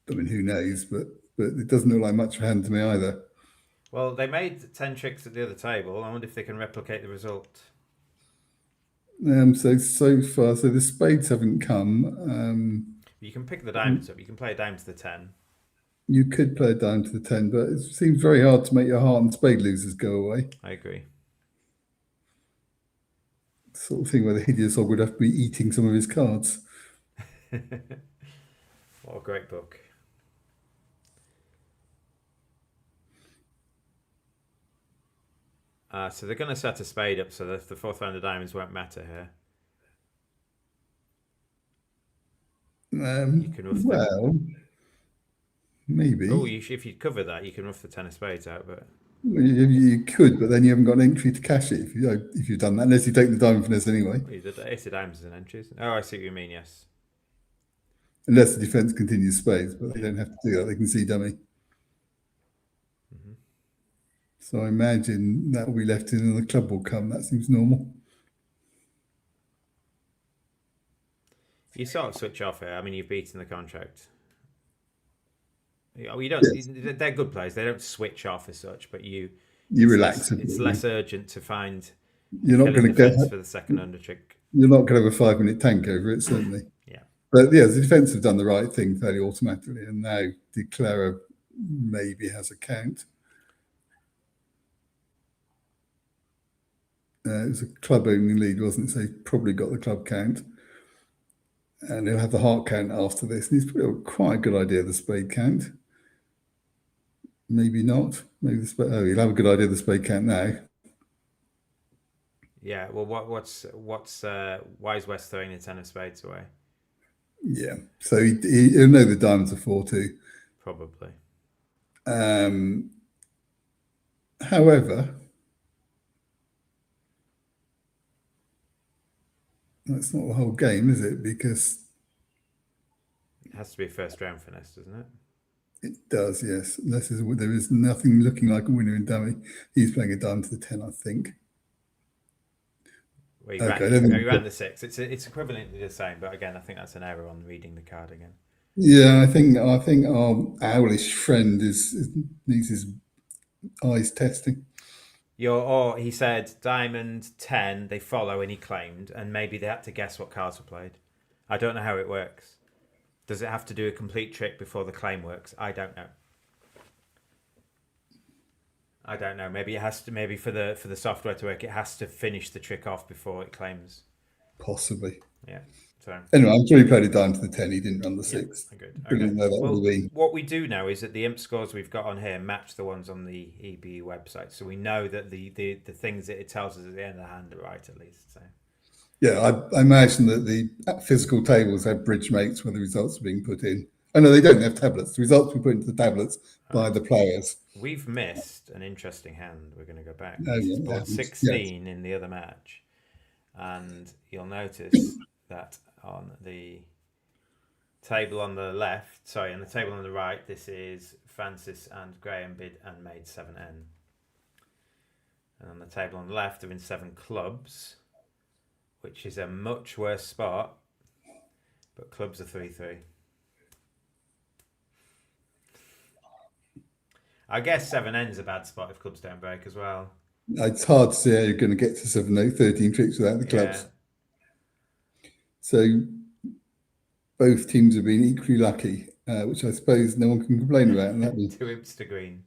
I mean, who knows, but it doesn't look like much of a hand to me either. Well, they made 10 tricks at the other table. I wonder if they can replicate the result. So far, the spades haven't come. You can pick the diamonds up. You can play a dime to the 10. You could play a dime to the 10, but it seems very hard to make your heart and spade losers go away. I agree. Sort of thing where the hideous hog would have to be eating some of his cards. What a great book. So they're going to set a spade up so that the 4th round of diamonds won't matter here. You can maybe. Oh, if you cover that, you can rough the 10 of spades out. But you could, but then you haven't got an entry to cash it if you've done that, unless you take the diamond finesse anyway. Ace of diamonds is an entry. Oh, I see what you mean. Yes. Unless the defence continues spades, but they don't have to do that. They can see dummy. So I imagine that will be left in and the club will come. That seems normal. You sort of switch off here. I mean, you've beaten the contract. You don't. Yes. They're good players. They don't switch off as such, but you relax. It's less urgent to find. You're not going to get for the second under trick. You're not going to have a 5-minute tank over it, certainly. Yeah. But yeah, the defence have done the right thing fairly automatically, and now Declarer maybe has a count. It was a club opening lead, wasn't it? So he's probably got the club count. And he'll have the heart count after this. And he's got quite a good idea of the spade count. Maybe not. Maybe the spade. Oh, he'll have a good idea of the spade count now. Yeah. Well, why is West throwing the 10 of spades away? Yeah. So he'll know the diamonds are 4-2. Probably. However, that's not the whole game, is it? Because It has to be a first round finesse, doesn't it? it does, yes. Unless there is nothing looking like a winner in dummy. He's playing a diamond to the 10, I think. Well, Okay, he ran the 6. It's equivalently the same, but again, I think that's an error on reading the card again. Yeah, I think our owlish friend needs his eyes testing. Or he said diamond 10, they follow, and he claimed, and maybe they had to guess what cards were played. I don't know how it works. Does it have to do a complete trick before the claim works? I don't know. I don't know. Maybe it has to. Maybe for the software to work, it has to finish the trick off before it claims. Possibly. Yeah. So anyway, I'm sure he played a dime to the 10. He didn't run the 6. Yeah, good. Brilliant. Okay. Well, what we do know is that the imp scores we've got on here match the ones on the EBU website, so we know that the things that it tells us at the end of the hand are right, at least. So. Yeah, I imagine that the physical tables have bridge mates where the results are being put in. Oh, no, they don't have tablets. The results were put into the tablets by the players. We've missed an interesting hand. We're going to go back. Oh, This is board 16 in the other match. And you'll notice that on the table on the left, on the table on the right, this is Francis and Graham bid and made 7N. And on the table on the left, they're in 7 clubs, which is a much worse spot, but clubs are 3-3. I guess 7N's a bad spot if clubs don't break as well. It's hard to see how you're going to get to 13 tricks without the clubs. Yeah. So both teams have been equally lucky, which I suppose no one can complain about. And that'd be 2 imps to green.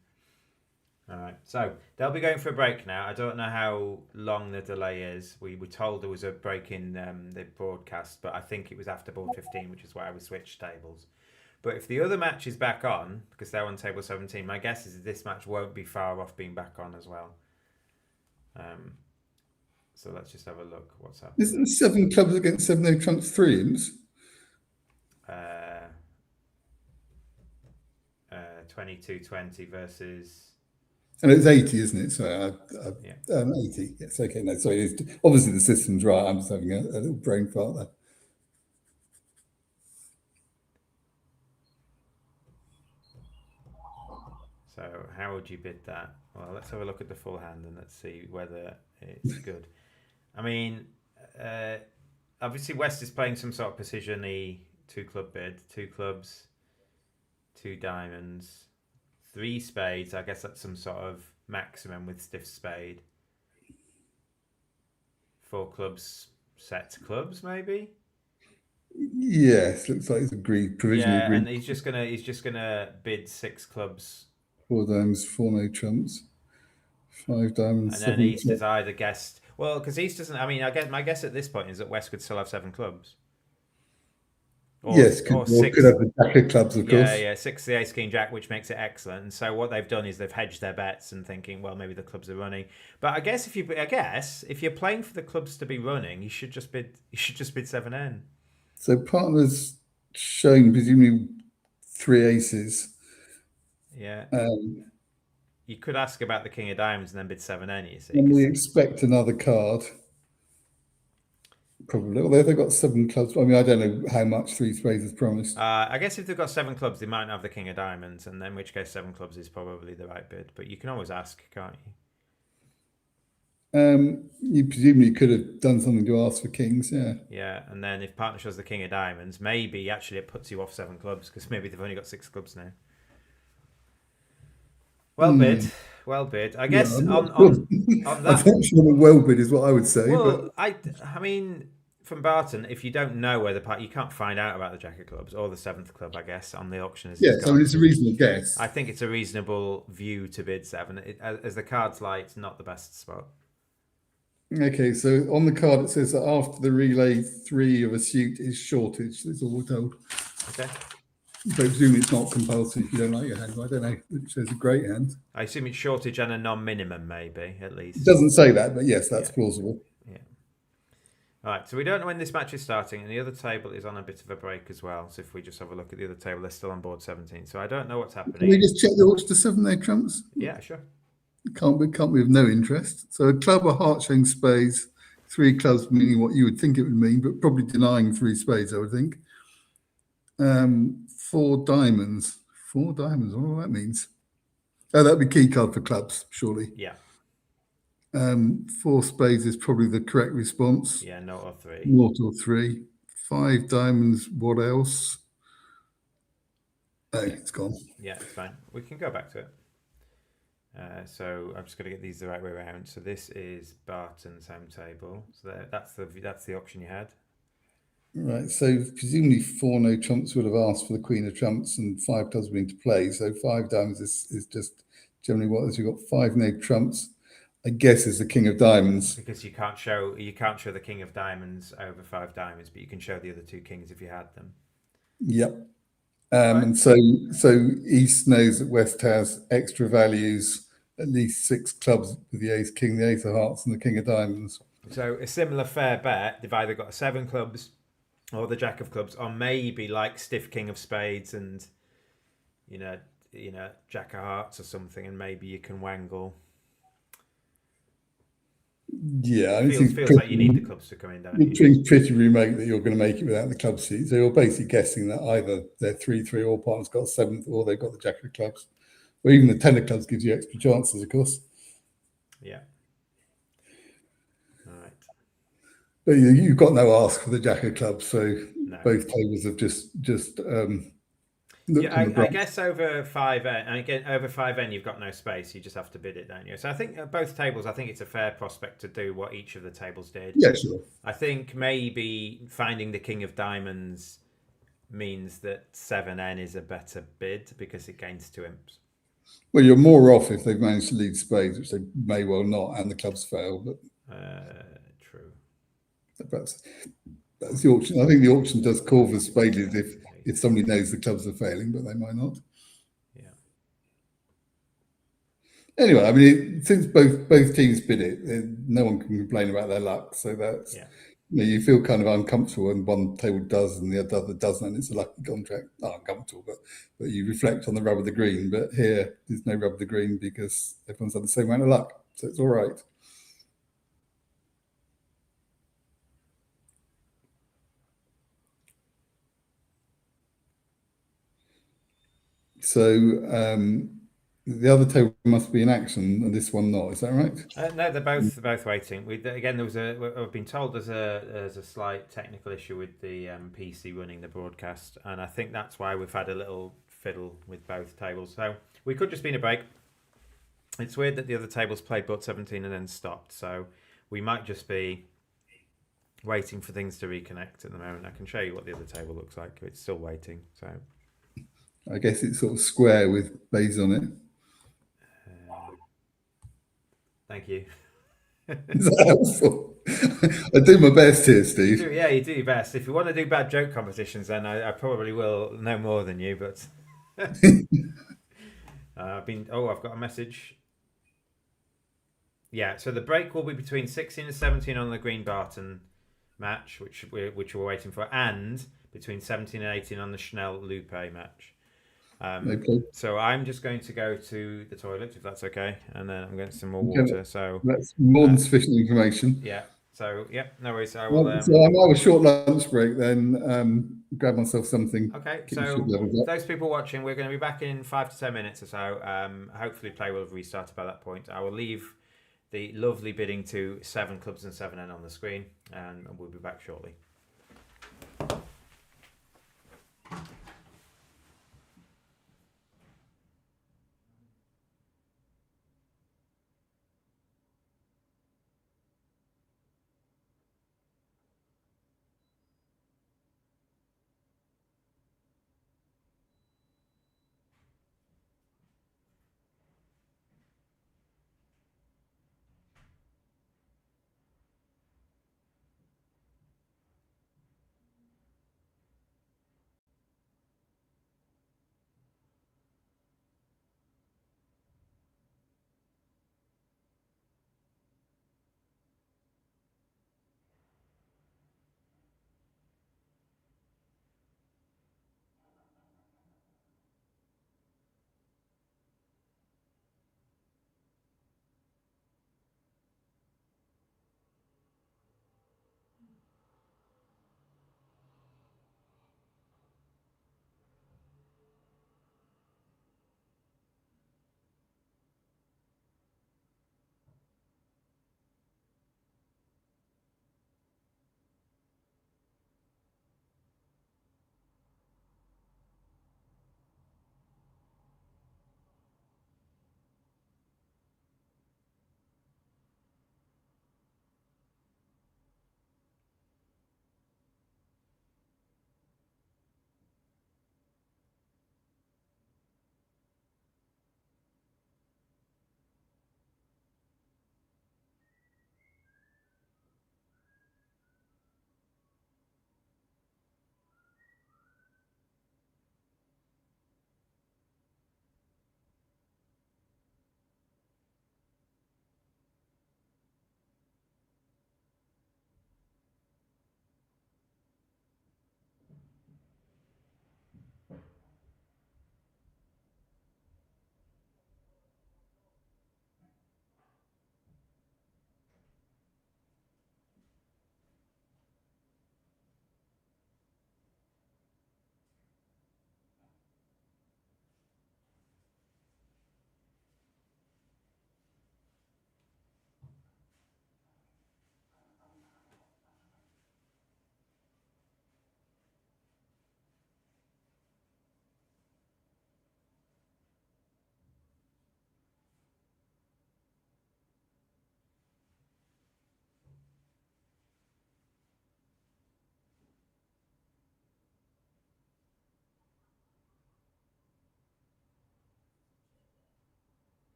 All right, so they'll be going for a break now. I don't know how long the delay is. We were told there was a break in the broadcast, but I think it was after board 15, which is why we switched tables. But if the other match is back on, because they're on table 17, my guess is this match won't be far off being back on as well. So let's just have a look. What's happening? Isn't 7 clubs against 7 no trumps 3 imps? 22-20 versus... And it's 80, isn't it? So yeah. 80. Yes, okay. No, sorry. Obviously, the system's right. I'm just having a little brain fart there. So how would you bid that? Well, let's have a look at the full hand and let's see whether it's good. I mean, obviously West is playing some sort of precision-y 2-club bid. 2 clubs, 2 diamonds, 3 spades. I guess that's some sort of maximum with stiff spade. 4 clubs, set clubs maybe. Yes, looks like it's agreed. Provisionally agreed. And he's just gonna bid 6 clubs. 4 diamonds, 4 no trumps, 5 diamonds. And then East has either guessed. Well, because East doesn't. I mean, my guess at this point is that West could still have 7 clubs. Or 6 could have the jack of clubs, of course. Yeah, 6 the ace king jack, which makes it excellent. And so what they've done is they've hedged their bets and thinking, well, maybe the clubs are running. But I guess if you're playing for the clubs to be running, you should just bid 7N. So partners showing presumably 3 aces. Yeah. You could ask about the king of diamonds and then bid 7N. You see. And we expect another card. Probably, although they've got 7 clubs. I mean, I don't know how much 3 spades is promised. I guess if they've got 7 clubs, they might have the king of diamonds, and then in which case 7 clubs is probably the right bid. But you can always ask, can't you? You presumably could have done something to ask for kings, yeah. Yeah, and then if partner shows the king of diamonds, maybe actually it puts you off 7 clubs because maybe they've only got 6 clubs now. Well bid. I guess on that. I'm not sure well bid is what I would say. Well, but... I mean, from Barton, if you don't know where you can't find out about the jack of clubs or the 7th club, I guess, on the auction. Yes, I mean, it's a reasonable guess. I think it's a reasonable view to bid 7. As the cards lie, it's not the best spot. Okay, so on the card it says that after the relay, 3 of a suit is shortage. That's all we're told. Okay. So presumably it's not compulsory if you don't like your hand. I don't know. It says a great hand. I assume it's shortage and a non-minimum, maybe at It least. doesn't say that, but yes, that's Yeah. plausible. Yeah. All right. So we don't know when this match is starting, and the other table is on a bit of a break as well. So if we just have a look at the other table, they're still on board 17. So I don't know what's Can we happening. just check the odds to 7 there, trumps? Yeah, sure. Can't we have no interest? So a club, a heart showing spades, 3 clubs meaning what you would think it would mean, but probably denying 3 spades, I would think. 4 diamonds. 4 diamonds, I don't know what that means. Oh, that'd be key card for clubs, surely. Yeah. 4 spades is probably the correct response. Yeah, no or 3. Naught or 3. 5 diamonds, what else? Oh, it's gone. Yeah, it's fine. We can go back to it. So I'm just going to get these the right way around. So this is Barton's home table. So that's the option you had. Right, so presumably 4 no trumps would have asked for the queen of trumps and 5 clubs being to play. So 5 diamonds is just generally what is. You've got 5 no trumps. I guess is the king of diamonds. Because you can't show the king of diamonds over 5 diamonds, but you can show the other 2 kings if you had them. Yep. Right. And so East knows that West has extra values, at least 6 clubs with the ace king, the ace of hearts, and the king of diamonds. So a similar fair bet, they've either got 7 clubs or the jack of clubs, or maybe like stiff king of spades and you know jack of hearts or something, and maybe you can wangle. Yeah, Feels like you need the clubs to come in, don't you? It seems pretty remote that you're going to make it without the club seat. So you're basically guessing that either they're 3-3 or partner's got 7th, or they've got the jack of clubs. Or even the 10 of clubs gives you extra chances, of course. Yeah. All right. But you've got no ask for the jack of clubs, so No. both tables have just yeah, I guess over 5N, and again over 5N you've got no space. You just have to bid it, don't you? So I think both tables, I think it's a fair prospect to do what each of the tables did. Yeah, sure. I think maybe finding the king of diamonds means that 7N is a better bid because it gains 2 imps. Well, you're more off if they've managed to lead spades, which they may well not, and the clubs fail. But true. That's the auction. I think the auction does call for spades if somebody knows the clubs are failing, but they might not. Yeah. Anyway, I mean, since both teams bid it, no one can complain about their luck. So that's you feel kind of uncomfortable when one table does and the other doesn't, and it's a lucky contract. Not uncomfortable, but you reflect on the rub of the green. But here, there's no rub of the green because everyone's had the same amount of luck, so it's all right. So the other table must be in action, and this one not. Is that right? No, they're both waiting. Again, I've been told there's a slight technical issue with the PC running the broadcast, and I think that's why we've had a little fiddle with both tables. So we could just be in a break. It's weird that the other tables played board 17 and then stopped, so we might just be waiting for things to reconnect at the moment. I can show you what the other table looks like. It's still waiting, so. I guess it's sort of square with bays on it. Thank you. Is that helpful? I do my best here, Steve. You do your best. If you want to do bad joke competitions, then I probably will know more than you. But I've got a message. Yeah, so the break will be between 16 and 17 on the Green Barton match, which we're waiting for, and between 17 and 18 on the Schnell Lupe match. Okay. So I'm just going to go to the toilet, if that's okay, and then I'm going to some more water. So that's more than sufficient information. Yeah. So no worries. I will. So I'll have a short lunch break, then grab myself something. Okay. So those people watching, we're going to be back in 5 to 10 minutes or so. Hopefully, play will have restarted by that point. I will leave the lovely bidding to 7 clubs and 7N on the screen, and we'll be back shortly.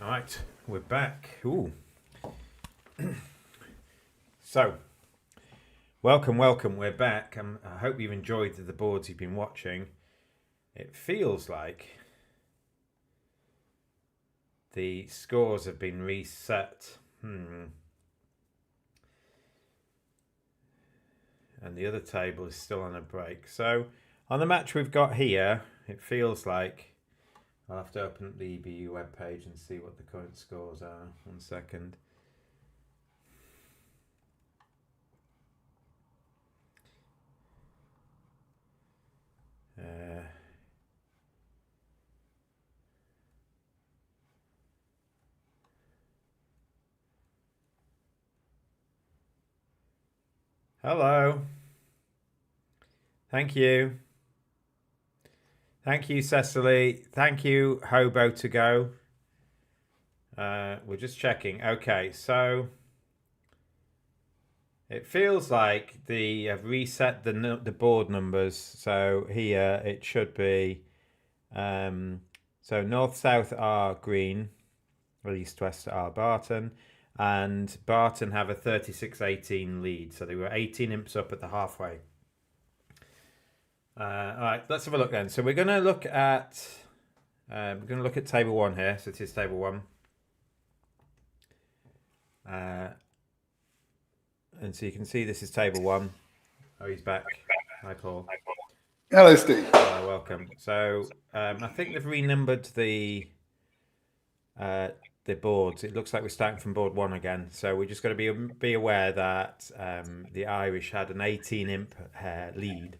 All right, we're back. Ooh. So, welcome. We're back. I hope you've enjoyed the boards you've been watching. It feels like the scores have been reset. And the other table is still on a break. So, on the match we've got here, it feels like I'll have to open up the EBU webpage and see what the current scores are. 1 second. Hello. Thank you. Thank you, Cecily. Thank you, Hobo to go. We're just checking. Okay, so it feels like have reset the board numbers. So here it should be. So north south are green, east west are Barton, and Barton have a 36-18 lead. So they were 18 imps up at the halfway. All right, let's have a look then. So we're going to look at table one here. So it is table one. And so you can see this is table one. Oh, he's back. Hi, Paul. Hello, Steve. Welcome. So I think they've renumbered the boards. It looks like we're starting from board one again. So we just got to be aware that the Irish had an 18 imp lead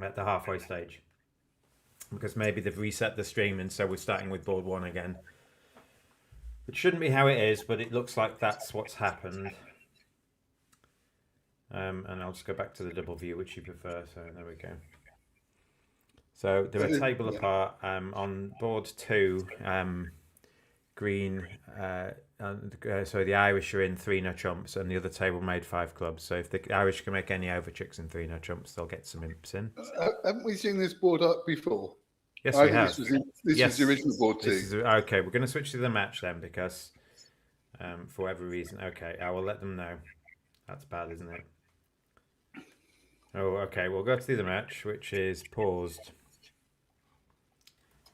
at the halfway stage, because maybe they've reset the stream and so we're starting with board one again. It shouldn't be how it is, but it looks like that's what's happened. And I'll just go back to the double view, which you prefer. So there we go. So they're a table apart. On board two, green. So the Irish are in 3-no trumps, and the other table made 5 clubs. So if the Irish can make any overchicks in 3-no trumps, they'll get some imps in. Haven't we seen this board up before? Yes, we have. This was the original board too. Okay, we're going to switch to the match then, because for whatever reason. Okay, I will let them know. That's bad, isn't it? Oh, okay. We'll go to the other match, which is paused.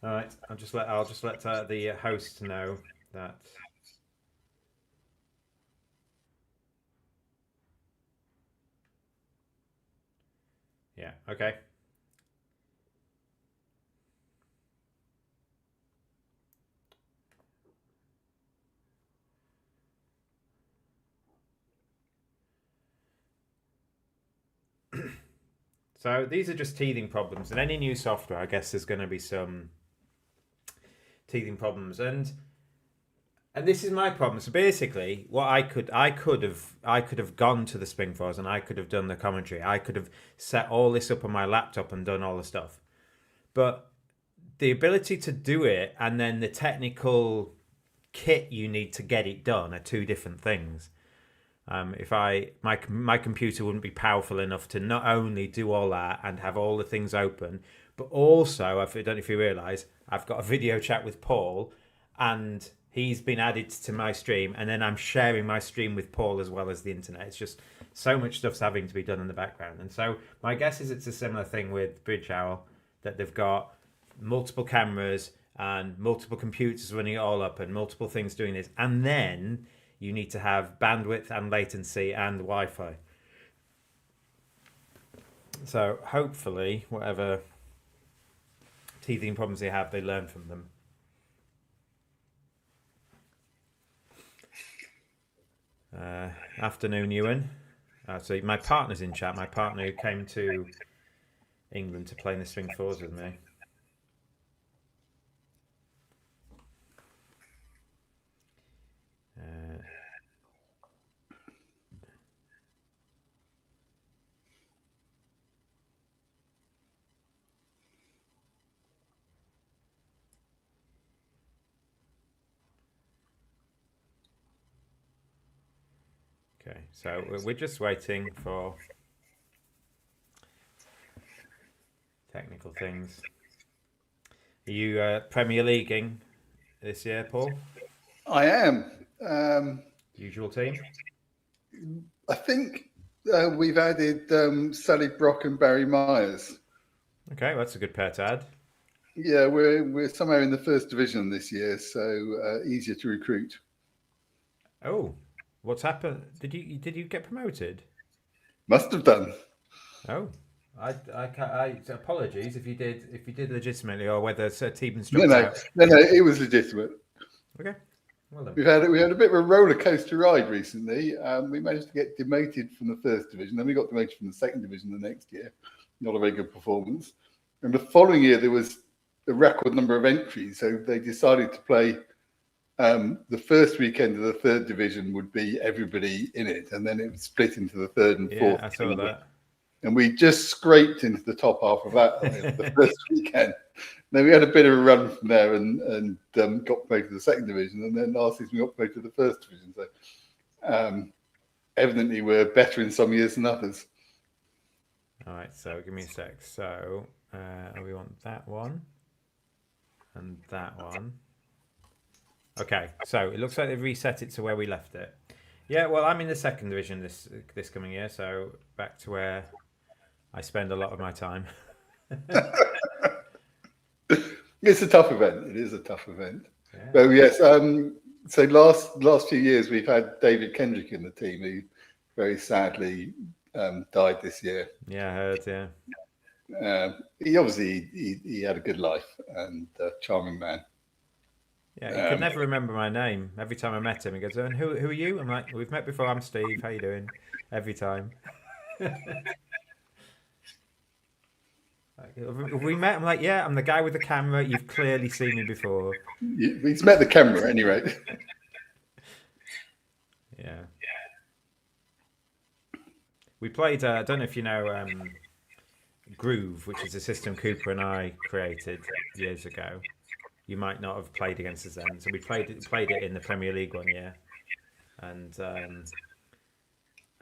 All right. I'll just let the host know that. Yeah. Okay. So these are just teething problems. In any new software, I guess there's going to be some teething problems, and this is my problem. So basically, what I could have gone to the Springforce and I could have done the commentary. I could have set all this up on my laptop and done all the stuff, but the ability to do it and then the technical kit you need to get it done are two different things. If my computer wouldn't be powerful enough to not only do all that and have all the things open, but also, I don't know if you realise, I've got a video chat with Paul, and he's been added to my stream, and then I'm sharing my stream with Paul as well as the internet. It's just so much stuff's having to be done in the background. And so my guess is it's a similar thing with Bridge Owl, that they've got multiple cameras and multiple computers running it all up and multiple things doing this. And then you need to have bandwidth and latency and Wi-Fi. So hopefully, whatever teething problems they have, they learn from them. Afternoon, Ewan. So my partner's in chat. My partner who came to England to play in the Swing Fours with me. Okay, so we're just waiting for technical things. Are you Premier Leaguing this year, Paul? I am. Usual team. I think we've added Sally Brock and Barry Myers. Okay, well, that's a good pair to add. Yeah, we're somewhere in the first division this year, so easier to recruit. Oh, what's happened? Did you get promoted? Must have done. Oh, apologies if you did legitimately, or whether a team No, struck no, out. no, no. It was legitimate. Okay, well done. We had a bit of a roller coaster ride recently. We managed to get demoted from the first division, then we got demoted from the second division the next year. Not a very good performance. And the following year there was a record number of entries, so they decided to play. The first weekend of the third division would be everybody in it, and then it would split into the third and fourth. Yeah, I saw that. And we just scraped into the top half of that the first weekend. Then we had a bit of a run from there and got promoted to the second division, and then last season we got promoted to the first division. So evidently we're better in some years than others. All right, so give me a sec. So we want that one and that one. Okay, so it looks like they've reset it to where we left it. Yeah, well, I'm in the second division this coming year, so back to where I spend a lot of my time. It's a tough event. It is a tough event. Yeah. But yes, so last few years we've had David Kendrick in the team, who very sadly died this year. Yeah, I heard. Yeah. He obviously he had a good life and a charming man. Yeah, he could never remember my name. Every time I met him, he goes, "And who are you?" I'm like, "We've met before. I'm Steve. How you doing?" Every time. Have we met? I'm like, "Yeah, I'm the guy with the camera. You've clearly seen me before." He's met the camera at any rate. Yeah. We played. I don't know if you know Groove, which is a system Cooper and I created years ago. You might not have played against us then. So we played it in the Premier League one year, and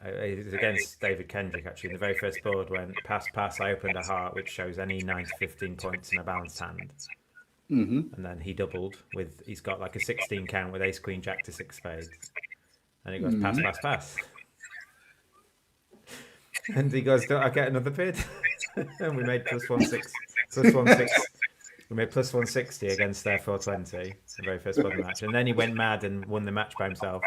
it was against David Kendrick actually. In the very first board went pass. I opened a heart, which shows any 9 to 15 points in a balanced hand, and then he doubled with. He's got like a 16 count with Ace Queen Jack to 6 spades, and he goes pass. And he goes, "Don't I get another bid?" And we made plus 160. We made plus 160 against their 420, the very first board match. And then he went mad and won the match by himself.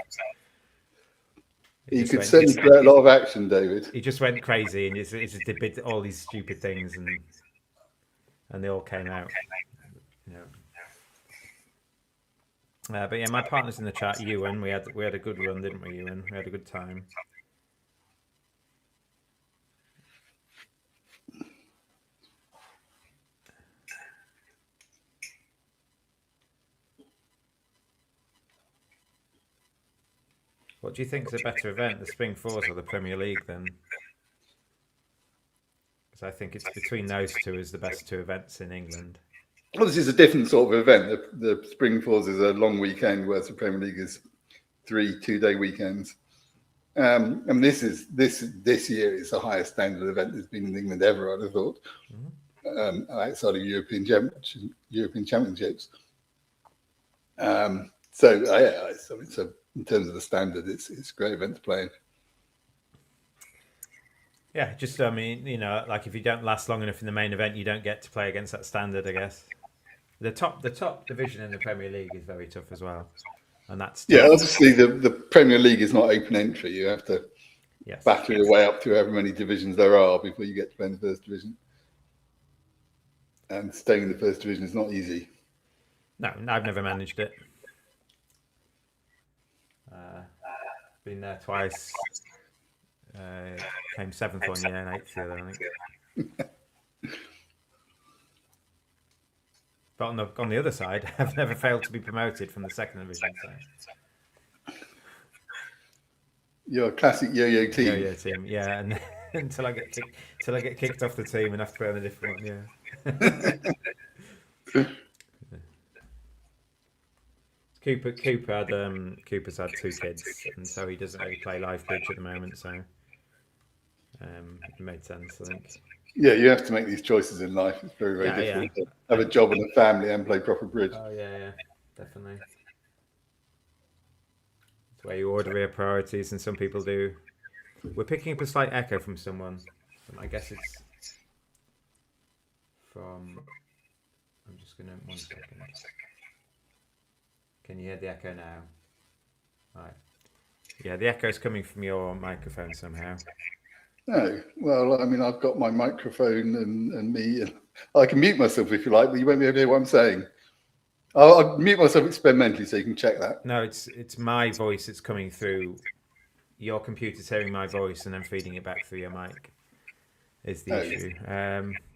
He could certainly create a lot of action, David. He just went crazy and he just did all these stupid things, and they all came out. You know. But yeah, my partner's in the chat, Ewan. We had a good run, didn't we, Ewan? We had a good time. What do you think is a better event, the Spring Fours or the Premier League then? Because I think it's between those two as the best two events in England. Well, this is a different sort of event. The Spring Fours is a long weekend, whereas the Premier League is 3 2-day weekends. And this year is the highest standard event there's been in England ever, I'd have thought, outside of European Championships. So in terms of the standard, it's a great event to play in. Yeah, just I mean, like if you don't last long enough in the main event, you don't get to play against that standard, I guess. The top division in the Premier League is very tough as well, and that's tough. Yeah. Obviously, the Premier League is not open entry. You have to battle your way up to however many divisions there are before you get to play in the first division. And staying in the first division is not easy. No, I've never managed it. Been there twice. Came 7th one year and 8th the other, I think. But on the other side, I've never failed to be promoted from the second division. So. You're a classic yo-yo team. Yo-yo team, yeah. And until I get kicked off the team and have to play on a different one, yeah. Cooper's had 2 kids, and so he doesn't really play live bridge at the moment. So it made sense, I think. Yeah, you have to make these choices in life. It's very, very difficult to have a job and a family and play proper bridge. Oh yeah, definitely. It's where you order your priorities, and some people do. We're picking up a slight echo from someone. I guess it's from. I'm just gonna 1 second. Can you hear the echo now? Right. Yeah, the echo's coming from your microphone somehow. No, well, I mean, I've got my microphone and me, and I can mute myself if you like, but you won't be able to hear what I'm saying. I'll mute myself experimentally so you can check that. No, it's my voice that's coming through. Your computer's hearing my voice and then feeding it back through your mic. Is the issue.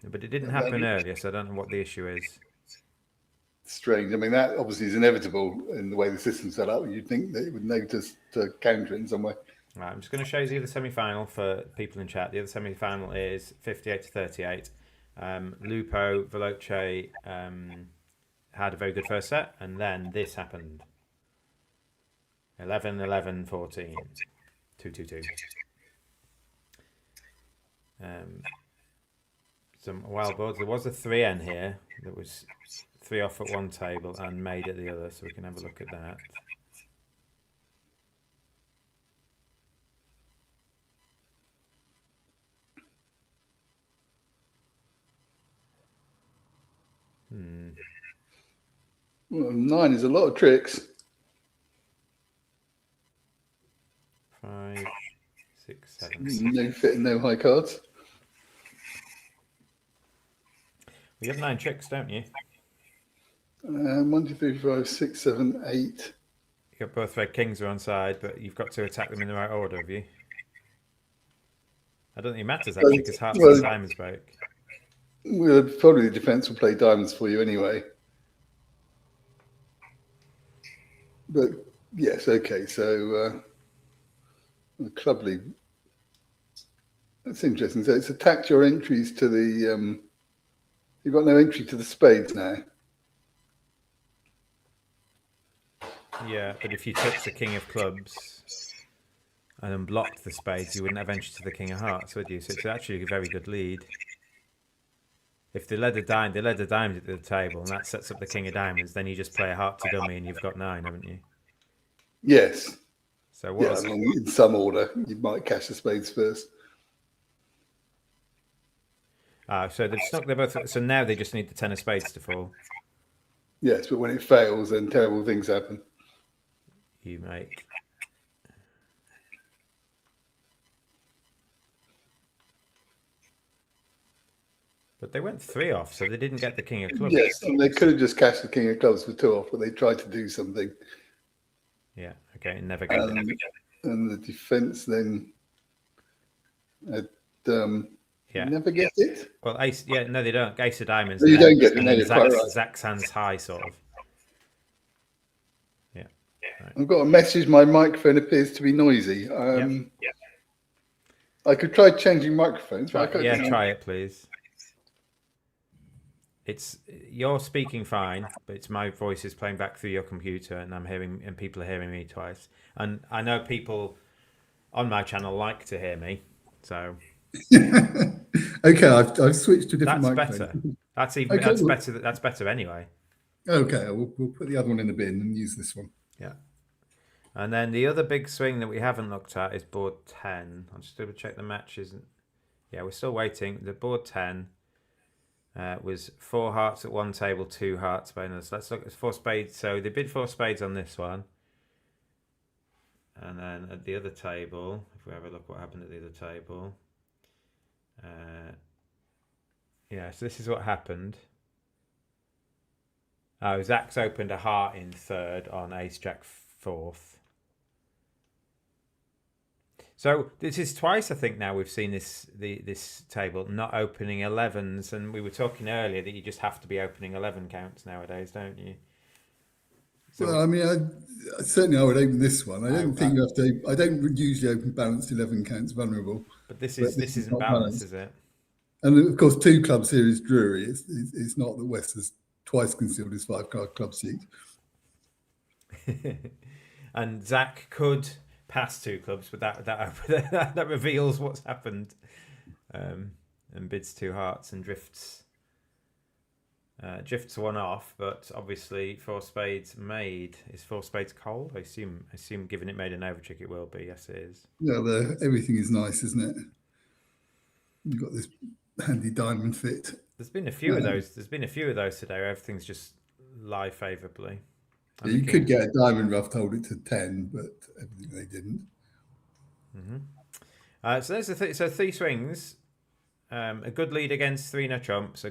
But it didn't happen earlier, so I don't know what the issue is. Strange. I mean, that obviously is inevitable in the way the system's set up. You'd think that it would notice to counter it in some way. Right, I'm just going to show you the other semi-final for people in chat. The other semi-final is 58-38. Lupo Veloce had a very good first set, and then this happened. 11-11-14. 2-2-2. Some wild boards. There was a 3N here that was 3 off at one table and made at the other, so we can have a look at that. Well, 9 is a lot of tricks. 5, 6, 7. No fit, no high cards. You have 9 tricks, don't you? 1, 2, 3, 4, 5, 6, 7, 8. You got both red kings are on side, but you've got to attack them in the right order, have you? I don't think it matters actually, because hearts and diamonds break. Well, probably the defense will play diamonds for you anyway. But yes, okay. So club league. That's interesting. So it's attacked your entries to the. You've got no entry to the spades now. Yeah, but if you took the king of clubs and then blocked the spades, you wouldn't have entry to the king of hearts, would you? So it's actually a very good lead. If they led a diamond at the table, and that sets up the king of diamonds, then you just play a heart to dummy, and you've got 9, haven't you? Yes. So what? Yeah, I mean, in some order, you might cash the spades first. So they've snuck them both. So now they just need the 10 of spades to fall. Yes, but when it fails, then terrible things happen. You make. But they went 3 off, so they didn't get the king of clubs. Yes, and they could have just cashed the king of clubs for 2 off, but they tried to do something. Yeah, okay, never got it. And the defense then never get it. Well, ace, yeah, no, they don't. Ace of diamonds. No, you don't get it. No, you're quite right. Zach's hands high, sort of. Yeah. Right. I've got a message. My microphone appears to be noisy. I could try changing microphones. Try it, please. You're speaking fine, but it's my voice is playing back through your computer, and people are hearing me twice. And I know people on my channel like to hear me, so. Okay, I've switched to a different Better. microphone. That's better. That's better anyway. Okay, we'll put the other one in the bin and use this one. Yeah. And then the other big swing that we haven't looked at is board 10. I'll just double check the matches. Yeah, we're still waiting. The board 10 was 4 hearts at one table, 2 hearts bonus. Let's look at 4 spades. So they bid 4 spades on this one. And then at the other table, if we have a look what happened at the other table. Yeah, so this is what happened. Oh, Zach's opened a heart in third on ace jack fourth. So this is twice, I think, now we've seen this table not opening 11s, and we were talking earlier that you just have to be opening 11 counts nowadays, don't you? So, well, I mean, I certainly would open this one. I don't think you have to. I don't usually open balanced 11 counts vulnerable. But this isn't balanced, is it? And of course, 2 clubs here is Drury. It's not that West has twice concealed his 5-card club sheet. And Zach could pass 2 clubs, but that reveals what's happened. And bids 2 hearts and drifts Drifts one off, but obviously four spades made. Is four spades cold? I assume given it made an overtrick, it will be. Yes, it is. Yeah, everything is nice, isn't it? You've got this handy diamond fit. There's been a few of those. There's been a few of those today where everything's just lie favourably. Yeah, you could get a diamond rough told it to 10, but everything they didn't. So there's so three swings. A good lead against 3-0 trumps.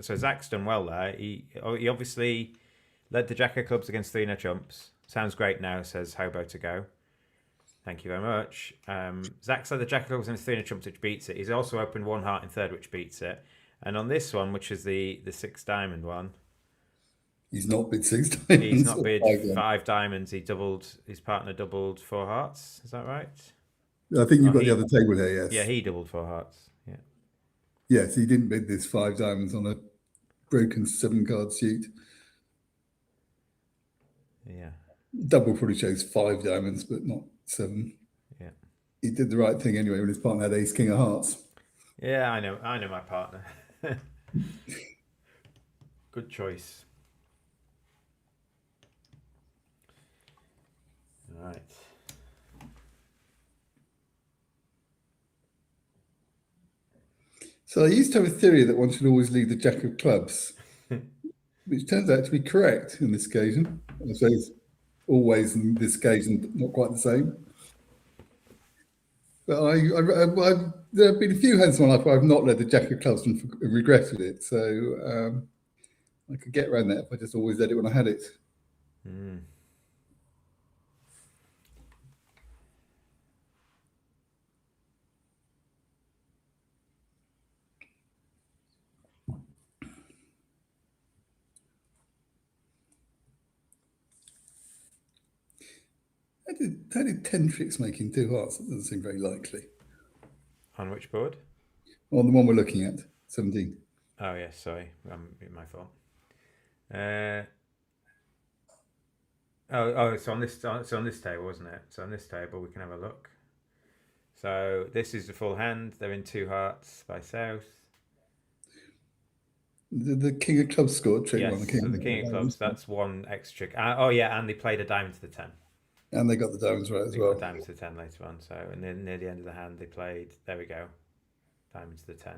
So Zach's done well there. He obviously led the jack of clubs against 3-0 trumps. Sounds great now, says Hobo to go. Thank you very much. Zach's led the jack of clubs against 3-0 trumps, which beats it. He's also opened one heart in third, which beats it. And on this one, which is the 6 diamond one, he's not bid 6 diamonds. He's not bid 5 diamonds. His partner doubled 4 hearts. Is that right? I think you've got the other table here, yes. Yeah, he doubled 4 hearts. Yeah. Yes, he didn't bid this 5 diamonds on a broken 7-card sheet. Yeah. Double probably shows 5 diamonds, but not 7. Yeah. He did the right thing anyway when his partner had ace king of hearts. Yeah, I know my partner. Good choice. All right. So I used to have a theory that one should always leave the jack of clubs, which turns out to be correct in this occasion. I suppose always in this occasion, not quite the same. But there have been a few hands in my life where I've not led the jack of clubs and regretted it. So I could get around that if I just always led it when I had it. Mm. How did 10 tricks making 2 hearts? That doesn't seem very likely. On which board? On the one we're looking at, 17. Oh yes, sorry, my fault. It's on this table, wasn't it? So on this table we can have a look. So this is the full hand. They're in 2 hearts by South. The king of clubs scored trick. Yes, so the king of clubs. That's one extra trick. And they played a diamond to the 10. And they got the diamonds right as well. Got diamonds to the 10 later on. So and then near the end of the hand they played. There we go. Diamonds to the 10.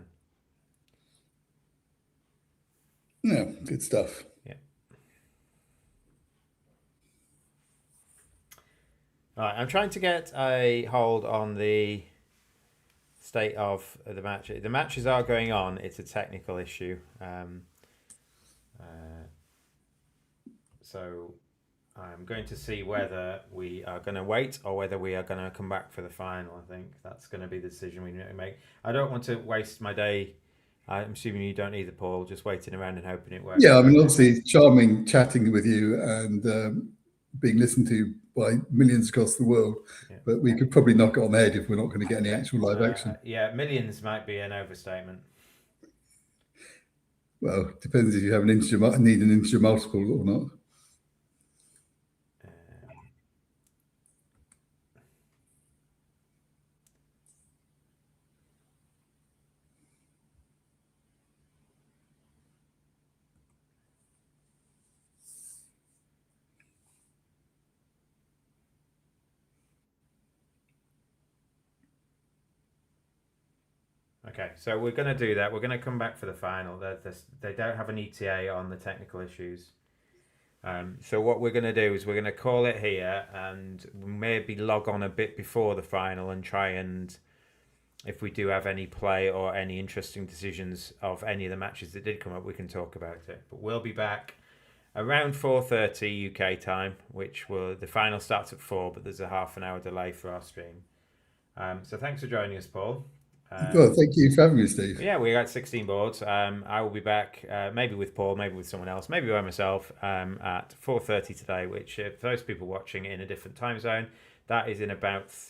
Yeah, good stuff. Yeah. All right, I'm trying to get a hold on the state of the match. The matches are going on. It's a technical issue. So I'm going to see whether we are going to wait or whether we are going to come back for the final. I think that's going to be the decision we need to make. I don't want to waste my day. I'm assuming you don't either, Paul, just waiting around and hoping it works. Yeah, I mean, obviously, charming chatting with you and being listened to by millions across the world. Yeah. But we could probably knock it on the head if we're not going to get any actual live action. Yeah, millions might be an overstatement. Well, depends if you have need an integer multiple or not. Okay, so we're going to do that. We're going to come back for the final. They don't have an ETA on the technical issues. So what we're going to do is we're going to call it here and maybe log on a bit before the final and try and, if we do have any play or any interesting decisions of any of the matches that did come up, we can talk about it. But we'll be back around 4:30 UK time, the final starts at 4, but there's a half an hour delay for our stream. So thanks for joining us, Paul. Well, thank you for having me, Steve. Yeah, we got 16 boards. I will be back, maybe with Paul, maybe with someone else, maybe by myself, at 4:30 today, which for those people watching in a different time zone, that is in about